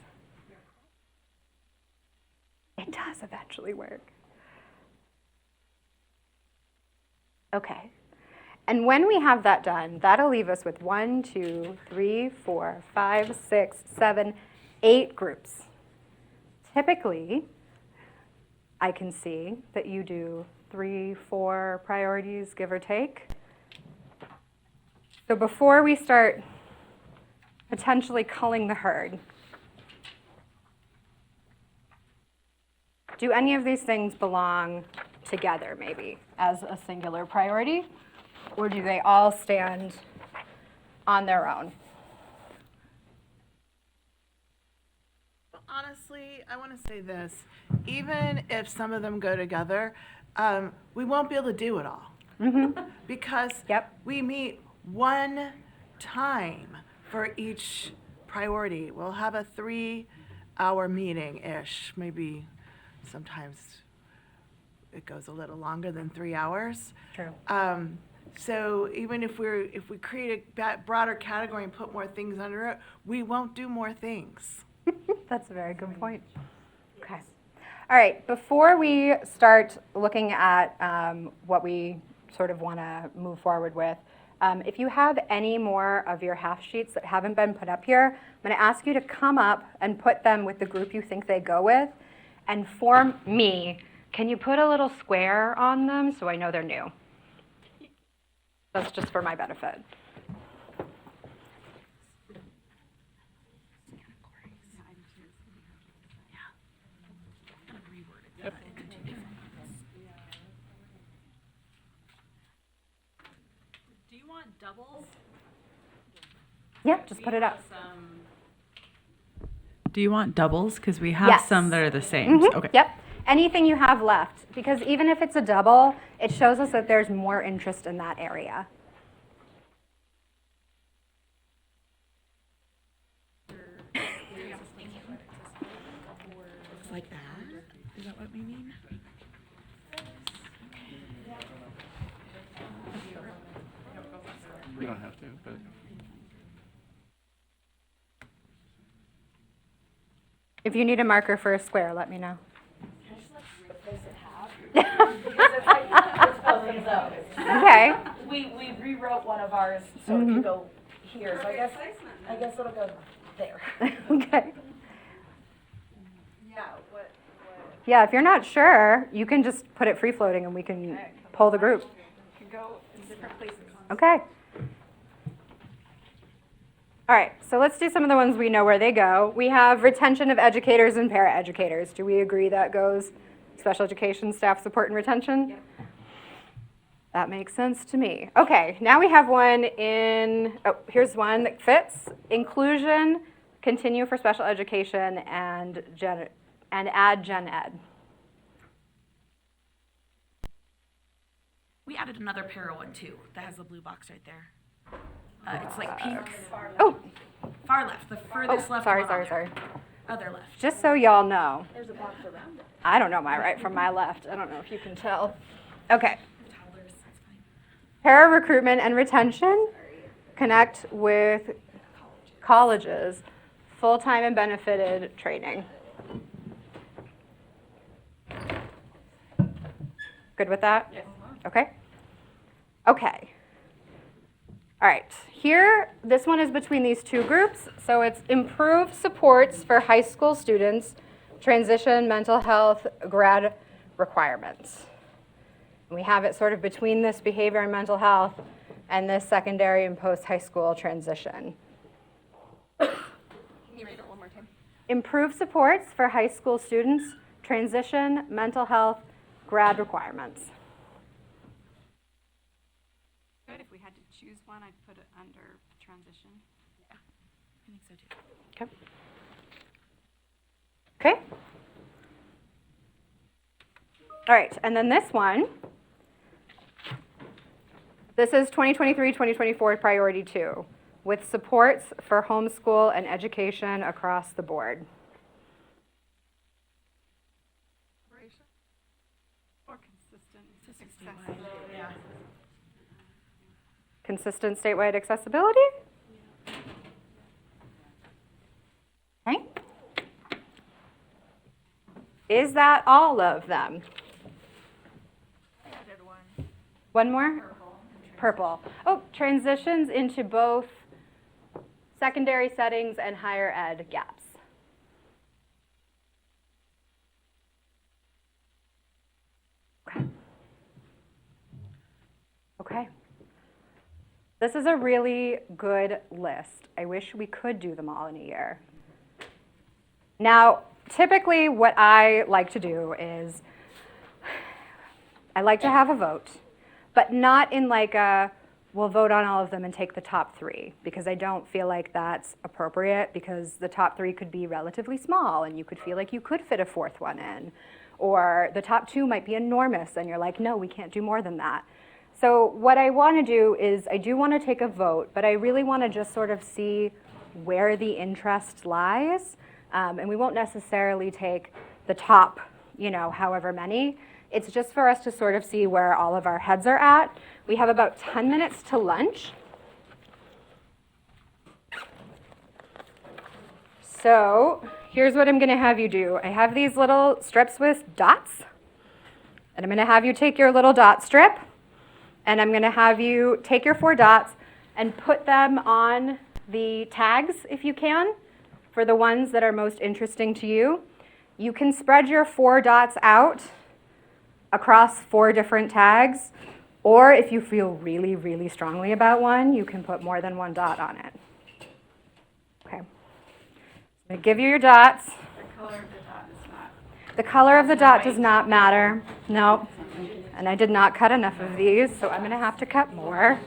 It does eventually work. Okay. And when we have that done, that'll leave us with 1, 2, 3, 4, 5, 6, 7, 8 groups. Typically, I can see that you do 3, 4 priorities, give or take. So before we start potentially culling the herd, do any of these things belong together maybe as a singular priority? Or do they all stand on their own? Honestly, I want to say this. Even if some of them go together, we won't be able to do it all. Because we meet one time for each priority. We'll have a 3-hour meeting-ish. Maybe sometimes it goes a little longer than 3 hours. True. So even if we create a broader category and put more things under it, we won't do more things. That's a very good point. Okay. All right, before we start looking at what we sort of want to move forward with, if you have any more of your half sheets that haven't been put up here, I'm going to ask you to come up and put them with the group you think they go with. And for me, can you put a little square on them so I know they're new? That's just for my benefit. Do you want doubles? Yeah, just put it up. Do you want doubles? Because we have some that are the same. Mhm, Okay. Yep. Anything you have left, because even if it's a double, it shows us that there's more interest in that area. Looks like that. Is that what we mean? You don't have to, but. If you need a marker for a square, let me know. Okay. We rewrote one of ours so it could go here. So I guess it'll go there. Okay. Yeah, if you're not sure, you can just put it free floating and we can pull the group. Can go in different places. Okay. All right, so let's do some of the ones we know where they go. We have retention of educators and paraeducators. Do we agree that goes special education staff support and retention? Yep. That makes sense to me. Okay, now we have one in, here's one that fits. Inclusion, continue for special education, and add gen ed. We added another para one too that has the blue box right there. It's like pink. Oh. Far left, the furthest left. Sorry. Other left. Just so y'all know, There's a box around it. I don't know my right from my left. I don't know if you can tell. Okay. Para recruitment and retention, connect with colleges, full-time and benefited training. Good with that? Yes. Okay. Okay. All right. Here, this one is between these two groups. So it's improve supports for high school students, transition, mental health, grad requirements. We have it sort of between this behavior and mental health and this secondary and post-high school transition. Can you read it one more time? Improve supports for high school students, transition, mental health, grad requirements. Good. If we had to choose one, I'd put it under transition. Yeah, I think so too. Okay. Okay. All right, and then this one. This is 2023-2024 priority 2, with supports for homeschool and education across the board. Or consistent accessibility. Yeah. Consistent statewide accessibility? Okay. Is that all of them? I added one. One more? Purple. Oh, transitions into both secondary settings and higher ed gaps. Okay. This is a really good list. I wish we could do them all in a year. Now, typically what I like to do is I like to have a vote, but not in like a, we'll vote on all of them and take the top 3, because I don't feel like that's appropriate, because the top 3 could be relatively small and you could feel like you could fit a 4th one in. Or the top 2 might be enormous and you're like, no, we can't do more than that. So what I want to do is I do want to take a vote, but I really want to just sort of see where the interest lies. And we won't necessarily take the top, however many. It's just for us to sort of see where all of our heads are at. We have about 10 minutes to lunch. So here's what I'm going to have you do. I have these little strips with dots, and I'm going to have you take your little dot strip, and I'm going to have you take your 4 dots and put them on the tags, if you can, for the ones that are most interesting to you. You can spread your 4 dots out across 4 different tags, or if you feel really, really strongly about one, you can put more than 1 dot on it. Okay. I'm going to give you your dots. The color of the dot does not matter. No. And I did not cut enough of these, so I'm going to have to cut more.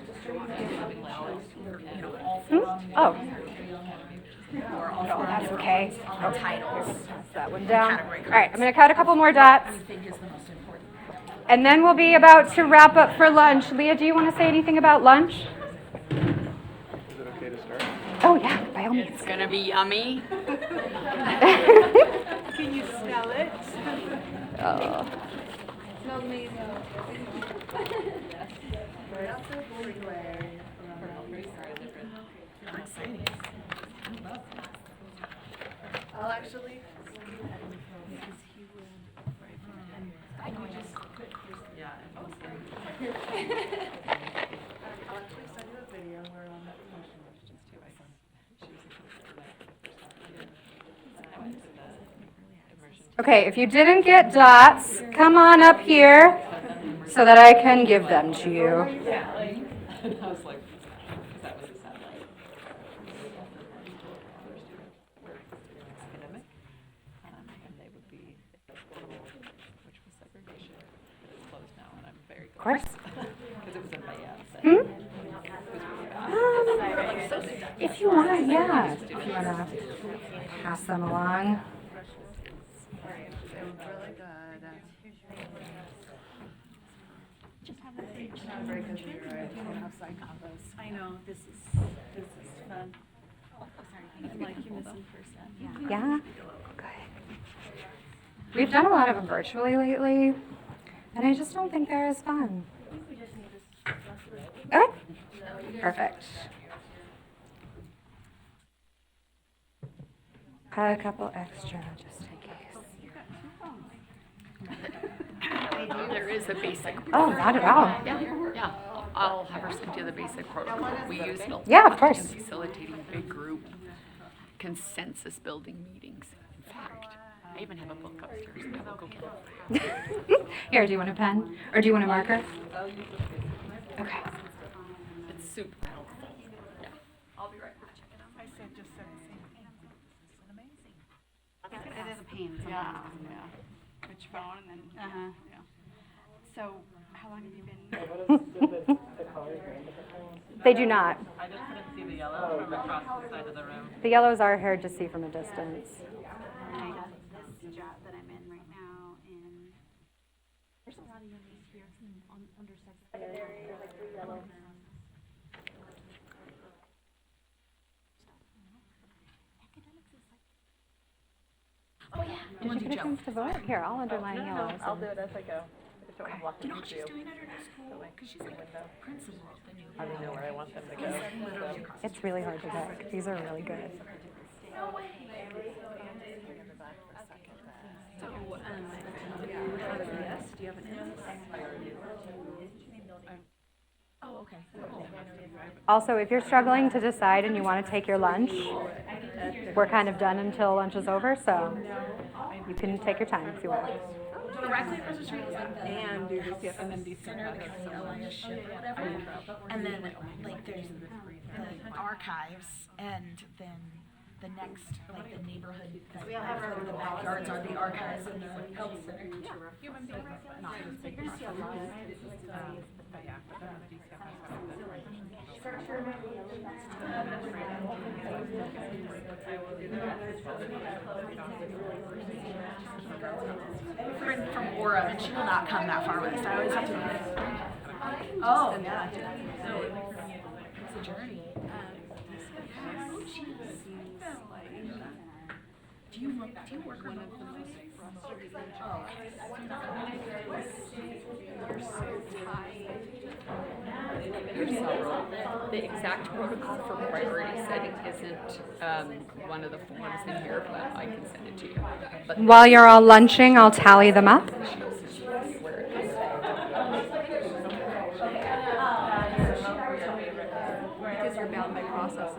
Oh. Oh, that's okay. Oh, titles. That one down. All right, I'm going to cut a couple more dots. And then we'll be about to wrap up for lunch. Leah, do you want to say anything about lunch? Is it okay to start? Oh, yeah, by all means. It's going to be yummy. Can you smell it? Oh. Smells amazing. I'll actually. Okay, if you didn't get dots, come on up here so that I can give them to you. Of course. If you want, yeah. If you want to pass them along. I know, this is fun. I'm like you this in person. Yeah? Good. We've done a lot of them virtually lately, and I just don't think they're as fun. Okay. Perfect. Cut a couple extra just in case. There is a basic. Oh, not at all. Yeah. I'll have her send you the basic protocol. We use it a lot. Yeah, of course. In facilitating big group consensus building meetings. In fact, I even have a book upstairs. I will go get it. Here, do you want a pen? Or do you want a marker? Okay. It's super helpful. Yeah. I'll be right back. I said just said the same thing. This is amazing. It is a pain sometimes, yeah. Put your phone and then, yeah. So, how long have you been? They do not. I just couldn't see the yellow from across the side of the room. The yellows are hard to see from a distance. I got this job that I'm in right now in, there's a lot of youngers here under secondary. Oh, yeah. Did you get a chance to vote? Here, I'll underline yellows. I'll do it as I go. I just don't want to block You know the what she's view. doing at her new school? Because she's like principal of the new. I don't know where I want them to go. It's really hard to pick. These are really good. No way. So, you have a yes? Do you have an yes? Oh, okay. Also, if you're struggling to decide and you want to take your lunch, we're kind of done until lunch is over, so you can take your time if you want. Directly across the street is like the and USEAP and then center, like the Elia ship or whatever. And then like there's the archives and then the next, like the neighborhood, because we all have our the backyards are the archives and the health center. Yeah. Human beings, not just big processes. But yeah, but DCF From Aura, and she will not come that far west. I always have to. Oh, yeah. It's a journey. Oh, geez. Do you work remote? Oh. The exact protocol for priority setting isn't one of the forms in here, but I can send it to you. But While you're all lunching, I'll tally them up. Because you're bound by processes.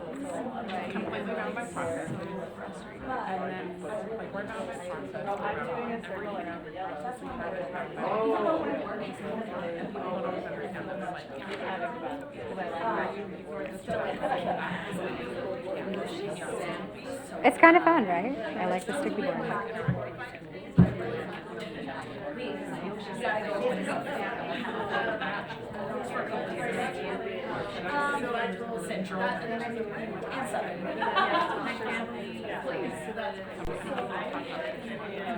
Right? Completely bound by process. And then, like, we're bound by process. We're bound everything process. We have it bound by and people don't always understand that. They're like, It's kind of fun, right? I like the sticky board. Central and Southern.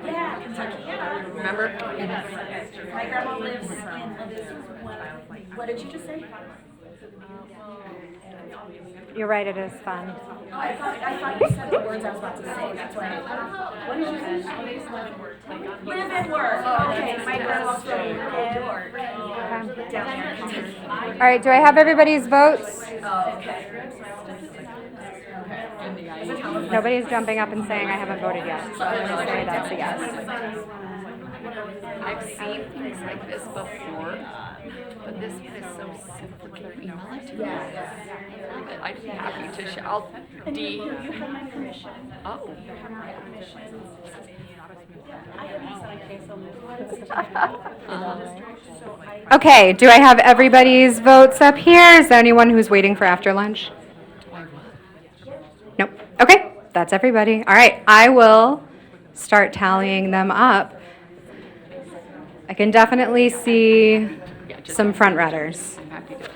Yeah, Kentucky. Remember? My grandma lives in what did you just say? You're right, it is fun. Oh, I thought you said the words I was about to say. That's why. What did you say? Live and work. Okay, my grandma's from New York. Down there in Kentucky. All right, do I have everybody's votes? Oh, okay. Nobody's jumping up and saying I haven't voted yet, so I'm going to say that's a yes. I've seen things like this before, but this one is so simple. Can you email it to me? I'd be happy to share. I'll D. You have my permission. Oh. You have my permission. Okay, do I have everybody's votes up here? Is there anyone who's waiting for after lunch? Nope. Okay, that's everybody. All right, I will start tallying them up. I can definitely see some front runners. I'm happy to.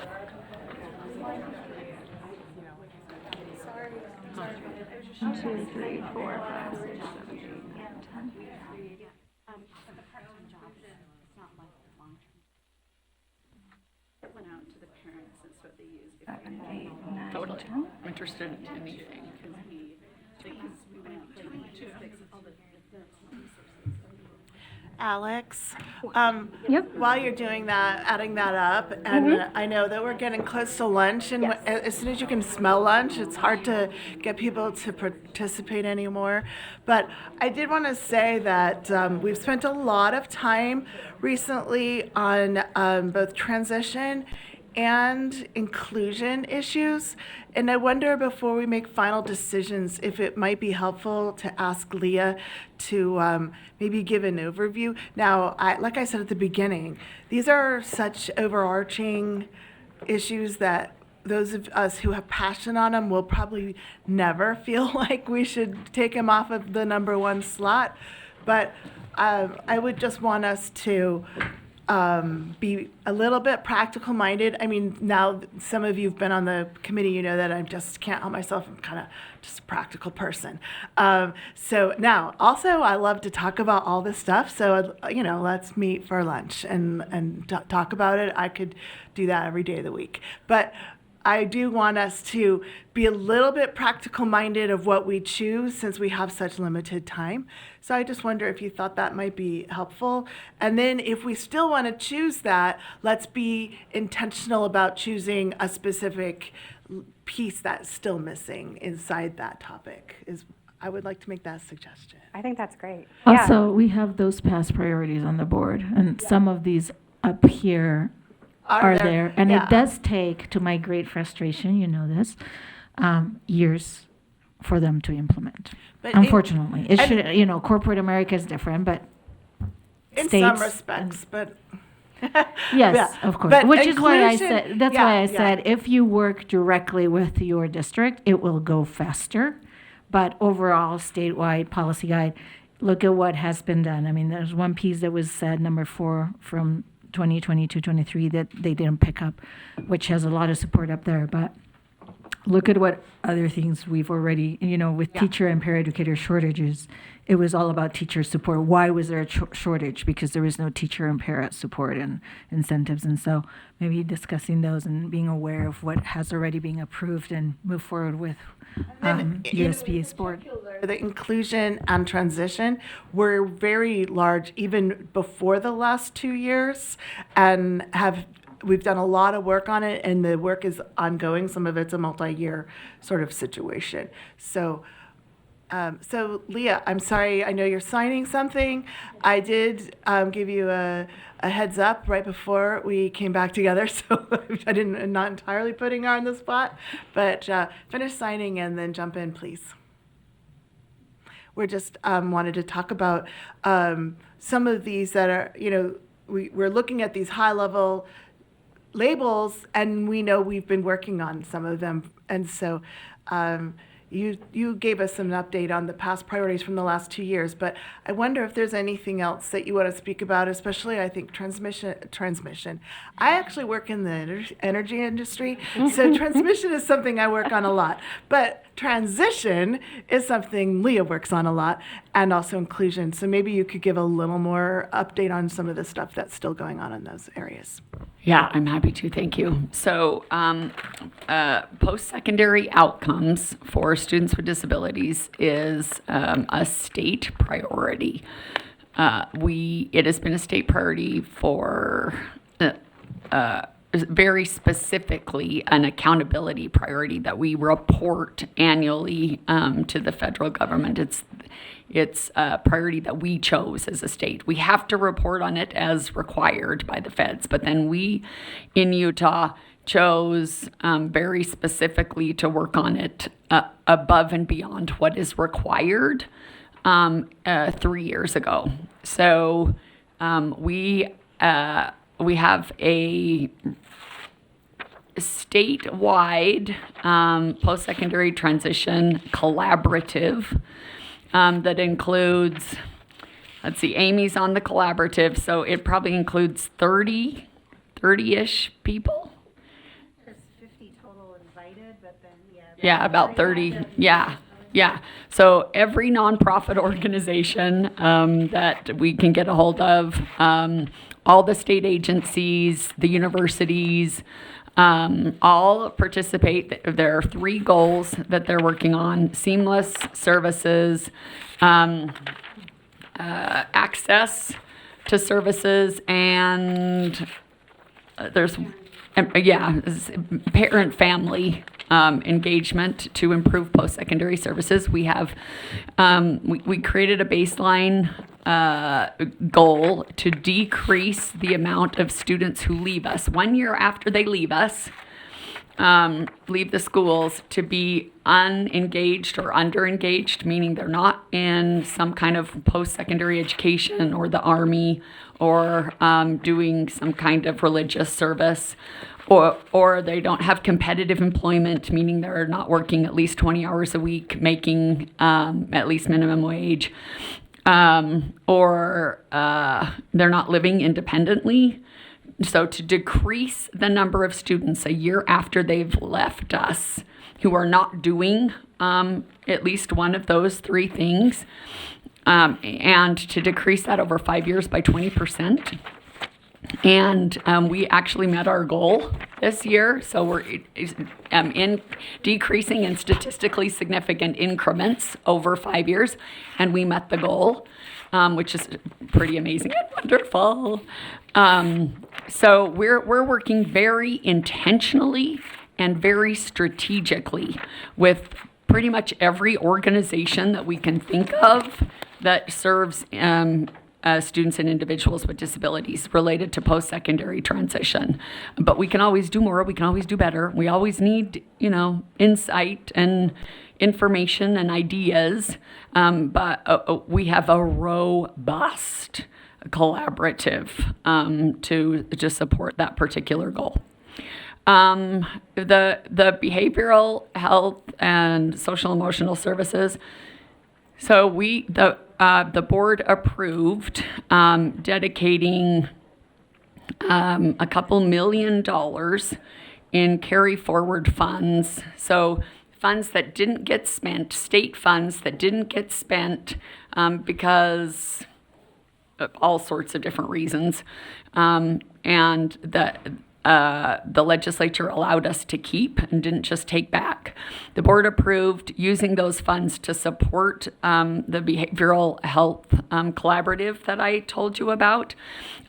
2, 3, 4, 5, 6, 7, 8, 9, 10. Went out to the parents, that's what they use. 7, 8, 9, Totally. 10. I'm interested in anything. Alex, Yep. while you're doing that, adding that up, and I know that we're getting close to lunch, and as soon as you can smell lunch, it's hard to get people to participate anymore. But I did want to say that we've spent a lot of time recently on both transition and inclusion issues. And I wonder, before we make final decisions, if it might be helpful to ask Leah to maybe give an overview. Now, like I said at the beginning, these are such overarching issues that those of us who have passion on them will probably never feel like we should take them off of the number one slot. But I would just want us to be a little bit practical minded. I mean, now some of you have been on the committee, you know that I just can't help myself. I'm kind of just a practical person. So now, also, I love to talk about all this stuff. So, let's meet for lunch and talk about it. I could do that every day of the week. But I do want us to be a little bit practical minded of what we choose since we have such limited time. So I just wonder if you thought that might be helpful. And then if we still want to choose that, let's be intentional about choosing a specific piece that's still missing inside that topic. I would like to make that suggestion. I think that's great. Also, we have those past priorities on the board, and some of these up here are there. And yeah. it does take, to my great frustration, you know this, years for them to implement. But Unfortunately, it and- should, you know, corporate America is different, but in states some respects, but yes, yeah. of course. But Which is why I inclusion- said, that's yeah, why I yeah. said, if you work directly with your district, it will go faster. But overall, statewide policy guide, look at what has been done. I mean, there's one piece that was said, number 4 from 2022-23 that they didn't pick up, which has a lot of support up there. But look at what other things we've already, you know, with teacher and paraeducator shortages, it was all about teacher support. Why was there a shortage? Because there was no teacher and para support and incentives. And so maybe discussing those and being aware of what has already been approved and move forward with USPA's board. The inclusion and transition were very large even before the last 2 years, and we've done a lot of work on it, and the work is ongoing. Some of it's a multi-year sort of situation. So Leah, I'm sorry, I know you're signing something. I did give you a heads up right before we came back together, so I'm not entirely putting her on the spot, but finish signing and then jump in, please. We're just wanted to talk about some of these that are, you know, we're looking at these high-level labels, and we know we've been working on some of them, and so you gave us an update on the past priorities from the last 2 years, but I wonder if there's anything else that you want to speak about, especially I think transmission. I actually work in the energy industry, so transmission is something I work on a lot, but transition is something Leah works on a lot, and also inclusion. So maybe you could give a little more update on some of the stuff that's still going on in those areas. Yeah, I'm happy to. Thank you. So, post-secondary outcomes for students with disabilities is a state priority. It has been a state priority for very specifically an accountability priority that we report annually to the federal government. It's a priority that we chose as a state. We have to report on it as required by the feds, but then we in Utah chose very specifically to work on it above and beyond what is required 3 years ago. So we have a statewide post-secondary transition collaborative that includes, let's see, Amy's on the collaborative, so it probably includes 30-ish people. There's 50 total invited, but then, Yeah, about 30. Yeah. So every nonprofit organization that we can get a hold of, all the state agencies, the universities, all participate. There are 3 goals that they're working on: seamless services, access to services, and there's parent-family engagement to improve post-secondary services. We have we created a baseline goal to decrease the amount of students who leave us 1 year after they leave us, leave the schools, to be unengaged or underengaged, meaning they're not in some kind of post-secondary education or the Army or doing some kind of religious service, or they don't have competitive employment, meaning they're not working at least 20 hours a week, making at least minimum wage, or they're not living independently. So to decrease the number of students a year after they've left us who are not doing at least one of those 3 things, and to decrease that over 5 years by 20%. And we actually met our goal this year, so we're in decreasing in statistically significant increments over 5 years, and we met the goal, which is pretty amazing and wonderful. So we're working very intentionally and very strategically with pretty much every organization that we can think of that serves students and individuals with disabilities related to post-secondary transition. But we can always do more. We can always do better. We always need, insight and information and ideas. But we have a robust collaborative to support that particular goal. The behavioral health and social emotional services. So the board approved dedicating a couple $1 million in carry forward funds. So funds that didn't get spent, state funds that didn't get spent because of all sorts of different reasons, and the legislature allowed us to keep and didn't just take back. The board approved using those funds to support the behavioral health collaborative that I told you about.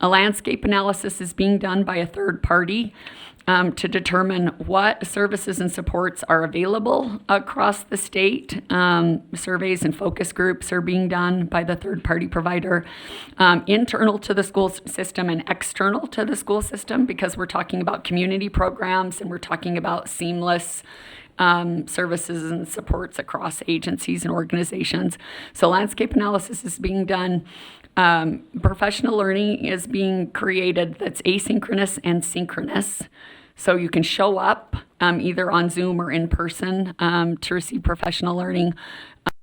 A landscape analysis is being done by a third party to determine what services and supports are available across the state. Surveys and focus groups are being done by the third-party provider, internal to the school system and external to the school system, because we're talking about community programs and we're talking about seamless services and supports across agencies and organizations. So landscape analysis is being done. Professional learning is being created that's asynchronous and synchronous. So you can show up either on Zoom or in person to receive professional learning.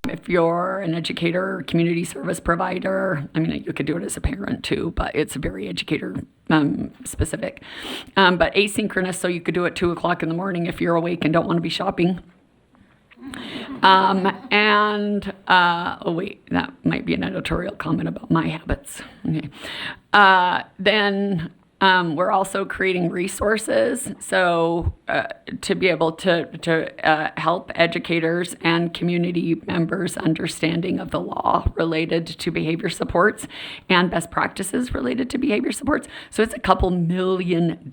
If you're an educator or community service provider, you could do it as a parent too, but it's very educator specific. But asynchronous, so you could do it 2 o'clock in the morning if you're awake and don't want to be shopping. Oh wait, that might be an editorial comment about my habits. Okay. Then we're also creating resources, so to be able to help educators and community members understanding of the law related to behavior supports and best practices related to behavior supports. So it's a couple $1 million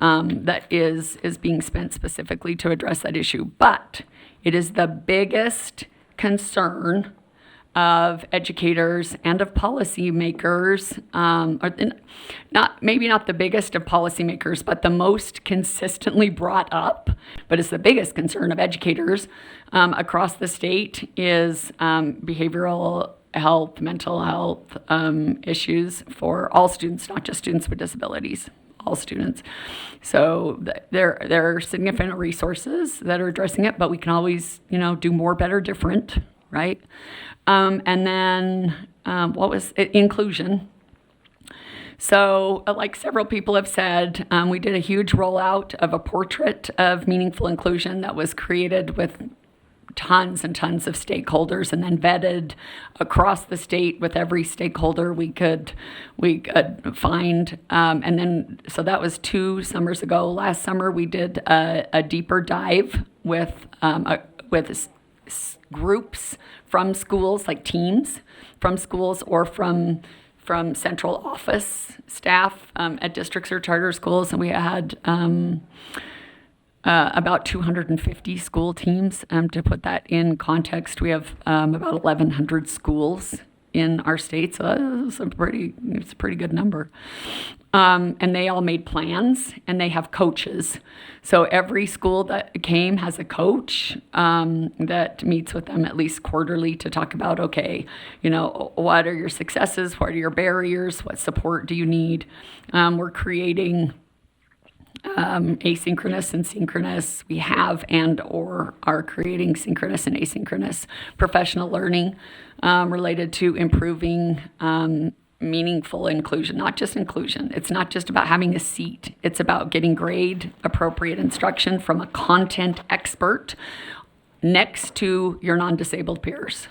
that is being spent specifically to address that issue. But it is the biggest concern of educators and of policymakers, maybe not the biggest of policymakers, but the most consistently brought up, but it's the biggest concern of educators across the state is behavioral health, mental health issues for all students, not just students with disabilities. All students. So there are significant resources that are addressing it, but we can always, do more, better, different, right? And then what was it? Inclusion. So like several people have said, we did a huge rollout of a portrait of meaningful inclusion that was created with tons and tons of stakeholders and then vetted across the state with every stakeholder we could find. And then, so that was 2 summers ago. Last summer, we did a deeper dive with groups from schools, like teams from schools or from central office staff at districts or charter schools. And we had about 250 school teams. To put that in context, we have about 1,100 schools in our state, so it's a pretty good number. And they all made plans, and they have coaches. So every school that came has a coach that meets with them at least quarterly to talk about, okay, what are your successes? What are your barriers? What support do you need? We're creating asynchronous and synchronous. We have and or are creating synchronous and asynchronous professional learning related to improving meaningful inclusion, not just inclusion. It's not just about having a seat. It's about getting grade appropriate instruction from a content expert next to your non-disabled peers.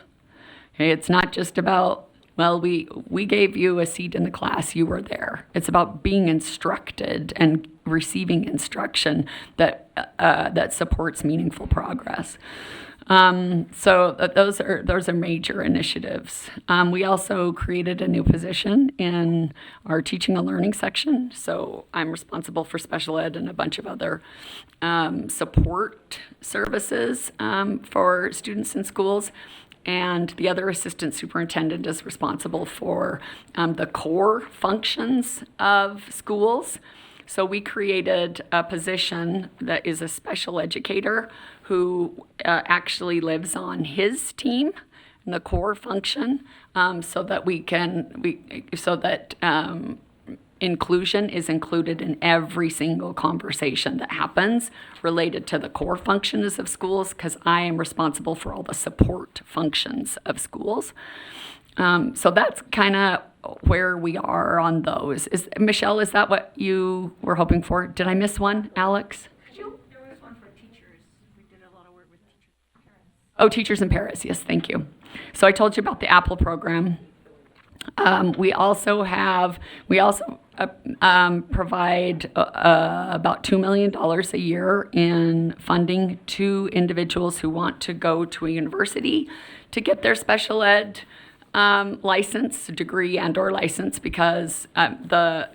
Okay, it's not just about, well, we gave you a seat in the class, you were there. It's about being instructed and receiving instruction that supports meaningful progress. So those are major initiatives. We also created a new position in our teaching and learning section. So I'm responsible for special ed and a bunch of other support services for students in schools. and the other assistant superintendent is responsible for the core functions of schools. So we created a position that is a special educator who actually lives on his team in the core function, so that inclusion is included in every single conversation that happens related to the core functions of schools, because I am responsible for all the support functions of schools. So that's kind of where we are on those. Michelle, is that what you were hoping for? Did I miss one, Alex? There was one for teachers. We did a lot of work with teachers and parents. Oh, teachers in Paris. Yes, thank you. So I told you about the Apple program. We also provide about $2 million a year in funding to individuals who want to go to a university to get their special ed license, degree and/or license, because the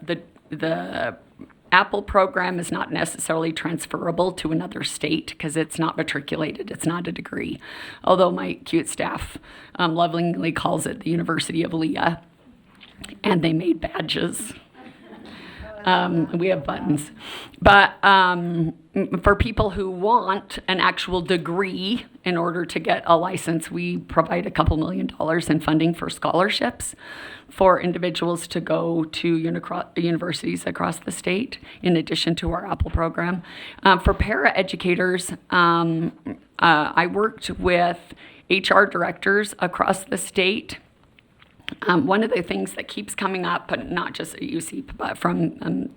Apple program is not necessarily transferable to another state because it's not matriculated. It's not a degree, although my cute staff lovingly calls it the University of Leah, and they made badges. We have buttons. But for people who want an actual degree in order to get a license, we provide a couple $1 million in funding for scholarships for individuals to go to universities across the state, in addition to our Apple program. For para-educators, I worked with HR directors across the state. One of the things that keeps coming up, but not just at USEAP, but from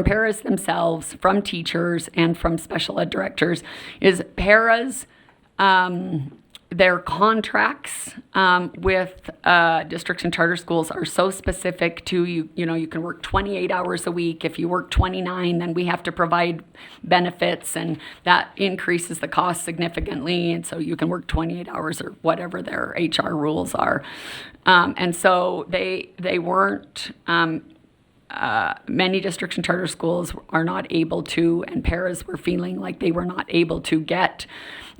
paras themselves, from teachers, and from special ed directors, is paras, their contracts with districts and charter schools are so specific to you can work 28 hours a week. If you work 29, then we have to provide benefits, and that increases the cost significantly. And so you can work 28 hours or whatever their HR rules are. And so they weren't, many districts and charter schools are not able to, and paras were feeling like they were not able to get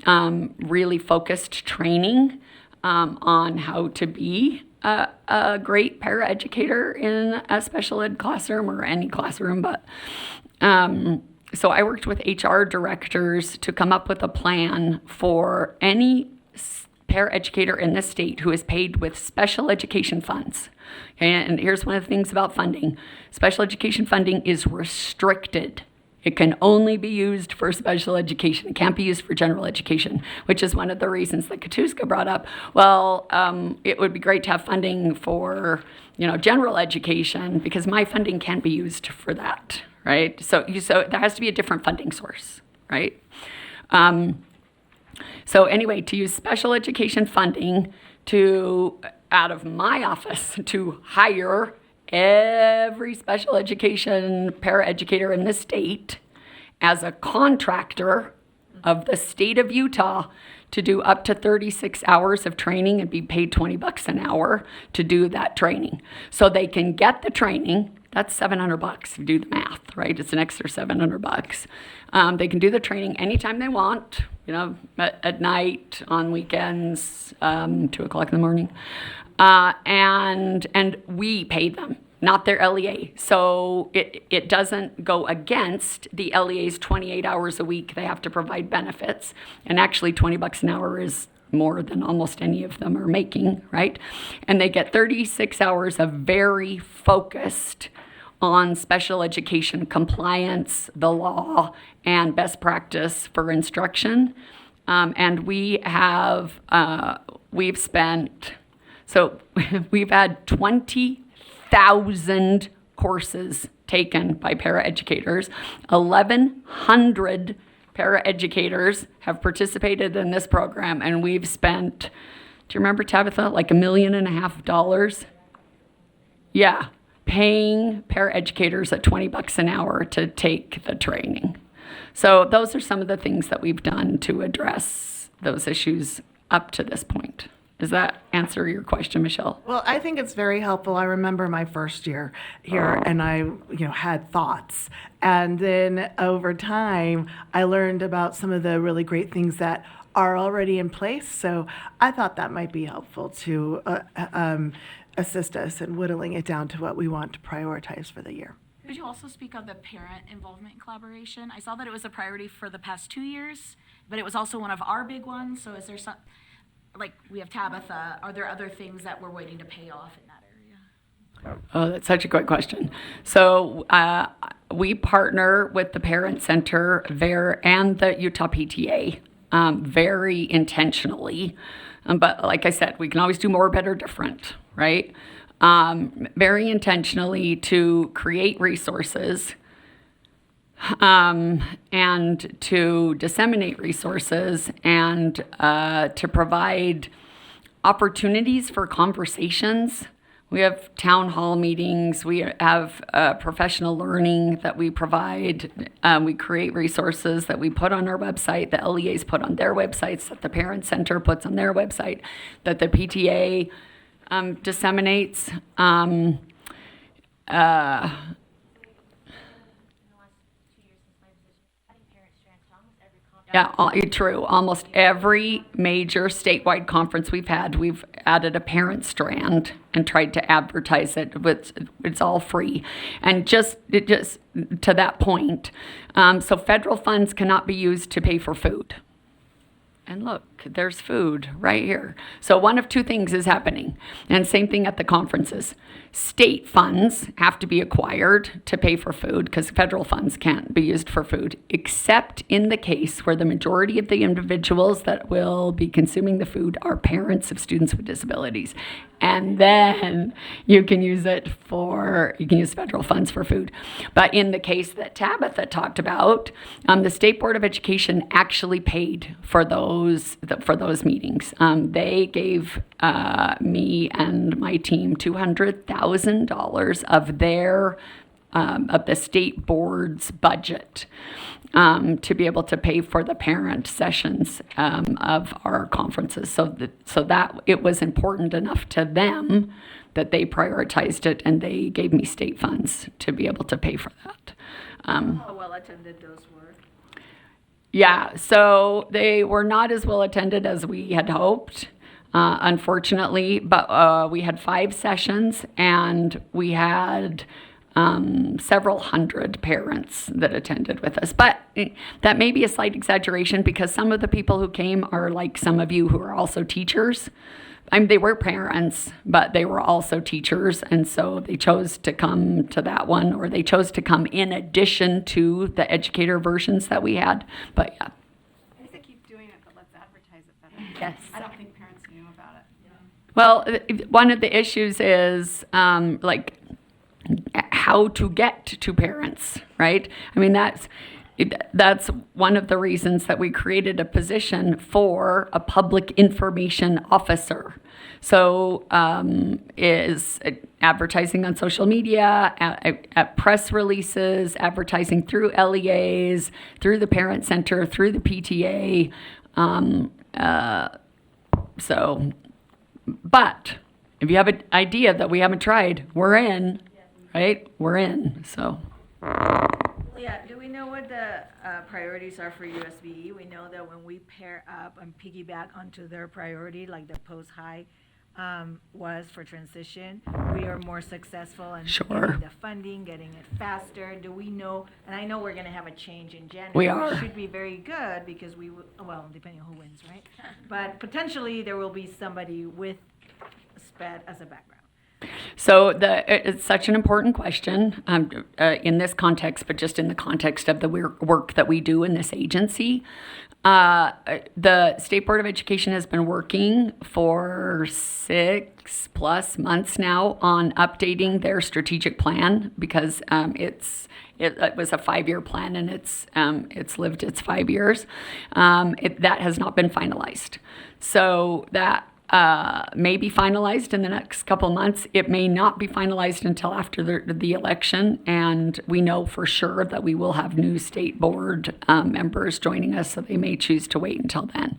really focused training on how to be a great para-educator in a special ed classroom or any classroom. But so I worked with HR directors to come up with a plan for any para-educator in this state who is paid with special education funds. Okay, and here's one of the things about funding. Special education funding is restricted. It can only be used for special education. It can't be used for general education, which is one of the reasons that Katuska brought up. Well, it would be great to have funding for, general education, because my funding can't be used for that, right? So there has to be a different funding source, right? So anyway, to use special education funding out of my office to hire every special education paraeducator in the state as a contractor of the state of Utah to do up to 36 hours of training and be paid $20 an hour to do that training. So they can get the training. That's $700 if you do the math, right? It's an extra $700. They can do the training anytime they want, at night, on weekends, 2:00 in the morning. And we pay them, not their LEA. So it doesn't go against the LEA's 28 hours a week. They have to provide benefits. And actually $20 an hour is more than almost any of them are making, right? And they get 36 hours of very focused on special education compliance, the law, and best practice for instruction. And we've had 20,000 courses taken by paraeducators. 1,100 paraeducators have participated in this program, and we've spent, do you remember, Tabitha, like $1.5 million? Yeah, paying paraeducators at $20 an hour to take the training. So those are some of the things that we've done to address those issues up to this point. Does that answer your question, Michelle? Well, I think it's very helpful. I remember my first year here, and I, had thoughts. And then over time, I learned about some of the really great things that are already in place. So I thought that might be helpful to assist us in whittling it down to what we want to prioritize for the year. Could you also speak on the parent involvement and collaboration? I saw that it was a priority for the past 2 years, but it was also one of our big ones. So is there some, like we have Tabitha, are there other things that we're waiting to pay off in that area? Oh, that's such a great question. So we partner with the Parent Center and the Utah PTA very intentionally. But like I said, we can always do more, better, different, right? Very intentionally to create resources and to disseminate resources and to provide opportunities for conversations. We have town hall meetings. We have professional learning that we provide. We create resources that we put on our website, the LEAs put on their websites, that the Parent Center puts on their website, that the PTA disseminates. Yeah, true. Almost every major statewide conference we've had, we've added a parent strand and tried to advertise it. It's all free. And just to that point, so federal funds cannot be used to pay for food. And look, there's food right here. So one of two things is happening. And same thing at the conferences. State funds have to be acquired to pay for food because federal funds can't be used for food, except in the case where the majority of the individuals that will be consuming the food are parents of students with disabilities. And then you can use federal funds for food. But in the case that Tabitha talked about, the State Board of Education actually paid for those meetings. They gave me and my team $200,000 of the state board's budget to be able to pay for the parent sessions of our conferences. So that it was important enough to them that they prioritized it and they gave me state funds to be able to pay for that. How well attended those were? Yeah, so they were not as well attended as we had hoped, unfortunately, but we had 5 sessions and we had several hundred parents that attended with us. But that may be a slight exaggeration because some of the people who came are like some of you who are also teachers. I mean, they were parents, but they were also teachers, and so they chose to come to that one, or they chose to come in addition to the educator versions that we had. But yeah. I guess they keep doing it, but let's advertise it better. Yes. I don't think parents knew about it. Well, one of the issues is how to get to parents, right? I mean, that's one of the reasons that we created a position for a public information officer. So is advertising on social media, at press releases, advertising through LEAs, through the Parent Center, through the PTA. But if you have an idea that we haven't tried, we're in, right? We're in, so. Yeah, do we know what the priorities are for USBE? We know that when we pair up and piggyback onto their priority, like the post-high was for transition, we are more successful in getting the funding, getting it faster. Do we know, and I know we're going to have a change in January. We are. Which should be very good because well, depending on who wins, right? But potentially there will be somebody with SPED as a background. So it's such an important question in this context, but just in the context of the work that we do in this agency. The State Board of Education has been working for 6+ months now on updating their strategic plan because it was a 5-year plan and it's lived its 5 years. That has not been finalized. So that may be finalized in the next couple months. It may not be finalized until after the election, and we know for sure that we will have new state board members joining us, so they may choose to wait until then.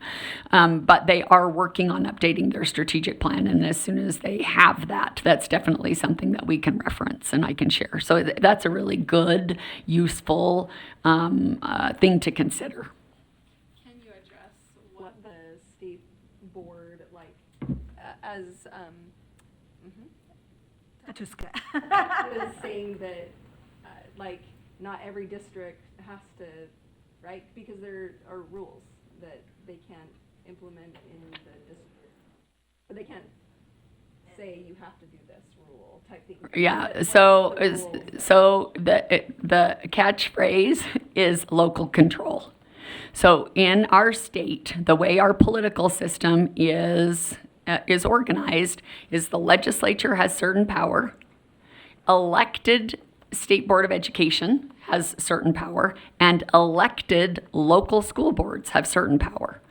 But they are working on updating their strategic plan, and as soon as they have that, that's definitely something that we can reference and I can share. So that's a really good, useful thing to consider. Can you address what the as Katuska. was saying that, like, not every district has to, right? Because there are rules that they can't implement in the district. But they can't say you have to do this rule type thing. Yeah, so the catchphrase is local control. So in our state, the way our political system is organized is the legislature has certain power, elected state board of education has certain power, and elected local school boards have certain power.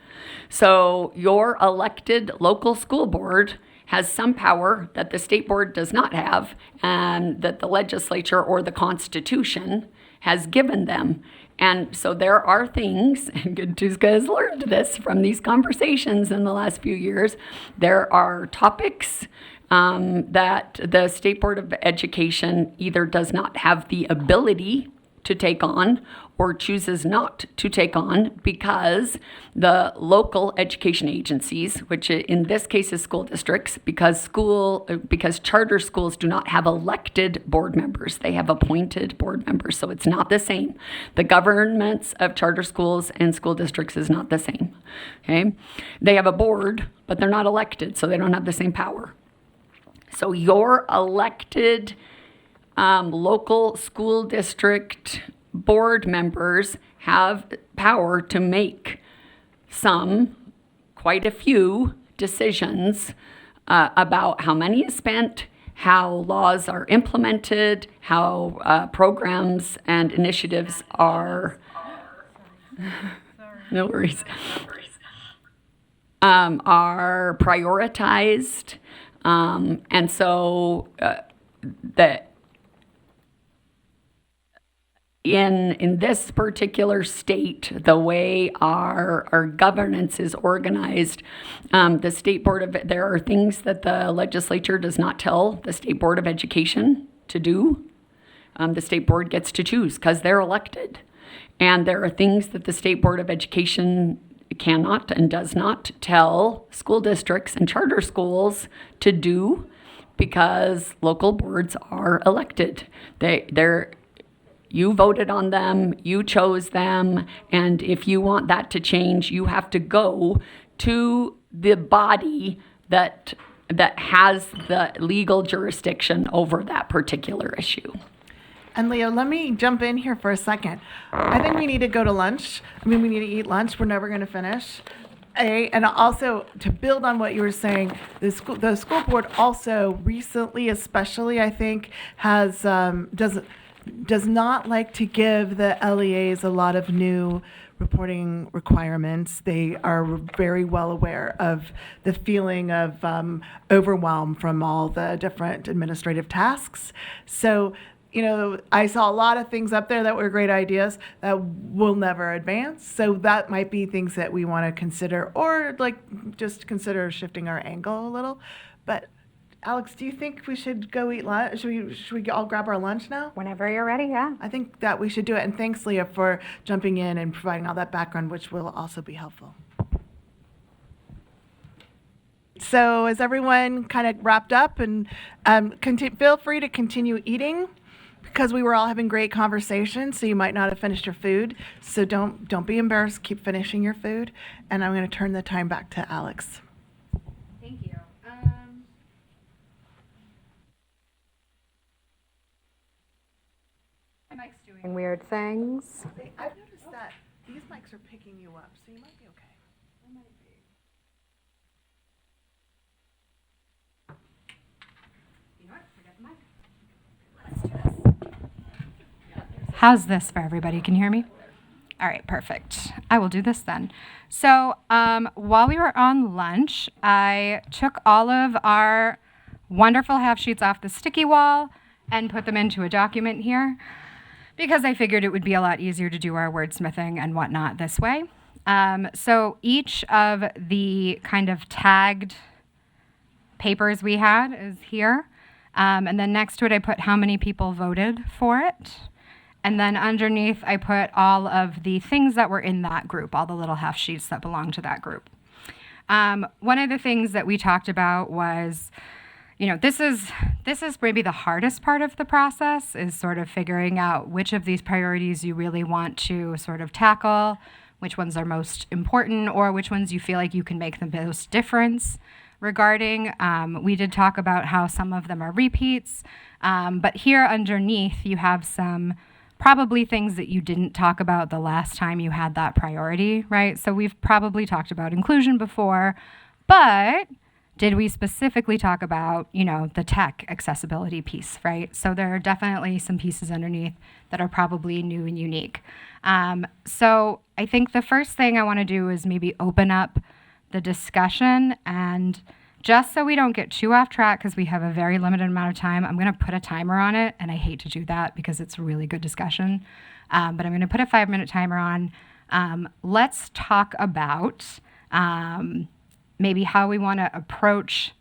So your elected local school board has some power that the state board does not have, and that the legislature or the Constitution has given them. And so there are things, and Katuska has learned this from these conversations in the last few years, there are topics that the State Board of Education either does not have the ability to take on or chooses not to take on because the local education agencies, which in this case is school districts, because charter schools do not have elected board members, they have appointed board members, so it's not the same. The governments of charter schools and school districts is not the same, okay? They have a board, but they're not elected, so they don't have the same power. So your elected local school district board members have power to make quite a few decisions about how money is spent, how laws are implemented, how programs and initiatives are, no worries, are prioritized. And so in this particular state, the way our governance is organized, the state board there are things that the legislature does not tell the State Board of Education to do. The state board gets to choose because they're elected. And there are things that the State Board of Education cannot and does not tell school districts and charter schools to do because local boards are elected. You voted on them, you chose them, and if you want that to change, you have to go to the body that has the legal jurisdiction over that particular issue. And Leo, let me jump in here for a second. I think we need to go to lunch. We need to eat lunch. We're never going to finish. And also, to build on what you were saying, the school board also recently, especially, I think, does not like to give the LEAs a lot of new reporting requirements. They are very well aware of the feeling of overwhelm from all the different administrative tasks. So, I saw a lot of things up there that were great ideas that will never advance. So that might be things that we want to consider, or just consider shifting our angle a little. But Alex, do you think we should go eat lunch? Should we all grab our lunch now? Whenever you're ready, yeah. I think that we should do it. And thanks, Leah, for jumping in and providing all that background, which will also be helpful. So is everyone kind of wrapped up? And feel free to continue eating, because we were all having great conversations, so you might not have finished your food. So don't be embarrassed. Keep finishing your food. And I'm going to turn the time back to Alex. Thank you. My mic's doing weird things. I've noticed that these mics are picking you up, so you might be okay. How's this for everybody? Can you hear me? All right, perfect. I will do this then. So while we were on lunch, I took all of our wonderful half sheets off the sticky wall and put them into a document here, because I figured it would be a lot easier to do our wordsmithing and whatnot this way. So each of the kind of tagged papers we had is here. And then next to it, I put how many people voted for it. And then underneath, I put all of the things that were in that group, all the little half sheets that belong to that group. One of the things that we talked about was, this is maybe the hardest part of the process, is sort of figuring out which of these priorities you really want to sort of tackle, which ones are most important, or which ones you feel like you can make the most difference regarding. We did talk about how some of them are repeats, but here underneath you have some probably things that you didn't talk about the last time you had that priority, right? So we've probably talked about inclusion before, but did we specifically talk about, the tech accessibility piece, right? So there are definitely some pieces underneath that are probably new and unique. So I think the first thing I want to do is maybe open up the discussion, and just so we don't get too off track, because we have a very limited amount of time, I'm going to put a timer on it, and I hate to do that because it's really good discussion, but I'm going to put a 5-minute timer on. Let's talk about maybe how we want to approach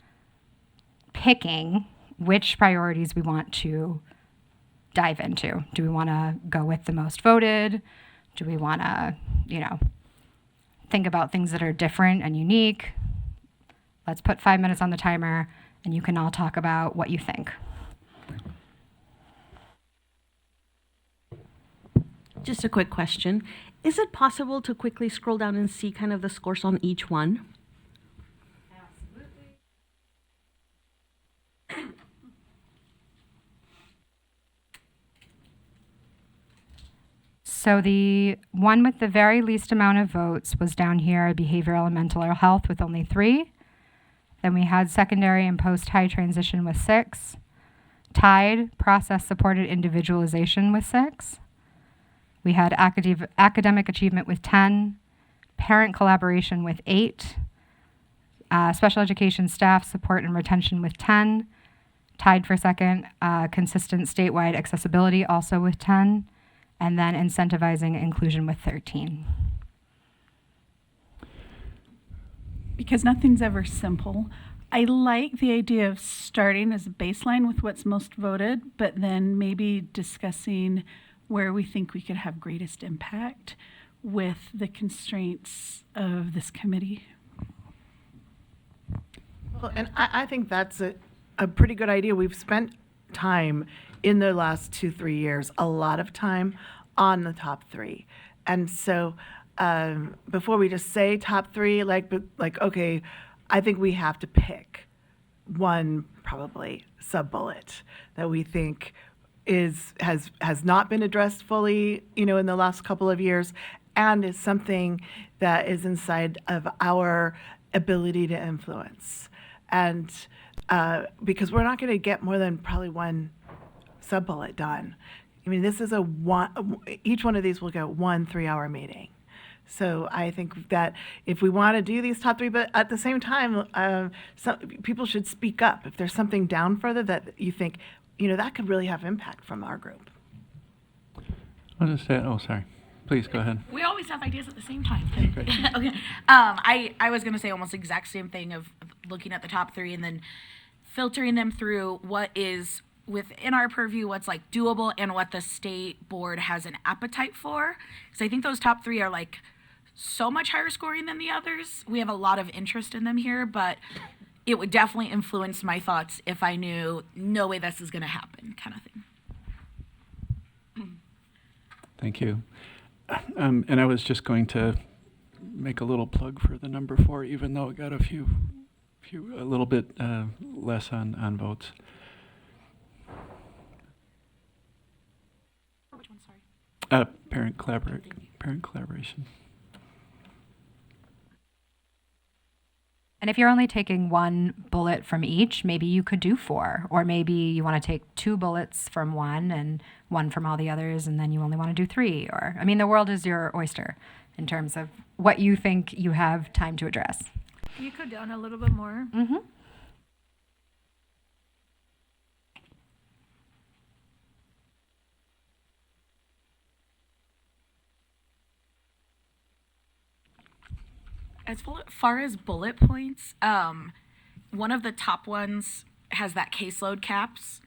picking which priorities we want to dive into. Do we want to go with the most voted? Do we want to, think about things that are different and unique? Let's put 5 minutes on the timer, and you can all talk about what you think. Just a quick question. Is it possible to quickly scroll down and see kind of the scores on each one? So the one with the very least amount of votes was down here, behavioral and mental health, with only 3. Then we had secondary and post-high transition with 6. Tied, process-supported individualization with 6. We had academic achievement with 10. Parent collaboration with 8. Special education staff support and retention with 10. Tied for second, consistent statewide accessibility also with 10. And then incentivizing inclusion with 13. Because nothing's ever simple. I like the idea of starting as a baseline with what's most voted, but then maybe discussing where we think we could have greatest impact with the constraints of this committee. Well, and I think that's a pretty good idea. We've spent time in the last 2-3 years, a lot of time on the top 3. And so before we just say top 3, okay, I think we have to pick one probably sub-bullet that we think has not been addressed fully, in the last couple of years, and is something that is inside of our ability to influence. And because we're not going to get more than probably one sub-bullet done. I mean, this is each one of these will get 1 3-hour meeting. So I think that if we want to do these top 3, but at the same time, people should speak up. If there's something down further that you think, that could really have impact from our group. Understand? Oh, sorry. Please go ahead. We always have ideas at the same time. Great. Okay. I was going to say almost the exact same thing of looking at the top 3 and then filtering them through what is within our purview, what's like doable, and what the state board has an appetite for. Because I think those top 3 are like so much higher scoring than the others. We have a lot of interest in them here, but it would definitely influence my thoughts if I knew no way this is going to happen, kind of thing. Thank you. And I was just going to make a little plug for the number 4, even though it got a little bit less on votes. Which one, sorry? Parent collaboration. And if you're only taking 1 bullet from each, maybe you could do 4, or maybe you want to take 2 bullets from one and 1 from all the others, and then you only want to do 3. Or, the world is your oyster in terms of what you think you have time to address. You could down a little bit more. Mm-hmm. As far as bullet points, one of the top ones has that caseload caps.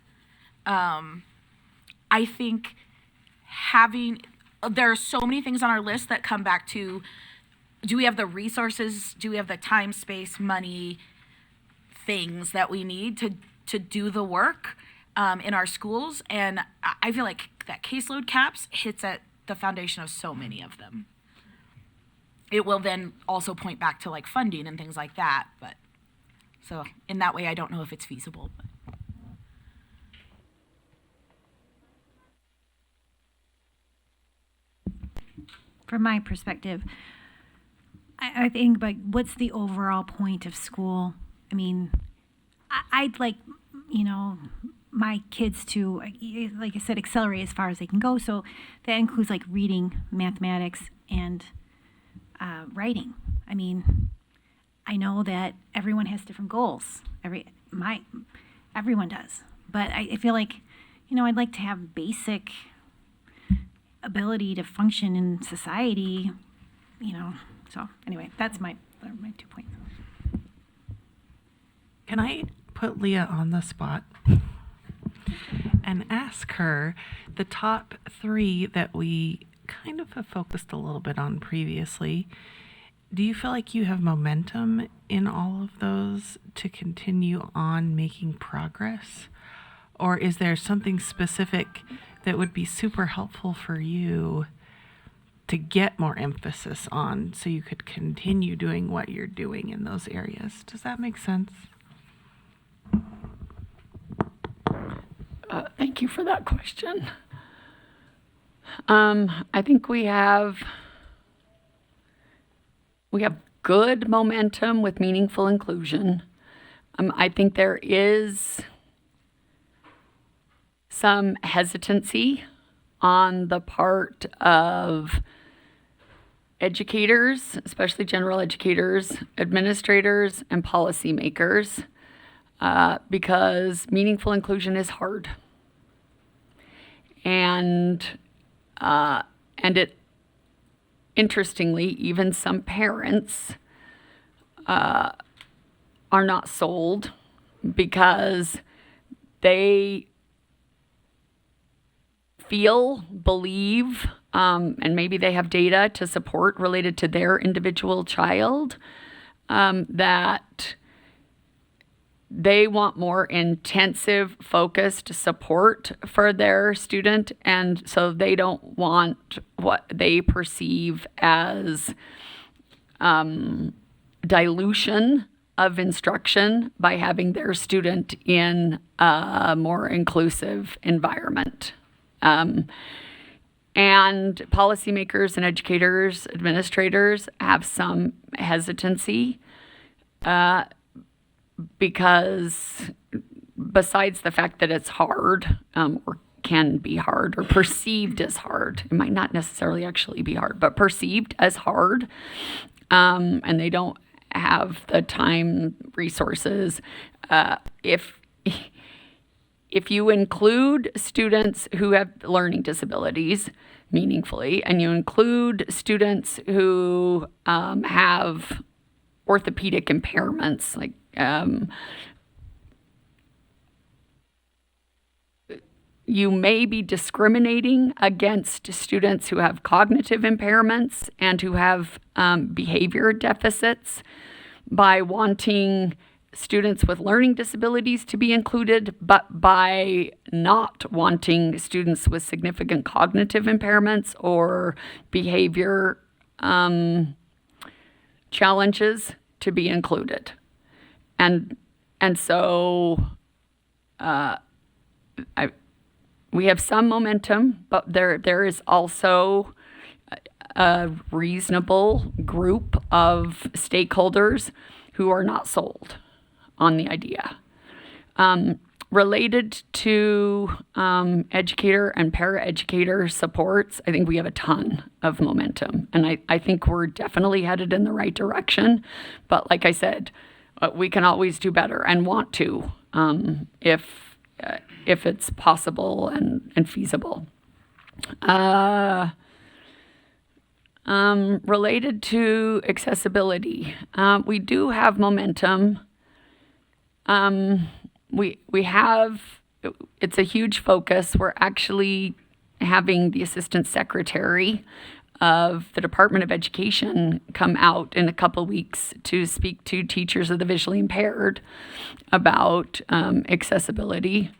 I think there are so many things on our list that come back to do we have the resources? Do we have the time, space, money, things that we need to do the work in our schools? And I feel like that caseload caps hits at the foundation of so many of them. It will then also point back to like funding and things like that. But so in that way, I don't know if it's feasible. But. From my perspective, I think like, what's the overall point of school? I mean, I'd like, my kids to, like I said, accelerate as far as they can go. So that includes like reading, mathematics, and writing. I mean, I know that everyone has different goals. Everyone does. But I feel like, I'd like to have basic ability to function in society, So anyway, that's my 2 points. Can I put Leah on the spot and ask her the top 3 that we kind of have focused a little bit on previously? Do you feel like you have momentum in all of those to continue on making progress? Or is there something specific that would be super helpful for you to get more emphasis on so you could continue doing what you're doing in those areas? Does that make sense? Thank you for that question. I think we have good momentum with meaningful inclusion. I think there is some hesitancy on the part of educators, especially general educators, administrators, and policymakers, because meaningful inclusion is hard. And it, interestingly, even some parents are not sold because they believe, and maybe they have data to support related to their individual child, that they want more intensive, focused support for their student, and so they don't want what they perceive as dilution of instruction by having their student in a more inclusive environment. And policymakers and educators, administrators have some hesitancy because besides the fact that it's hard, or can be hard, or perceived as hard, it might not necessarily actually be hard, but perceived as hard, and they don't have the time, resources. If you include students who have learning disabilities meaningfully, and you include students who have orthopedic impairments, like you may be discriminating against students who have cognitive impairments and who have behavior deficits by wanting students with learning disabilities to be included, but by not wanting students with significant cognitive impairments or behavior challenges to be included. And so we have some momentum, but there is also a reasonable group of stakeholders who are not sold on the idea. Related to educator and paraeducator supports, I think we have a ton of momentum, and I think we're definitely headed in the right direction. But like I said, we can always do better and want to if it's possible and feasible. Related to accessibility, we do have momentum. We have, it's a huge focus. We're actually having the assistant secretary of the Department of Education come out in a couple weeks to speak to teachers of the visually impaired about accessibility.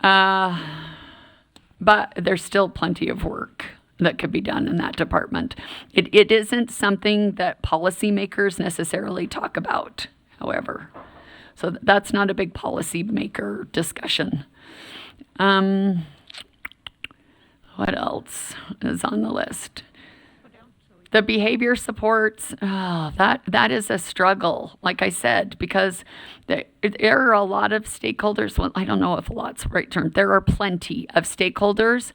But there's still plenty of work that could be done in that department. It isn't something that policymakers necessarily talk about, however. So that's not a big policymaker discussion. What else is on the list? The behavior supports, that is a struggle, like I said, because there are a lot of stakeholders. Well, I don't know if a lot's the right term. There are plenty of stakeholders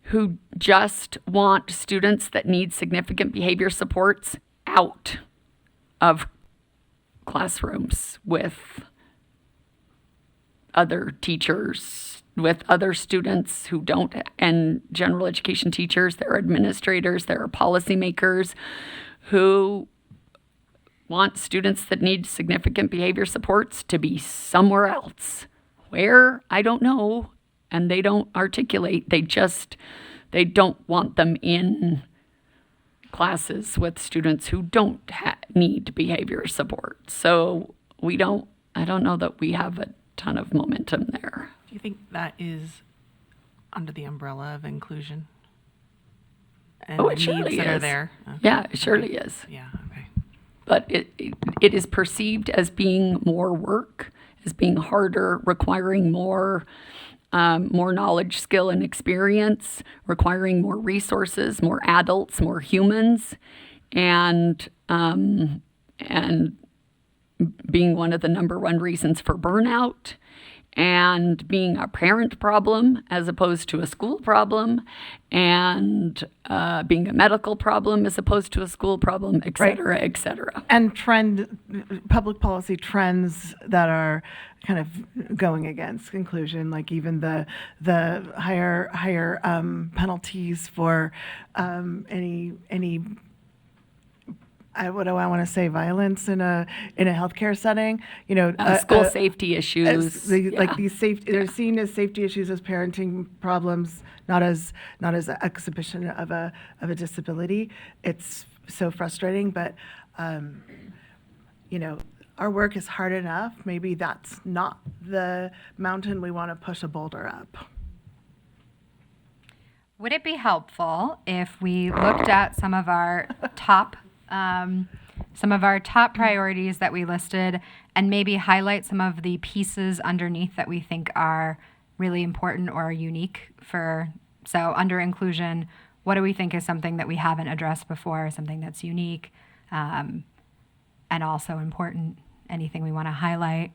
who just want students that need significant behavior supports out of classrooms with other teachers, with other students who don't, and general education teachers. There are administrators, there are policymakers who want students that need significant behavior supports to be somewhere else. Where? I don't know. And they don't articulate. They don't want them in classes with students who don't need behavior support. So I don't know that we have a ton of momentum there. Do you think that is under the umbrella of inclusion? And Oh, the it surely needs that are is. there? Okay. Yeah, it surely is. Yeah, okay. But it is perceived as being more work, as being harder, requiring more knowledge, skill, and experience, requiring more resources, more adults, more humans, and being one of the number one reasons for burnout, and being a parent problem as opposed to a school problem, and being a medical problem as opposed to a school problem, et cetera, et cetera. And public policy trends that are kind of going against inclusion, like even the higher penalties for any what do I want to say? Violence in a healthcare setting, School safety issues. Like these they're seen as safety issues, as parenting problems, not as exhibition of a disability. It's so frustrating, but our work is hard enough. Maybe that's not the mountain we want to push a boulder up. Would it be helpful if we looked at some of our top priorities that we listed, and maybe highlight some of the pieces underneath that we think are really important or unique so under inclusion, what do we think is something that we haven't addressed before, something that's unique, and also important, anything we want to highlight?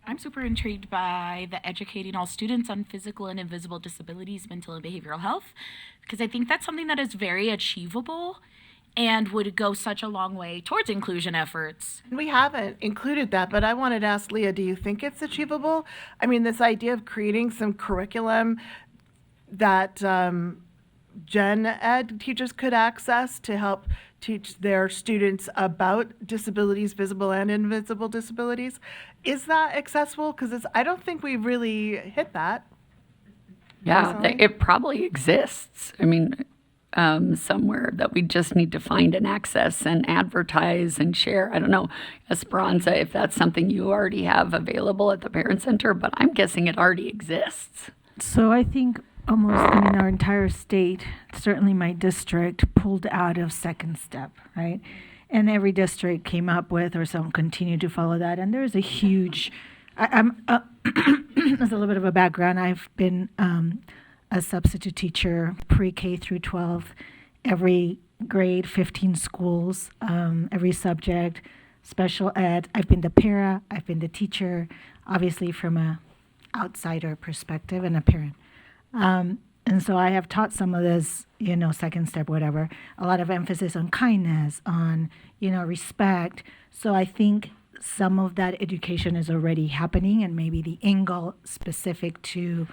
I'm super intrigued by the educating all students on physical and invisible disabilities, mental and behavioral health, because I think that's something that is very achievable and would go such a long way towards inclusion efforts. We haven't included that, but I wanted to ask Leah, do you think it's achievable? I mean, this idea of creating some curriculum that gen ed teachers could access to help teach their students about disabilities, visible and invisible disabilities, is that accessible? Because I don't think we've really hit that. Yeah, personally. it probably exists. I mean, somewhere that we just need to find and access and advertise and share. I don't know, Esperanza, if that's something you already have available at the Parent Center, but I'm guessing it already exists. So I think our entire state, certainly my district, pulled out of second step, right? And every district came up with, or some continue to follow that. And there's a huge, I'm as a little bit of a background, I've been a substitute teacher, pre-K through 12, every grade, 15 schools, every subject, special ed. I've been the para, I've been the teacher, obviously from a outsider perspective and a parent. And so I have taught some of this, second step, whatever, a lot of emphasis on kindness, on, respect. So I think some of that education is already happening, and maybe the angle specific to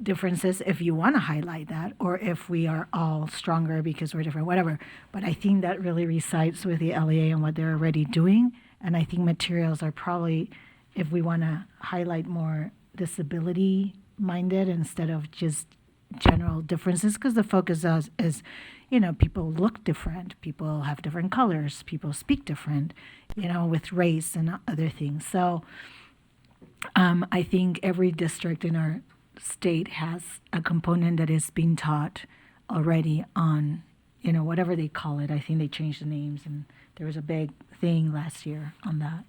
differences, if you want to highlight that, or if we are all stronger because we're different, whatever. But I think that really resides with the LEA and what they're already doing. And I think materials are probably, if we want to highlight more disability minded instead of just general differences because the focus is, people look different, people have different colors, people speak different, with race and other things. So I think every district in our state has a component that is being taught already on, whatever they call it. I think they changed the names, and there was a big thing last year on that.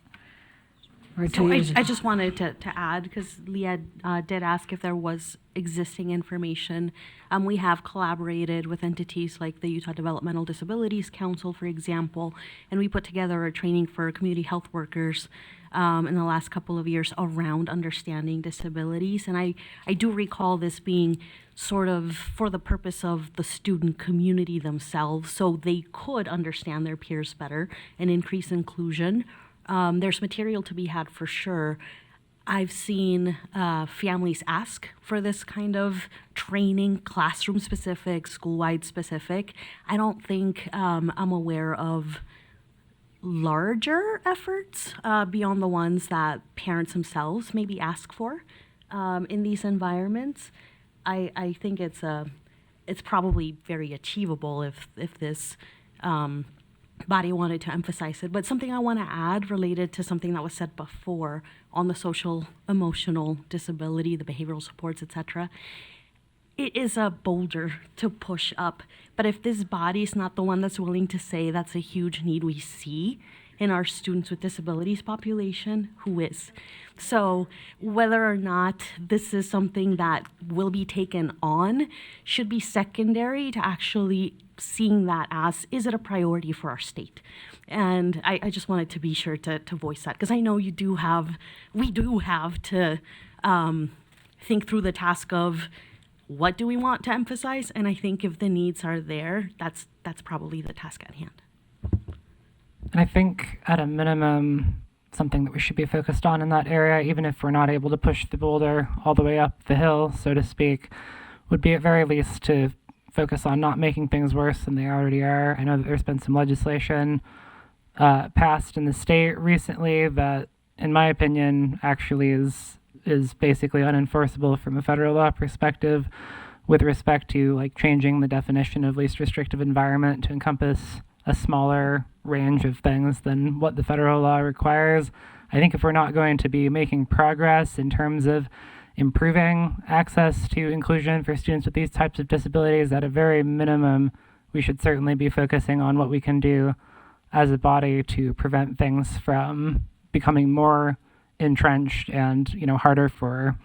Or 2 So years I ago. just wanted to add, because Leah did ask if there was existing information. We have collaborated with entities like the Utah Developmental Disabilities Council, for example, and we put together a training for community health workers in the last couple of years around understanding disabilities. And I do recall this being sort of for the purpose of the student community themselves, so they could understand their peers better and increase inclusion. There's material to be had for sure. I've seen families ask for this kind of training, classroom specific, school-wide specific. I don't think I'm aware of larger efforts beyond the ones that parents themselves maybe ask for in these environments. I think it's probably very achievable if this body wanted to emphasize it. But something I want to add related to something that was said before on the social emotional disability, the behavioral supports, etc. It is a boulder to push up. But if this body is not the one that's willing to say that's a huge need we see in our students with disabilities population, who is? So whether or not this is something that will be taken on should be secondary to actually seeing that as, is it a priority for our state? And I just wanted to be sure to voice that, because I know we do have to think through the task of what do we want to emphasize, and I think if the needs are there, that's probably the task at hand. And I think at a minimum, something that we should be focused on in that area, even if we're not able to push the boulder all the way up the hill, so to speak, would be at very least to focus on not making things worse than they already are. I know that there's been some legislation passed in the state recently that, in my opinion, actually is basically unenforceable from a federal law perspective with respect to like changing the definition of least restrictive environment to encompass a smaller range of things than what the federal law requires. I think if we're not going to be making progress in terms of improving access to inclusion for students with these types of disabilities, at a very minimum, we should certainly be focusing on what we can do as a body to prevent things from becoming more entrenched and, harder for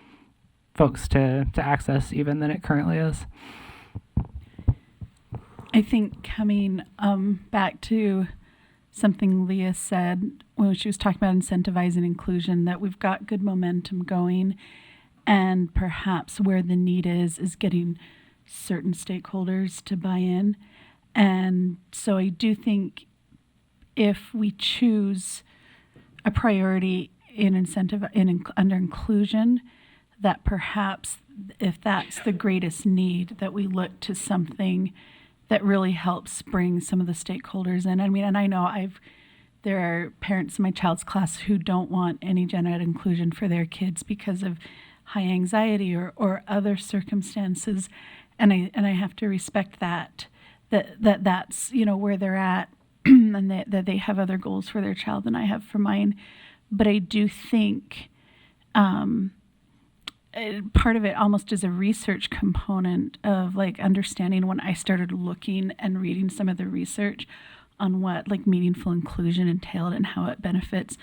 folks to access even than it currently is. I think coming back to something Leah said when she was talking about incentivizing inclusion, that we've got good momentum going, and perhaps where the need is getting certain stakeholders to buy in. And so I do think if we choose a priority under inclusion, that perhaps if that's the greatest need, that we look to something that really helps bring some of the stakeholders in. I mean, and I know there are parents in my child's class who don't want any gen ed inclusion for their kids because of high anxiety or other circumstances, and I have to respect that's where they're at, and that they have other goals for their child than I have for mine. But I do think part of it almost is a research component of like understanding. When I started looking and reading some of the research on what like meaningful inclusion entailed and how it benefits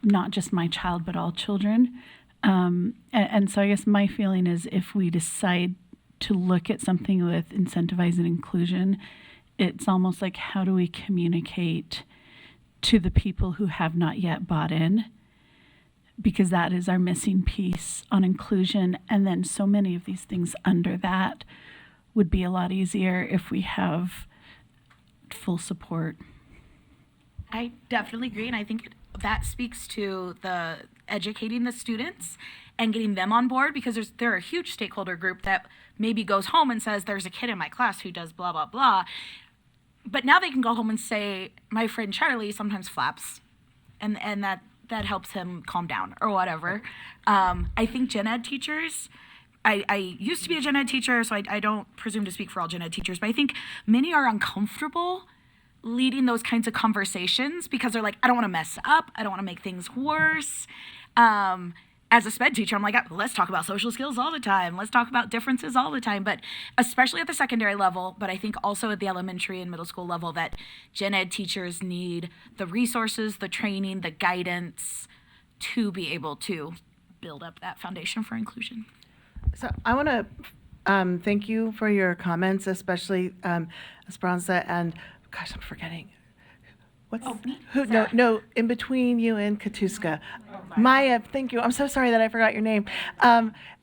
not just my child but all children. And so I guess my feeling is if we decide to look at something with incentivizing inclusion, it's almost like, how do we communicate to the people who have not yet bought in? Because that is our missing piece on inclusion. And then so many of these things under that would be a lot easier if we have full support. I definitely agree, and I think that speaks to the educating the students and getting them on board, because they're a huge stakeholder group that maybe goes home and says, there's a kid in my class who does blah, blah, blah. But now they can go home and say, my friend Charlie sometimes flaps, and that helps him calm down or whatever. I think gen ed teachers I used to be a gen ed teacher, so I don't presume to speak for all gen ed teachers, but I think many are uncomfortable leading those kinds of conversations because they're like, I don't want to mess up. I don't want to make things worse. As a sped teacher, I'm like, let's talk about social skills all the time. Let's talk about differences all the time. But especially at the secondary level, but I think also at the elementary and middle school level, that gen ed teachers need the resources, the training, the guidance to be able to build up that foundation for inclusion. So I want to thank you for your comments, especially Esperanza and, gosh, I'm forgetting. What's who? No, in between you and Katuska. Maya, thank you. I'm so sorry that I forgot your name.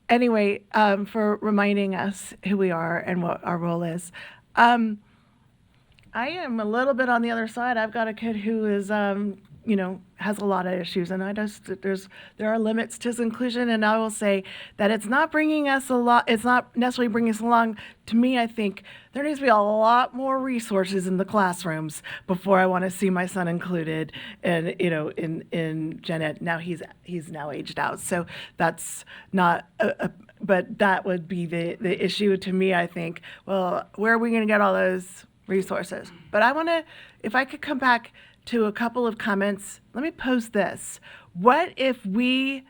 Anyway, for reminding us who we are and what our role is. I am a little bit on the other side. I've got a kid who is, has a lot of issues, and there are limits to his inclusion. And I will say that it's not bringing us a lot. It's not necessarily bringing us along. To me, I think there needs to be a lot more resources in the classrooms before I want to see my son included, and in gen ed. Now he's now aged out, so that's not but that would be the issue to me. I think, well, where are we going to get all those resources? But I want to, if I could come back to a couple of comments, let me pose this. What if we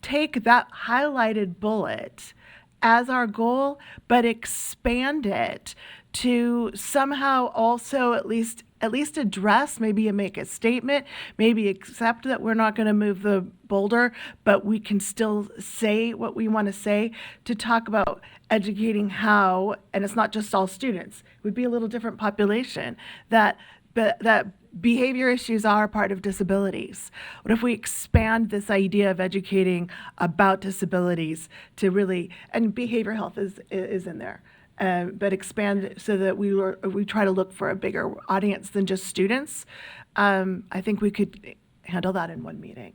take that highlighted bullet as our goal, but expand it to somehow also at least address, maybe make a statement, maybe accept that we're not going to move the boulder, but we can still say what we want to say, to talk about educating how, and it's not just all students, it would be a little different population, that behavior issues are part of disabilities. What if we expand this idea of educating about disabilities to really, and behavioral health is in there, but expand so that we try to look for a bigger audience than just students. I think we could handle that in one meeting.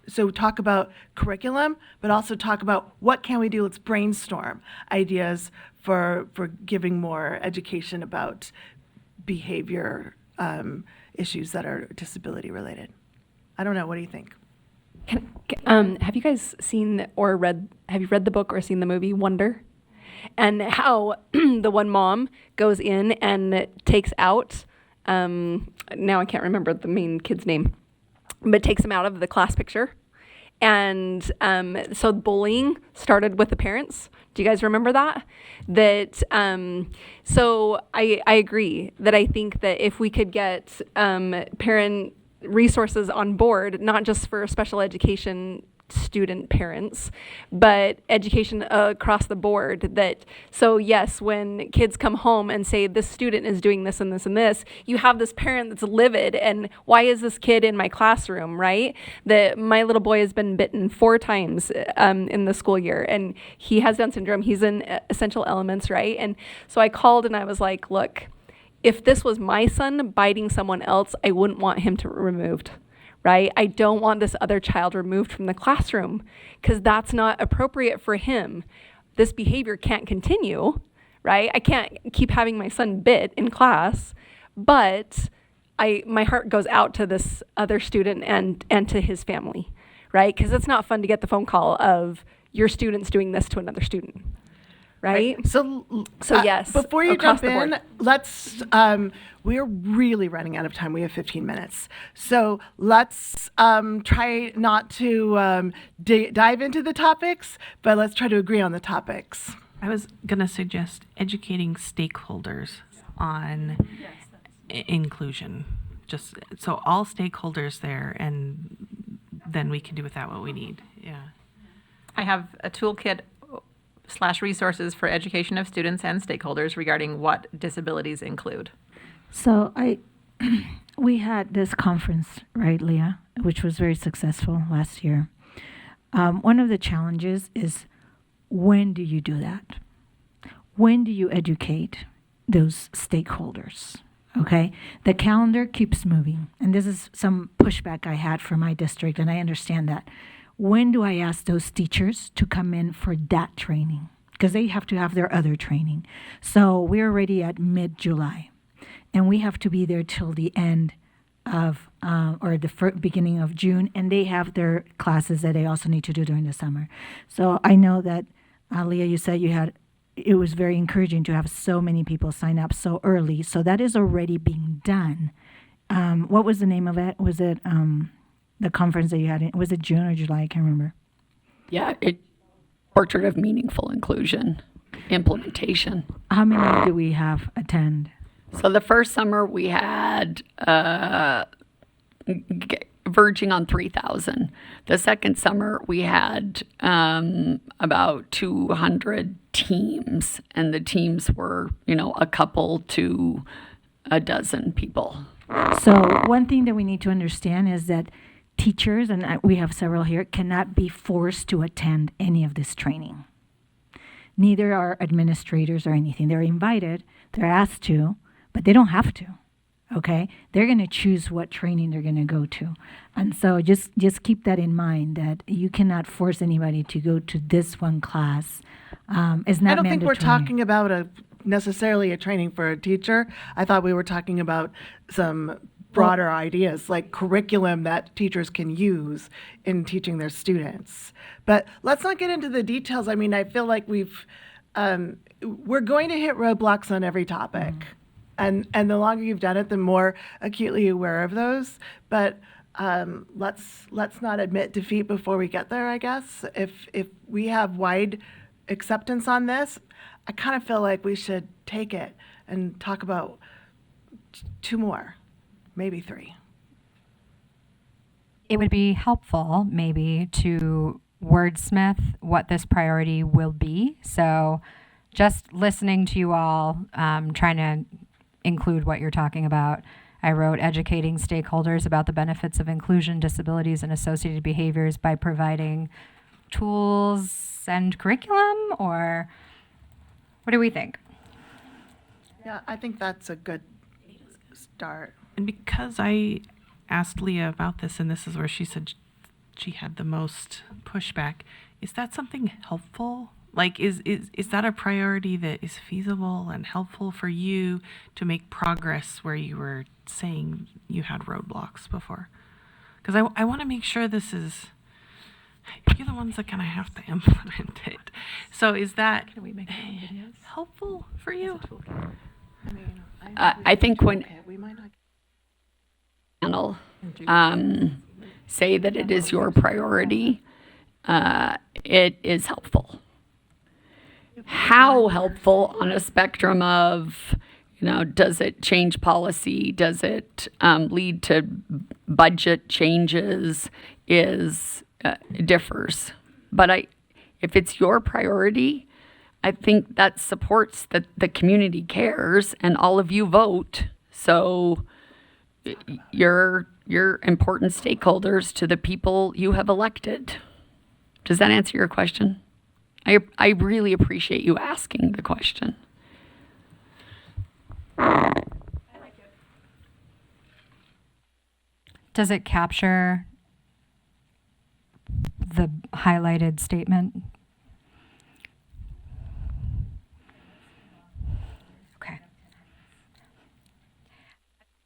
So talk about curriculum, but also talk about what can we do. Let's brainstorm ideas for giving more education about behavior issues that are disability related. I don't know. What do you think? Have you guys seen or have you read the book or seen the movie Wonder? And how the one mom goes in and takes out, now I can't remember the main kid's name, but takes him out of the class picture. And so bullying started with the parents. Do you guys remember that? So I agree that I think that if we could get parent resources on board, not just for special education student parents, but education across the board, so yes, when kids come home and say this student is doing this and this and this, you have this parent that's livid, and why is this kid in my classroom, right? That my little boy has been bitten 4 times in the school year, and he has Down syndrome, he's in essential elements, right? And so I called and I was like, look, if this was my son biting someone else, I wouldn't want him to removed. Right? I don't want this other child removed from the classroom because that's not appropriate for him. This behavior can't continue, right? I can't keep having my son bit in class, but my heart goes out to this other student and to his family, right? Because it's not fun to get the phone call of your student's doing this to another student. Right? So yes. Before you across jump the in, board. let's, we're really running out of time. We have 15 minutes. So let's try not to dive into the topics, but let's try to agree on the topics. I was going to suggest educating stakeholders on inclusion. Just so all stakeholders there, and then we can do with that what we need. Yeah. I have a toolkit / resources for education of students and stakeholders regarding what disabilities include. So we had this conference, right, Leah, which was very successful last year. One of the challenges is, when do you do that? When do you educate those stakeholders? Okay, the calendar keeps moving, and this is some pushback I had for my district, and I understand that. When do I ask those teachers to come in for that training? Because they have to have their other training. So we're already at mid-July, and we have to be there till the end of, or the beginning of June, and they have their classes that they also need to do during the summer. So I know that Leah, you said it was very encouraging to have so many people sign up so early. So that is already being done. What was the name of it? Was it the conference that you had? Was it June or July? I can't remember. Yeah, Portrait of Meaningful Inclusion implementation. How many do we have attend? So the first summer we had verging on 3,000. The second summer we had about 200 teams, and the teams were, a couple to a dozen people. So one thing that we need to understand is that teachers, and we have several here, cannot be forced to attend any of this training. Neither are administrators or anything. They're invited, they're asked to, but they don't have to. Okay, they're going to choose what training they're going to go to, and so just keep that in mind that you cannot force anybody to go to this one class. It's not I don't think we're mandatory. talking about necessarily a training for a teacher. I thought we were talking about some broader ideas like curriculum that teachers can use in teaching their students. But let's not get into the details. I mean, I feel like we're going to hit roadblocks on every topic. And the longer you've done it, the more acutely aware of those. But let's not admit defeat before we get there, I guess. If we have wide acceptance on this, I kind of feel like we should take it and talk about 2 more, maybe 3. It would be helpful maybe to wordsmith what this priority will be. So just listening to you all, trying to include what you're talking about. I wrote educating stakeholders about the benefits of inclusion, disabilities, and associated behaviors by providing tools and curriculum, or what do we think? Yeah, I think that's a good start. And because I asked Leah about this, and this is where she said she had the most pushback, is that something helpful? Like, is that a priority that is feasible and helpful for you to make progress where you were saying you had roadblocks before? Because I want to make sure this is, you're the ones that kind of have to implement it. So is that helpful for you? I think when panel say that it is your priority, it is helpful. How helpful on a spectrum of, does it change policy? Does it lead to budget changes? Differs. But if it's your priority, I think that supports that the community cares and all of you vote. So you're important stakeholders to the people you have elected. Does that answer your question? I really appreciate you asking the question. Does it capture the highlighted statement? Okay.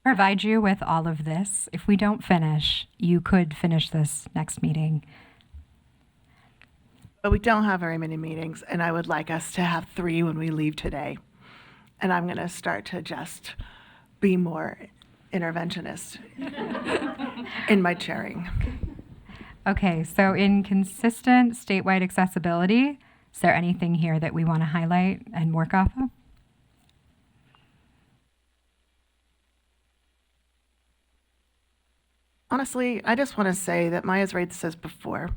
Provide you with all of this. If we don't finish, you could finish this next meeting. But we don't have very many meetings, and I would like us to have 3 when we leave today. And I'm going to start to just be more interventionist in my chairing. Okay, so in consistent statewide accessibility, is there anything here that we want to highlight and work off of? Honestly, I just want to say that Maya's raised this before,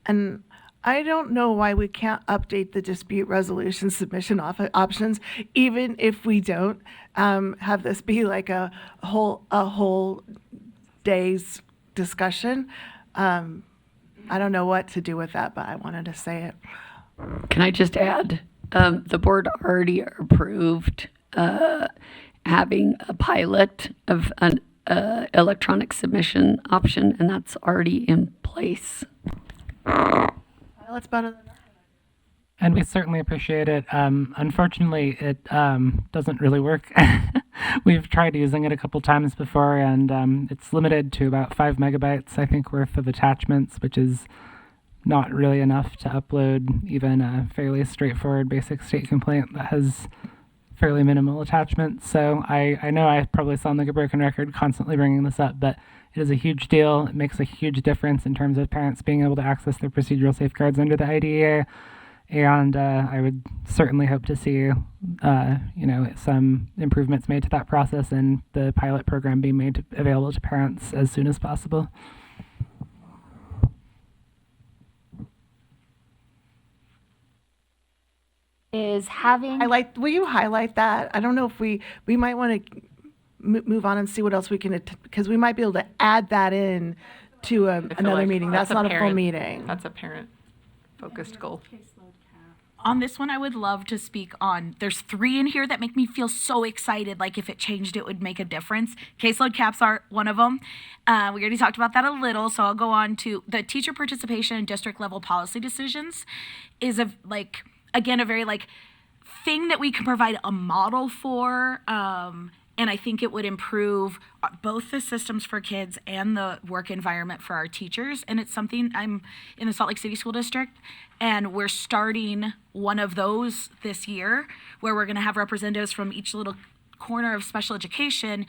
and I don't know why we can't update the dispute resolution submission options, even if we don't have this be like a whole day's discussion. I don't know what to do with that, but I wanted to say it. Can I just add, the board already approved having a pilot of an electronic submission option, and that's already in place. Pilot's better than nothing. And we certainly appreciate it. Unfortunately, it doesn't really work. We've tried using it a couple times before, and it's limited to about 5 megabytes, I think, worth of attachments, which is not really enough to upload even a fairly straightforward basic state complaint that has fairly minimal attachments. So I know I probably sound like a broken record constantly bringing this up, but it is a huge deal. It makes a huge difference in terms of parents being able to access their procedural safeguards under the IDEA. And I would certainly hope to see, some improvements made to that process and the pilot program being made available to parents as soon as possible. Is having Will you highlight that? I don't know if we might want to move on and see what else we can, because we might be able to add that in to another meeting. That's not a full meeting. That's a parent-focused goal. on this one, I would love to speak on. There's 3 in here that make me feel so excited. Like if it changed, it would make a difference. Caseload caps are one of them. We already talked about that a little, so I'll go on to the teacher participation in district level policy decisions. Is a very thing that we can provide a model for. And I think it would improve both the systems for kids and the work environment for our teachers. And it's something, I'm in the Salt Lake City School District, and we're starting one of those this year, where we're going to have representatives from each little corner of special education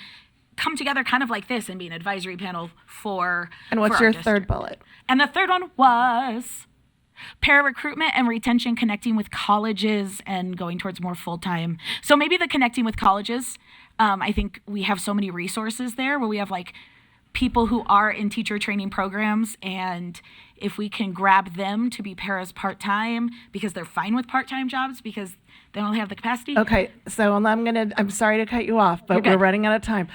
come together kind of like this and be an advisory panel for. And what's your third bullet? And the third one was para-recruitment and retention, connecting with colleges and going towards more full-time. So maybe the connecting with colleges, I think we have so many resources there where we have people who are in teacher training programs, and if we can grab them to be paras part-time because they're fine with part-time jobs because they don't have the capacity. Okay, so I'm sorry to cut you off, but You're we're good. running out of time.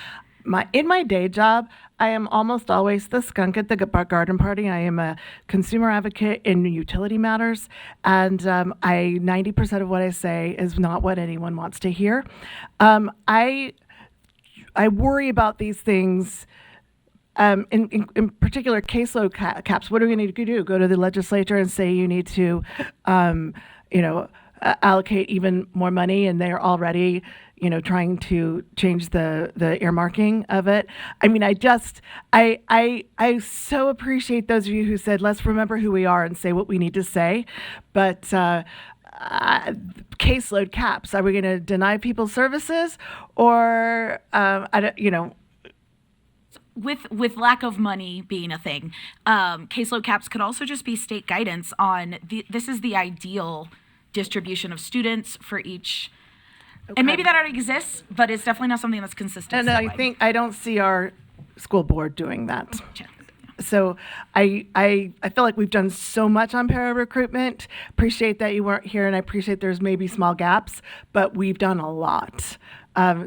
In my day job, I am almost always the skunk at the garden party. I am a consumer advocate in utility matters, and 90% of what I say is not what anyone wants to hear. I worry about these things. In particular, caseload caps. What are we going to do? Go to the legislature and say you need to, allocate even more money, and they're already, trying to change the earmarking of it. I mean, I so appreciate those of you who said, let's remember who we are and say what we need to say. But caseload caps, are we going to deny people services, or With lack of money being a thing, caseload caps could also just be state guidance on this is the ideal distribution of students for each. Okay. And maybe that already exists, but it's definitely not something that's consistent. And I don't see our school board doing that. So I feel like we've done so much on para recruitment. Appreciate that you weren't here, and I appreciate there's maybe small gaps, but we've done a lot.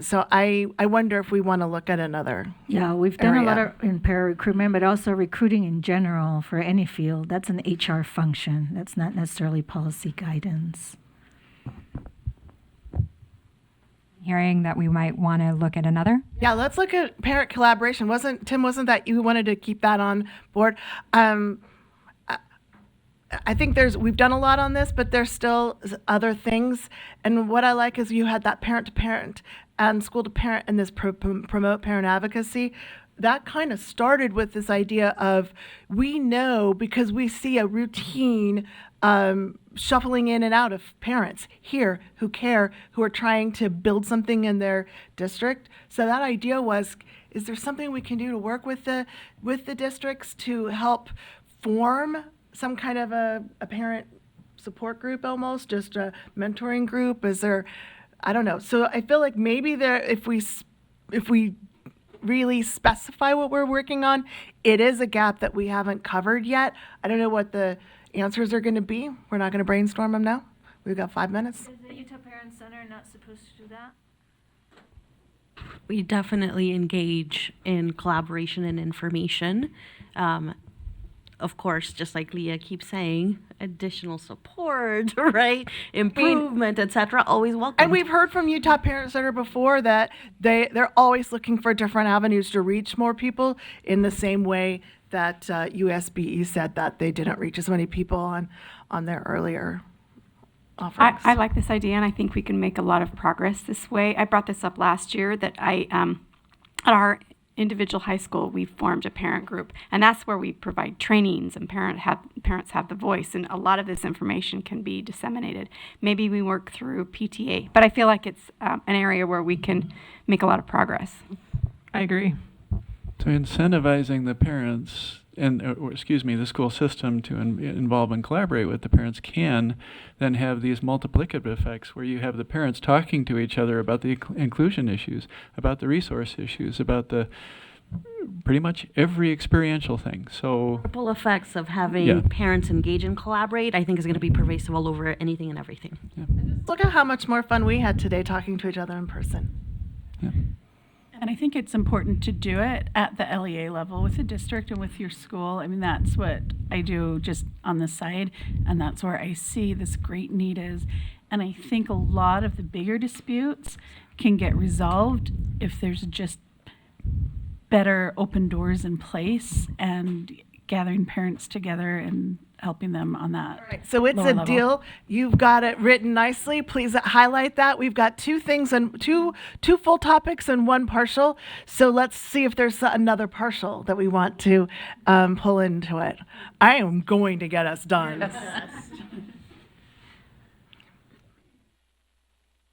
So I wonder if we want to look at another. Yeah, we've done a lot in para recruitment, but also recruiting in general for any field. That's an HR function. That's not necessarily policy guidance. Hearing that we might want to look at another. Yeah, let's look at parent collaboration. Wasn't that you wanted to keep that on board? I think we've done a lot on this, but there's still other things. And what I like is you had that parent to parent and school to parent and this promote parent advocacy. That kind of started with this idea of, we know because we see a routine shuffling in and out of parents here who care, who are trying to build something in their district. So that idea was, is there something we can do to work with the districts to help form some kind of a parent support group, almost just a mentoring group? Is there, I don't know. So I feel like maybe if we really specify what we're working on, it is a gap that we haven't covered yet. I don't know what the answers are going to be. We're not going to brainstorm them now. We've got 5 minutes. Is the Utah Parent Center not supposed to do that? We definitely engage in collaboration and information. Of course, just like Leah keeps saying, additional support, right? Improvement, etc. Always welcome. And we've heard from Utah Parent Center before that they're always looking for different avenues to reach more people, in the same way that USBE said that they didn't reach as many people on their earlier offerings. I like this idea, and I think we can make a lot of progress this way. I brought this up last year that at our individual high school, we formed a parent group, and that's where we provide trainings, and parents have the voice, and a lot of this information can be disseminated. Maybe we work through PTA, but I feel like it's an area where we can make a lot of progress. I agree. So incentivizing the parents the school system to involve and collaborate with the parents can then have these multiplicative effects where you have the parents talking to each other about the inclusion issues, about the resource issues, about the pretty much every experiential thing. So Ripple effects of having parents engage and collaborate, I think, is going to be pervasive all over anything and everything. Look at how much more fun we had today talking to each other in person. And I think it's important to do it at the LEA level with the district and with your school. I mean, that's what I do just on the side, and that's where I see this great need is. And I think a lot of the bigger disputes can get resolved if there's just better open doors in place and gathering parents together and helping them on that. So it's lower a level. deal. You've got it written nicely. Please highlight that. We've got two things and two full topics and one partial. So let's see if there's another partial that we want to pull into it. I am going to get us done.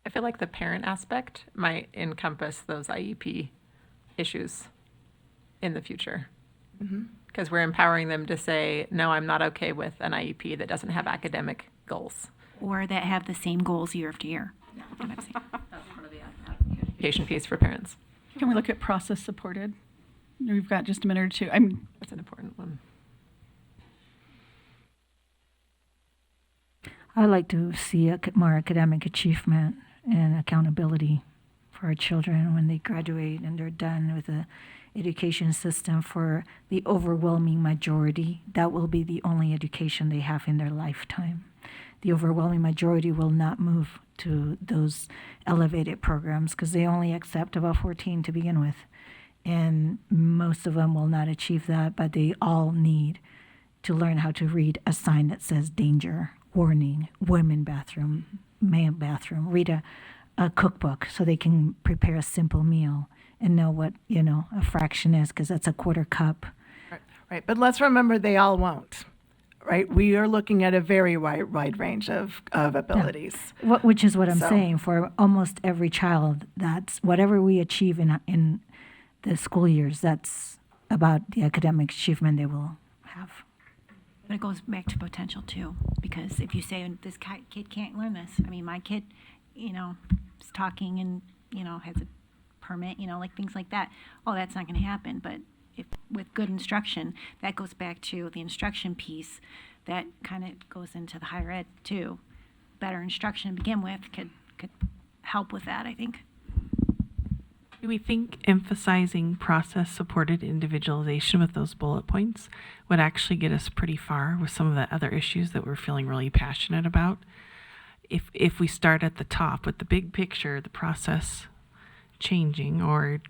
I feel like the parent aspect might encompass those IEP issues in the future. Because we're empowering them to say, no, I'm not okay with an IEP that doesn't have academic goals. Or that have the same goals year after year. Education piece for parents. Can we look at process supported? We've got just a minute or two. That's an important one. I'd like to see more academic achievement and accountability for our children when they graduate and they're done with the education system. For the overwhelming majority, that will be the only education they have in their lifetime. The overwhelming majority will not move to those elevated programs because they only accept about 14 to begin with. And most of them will not achieve that, but they all need to learn how to read a sign that says danger, warning, women bathroom, male bathroom, read a cookbook so they can prepare a simple meal and know what, a fraction is, because that's a quarter cup. Right. But let's remember they all won't. Right? We are looking at a very wide range of abilities. Which is what I'm So- saying. For almost every child, that's whatever we achieve in the school years, that's about the academic achievement they will have. But it goes back to potential too, because if you say this kid can't learn this, I mean, my kid, is talking and, has a permit, like things like that. Oh, that's not going to happen. But if with good instruction, that goes back to the instruction piece that kind of goes into the higher ed too. Better instruction to begin with could help with that, I think. Do we think emphasizing process-supported individualization with those bullet points would actually get us pretty far with some of the other issues that we're feeling really passionate about? If we start at the top with the big picture, the process changing or,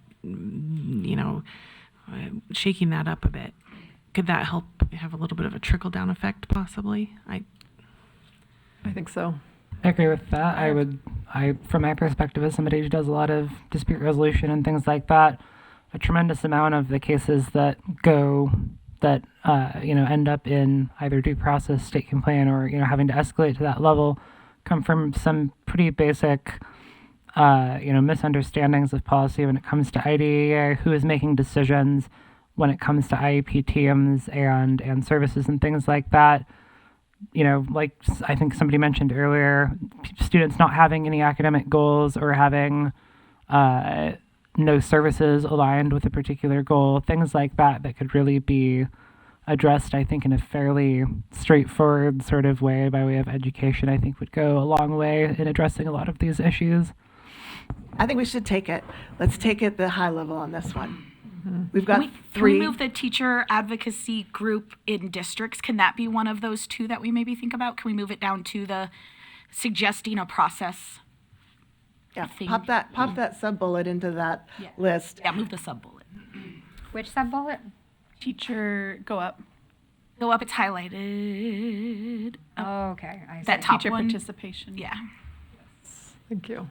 shaking that up a bit, could that help have a little bit of a trickle-down effect possibly? I think so. I agree with that. From my perspective as somebody who does a lot of dispute resolution and things like that, a tremendous amount of the cases that end up in either due process, state complaint, or, having to escalate to that level come from some pretty basic, misunderstandings of policy when it comes to IDEA, who is making decisions when it comes to IEP teams and services and things like that. Like I think somebody mentioned earlier, students not having any academic goals or having no services aligned with a particular goal, things like that could really be addressed, I think, in a fairly straightforward sort of way by way of education, I think would go a long way in addressing a lot of these issues. I think we should take it. Let's take it the high level on this one. We've got Can three. we move the teacher advocacy group in districts? Can that be one of those two that we maybe think about? Can we move it down to the suggesting a process? Yeah, thing? pop that sub-bullet into that list. Yeah, move the sub-bullet. Which sub-bullet? Teacher, go up. Go up, it's highlighted. Oh, okay. I see. That top Teacher one. participation. Yeah. Thank you.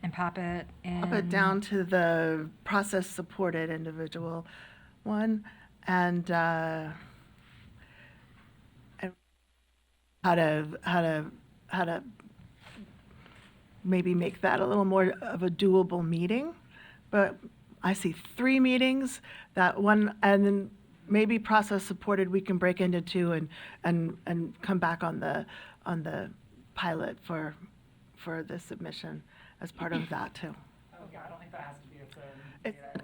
And pop it in. Up it down to the process-supported individual one, and how to maybe make that a little more of a doable meeting. But I see 3 meetings, that one, and then maybe process-supported we can break into 2 and come back on the pilot for the submission as part of that too. Yeah, I don't think that has to be its own.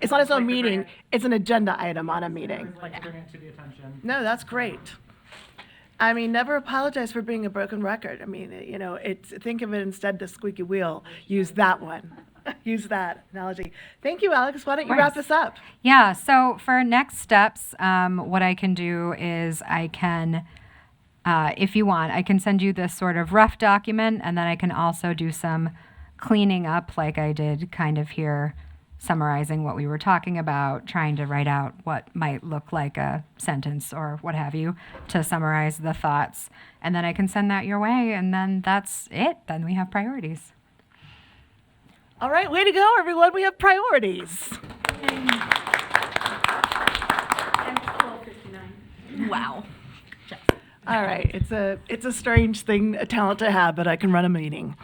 It's not its own meeting, it's an agenda item on a meeting. I'd like to bring it to the attention. No, that's great. I mean, never apologize for being a broken record. I mean, you know, think of it instead the squeaky wheel. Use that one. Use that analogy. Thank you, Alex. Why don't you wrap this up? Yeah, so for next steps, what I can do is I can, if you want, I can send you this sort of rough document, and then I can also do some cleaning up like I did kind of here, summarizing what we were talking about, trying to write out what might look like a sentence or what have you to summarize the thoughts. And then I can send that your way, and then that's it. Then we have priorities. All right, way to go, everyone. We have priorities. Wow. All right, it's a strange thing, a talent to have, but I can run a meeting.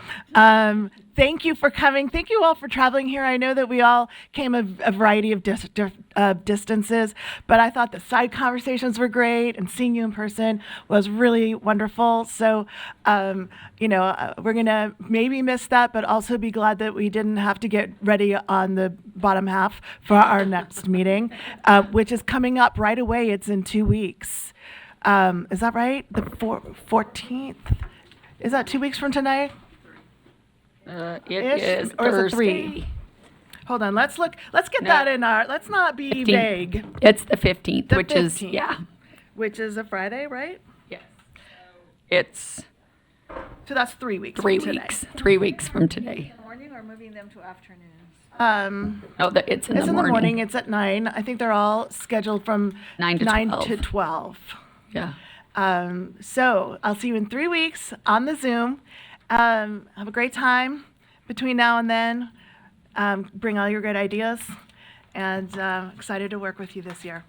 Thank you for coming. Thank you all for traveling here. I know that we all came a variety of distances, but I thought the side conversations were great, and seeing you in person was really wonderful. So, you know, we're gonna maybe miss that, but also be glad that we didn't have to get ready on the bottom half for our next meeting, which is coming up right away. It's in 2 weeks. Is that right? The 14th? Is that 2 weeks from tonight? It Ish? is Or is it Thursday. 3? Hold on, let's look. Let's get that in our. Let's not be 15th. vague. It's the 15th, The which 15th. is, yeah. Which is a Friday, right? Yes. It's So that's 3 weeks. 3 from today. weeks. 3 weeks from today. Morning or moving them to afternoons? No, it's in It's the in the morning. morning. It's at 9. I think they're all scheduled from 9 to 12. to 12. Yeah. So I'll see you in 3 weeks on the Zoom. Have a great time between now and then. Bring all your great ideas, and excited to work with you this year.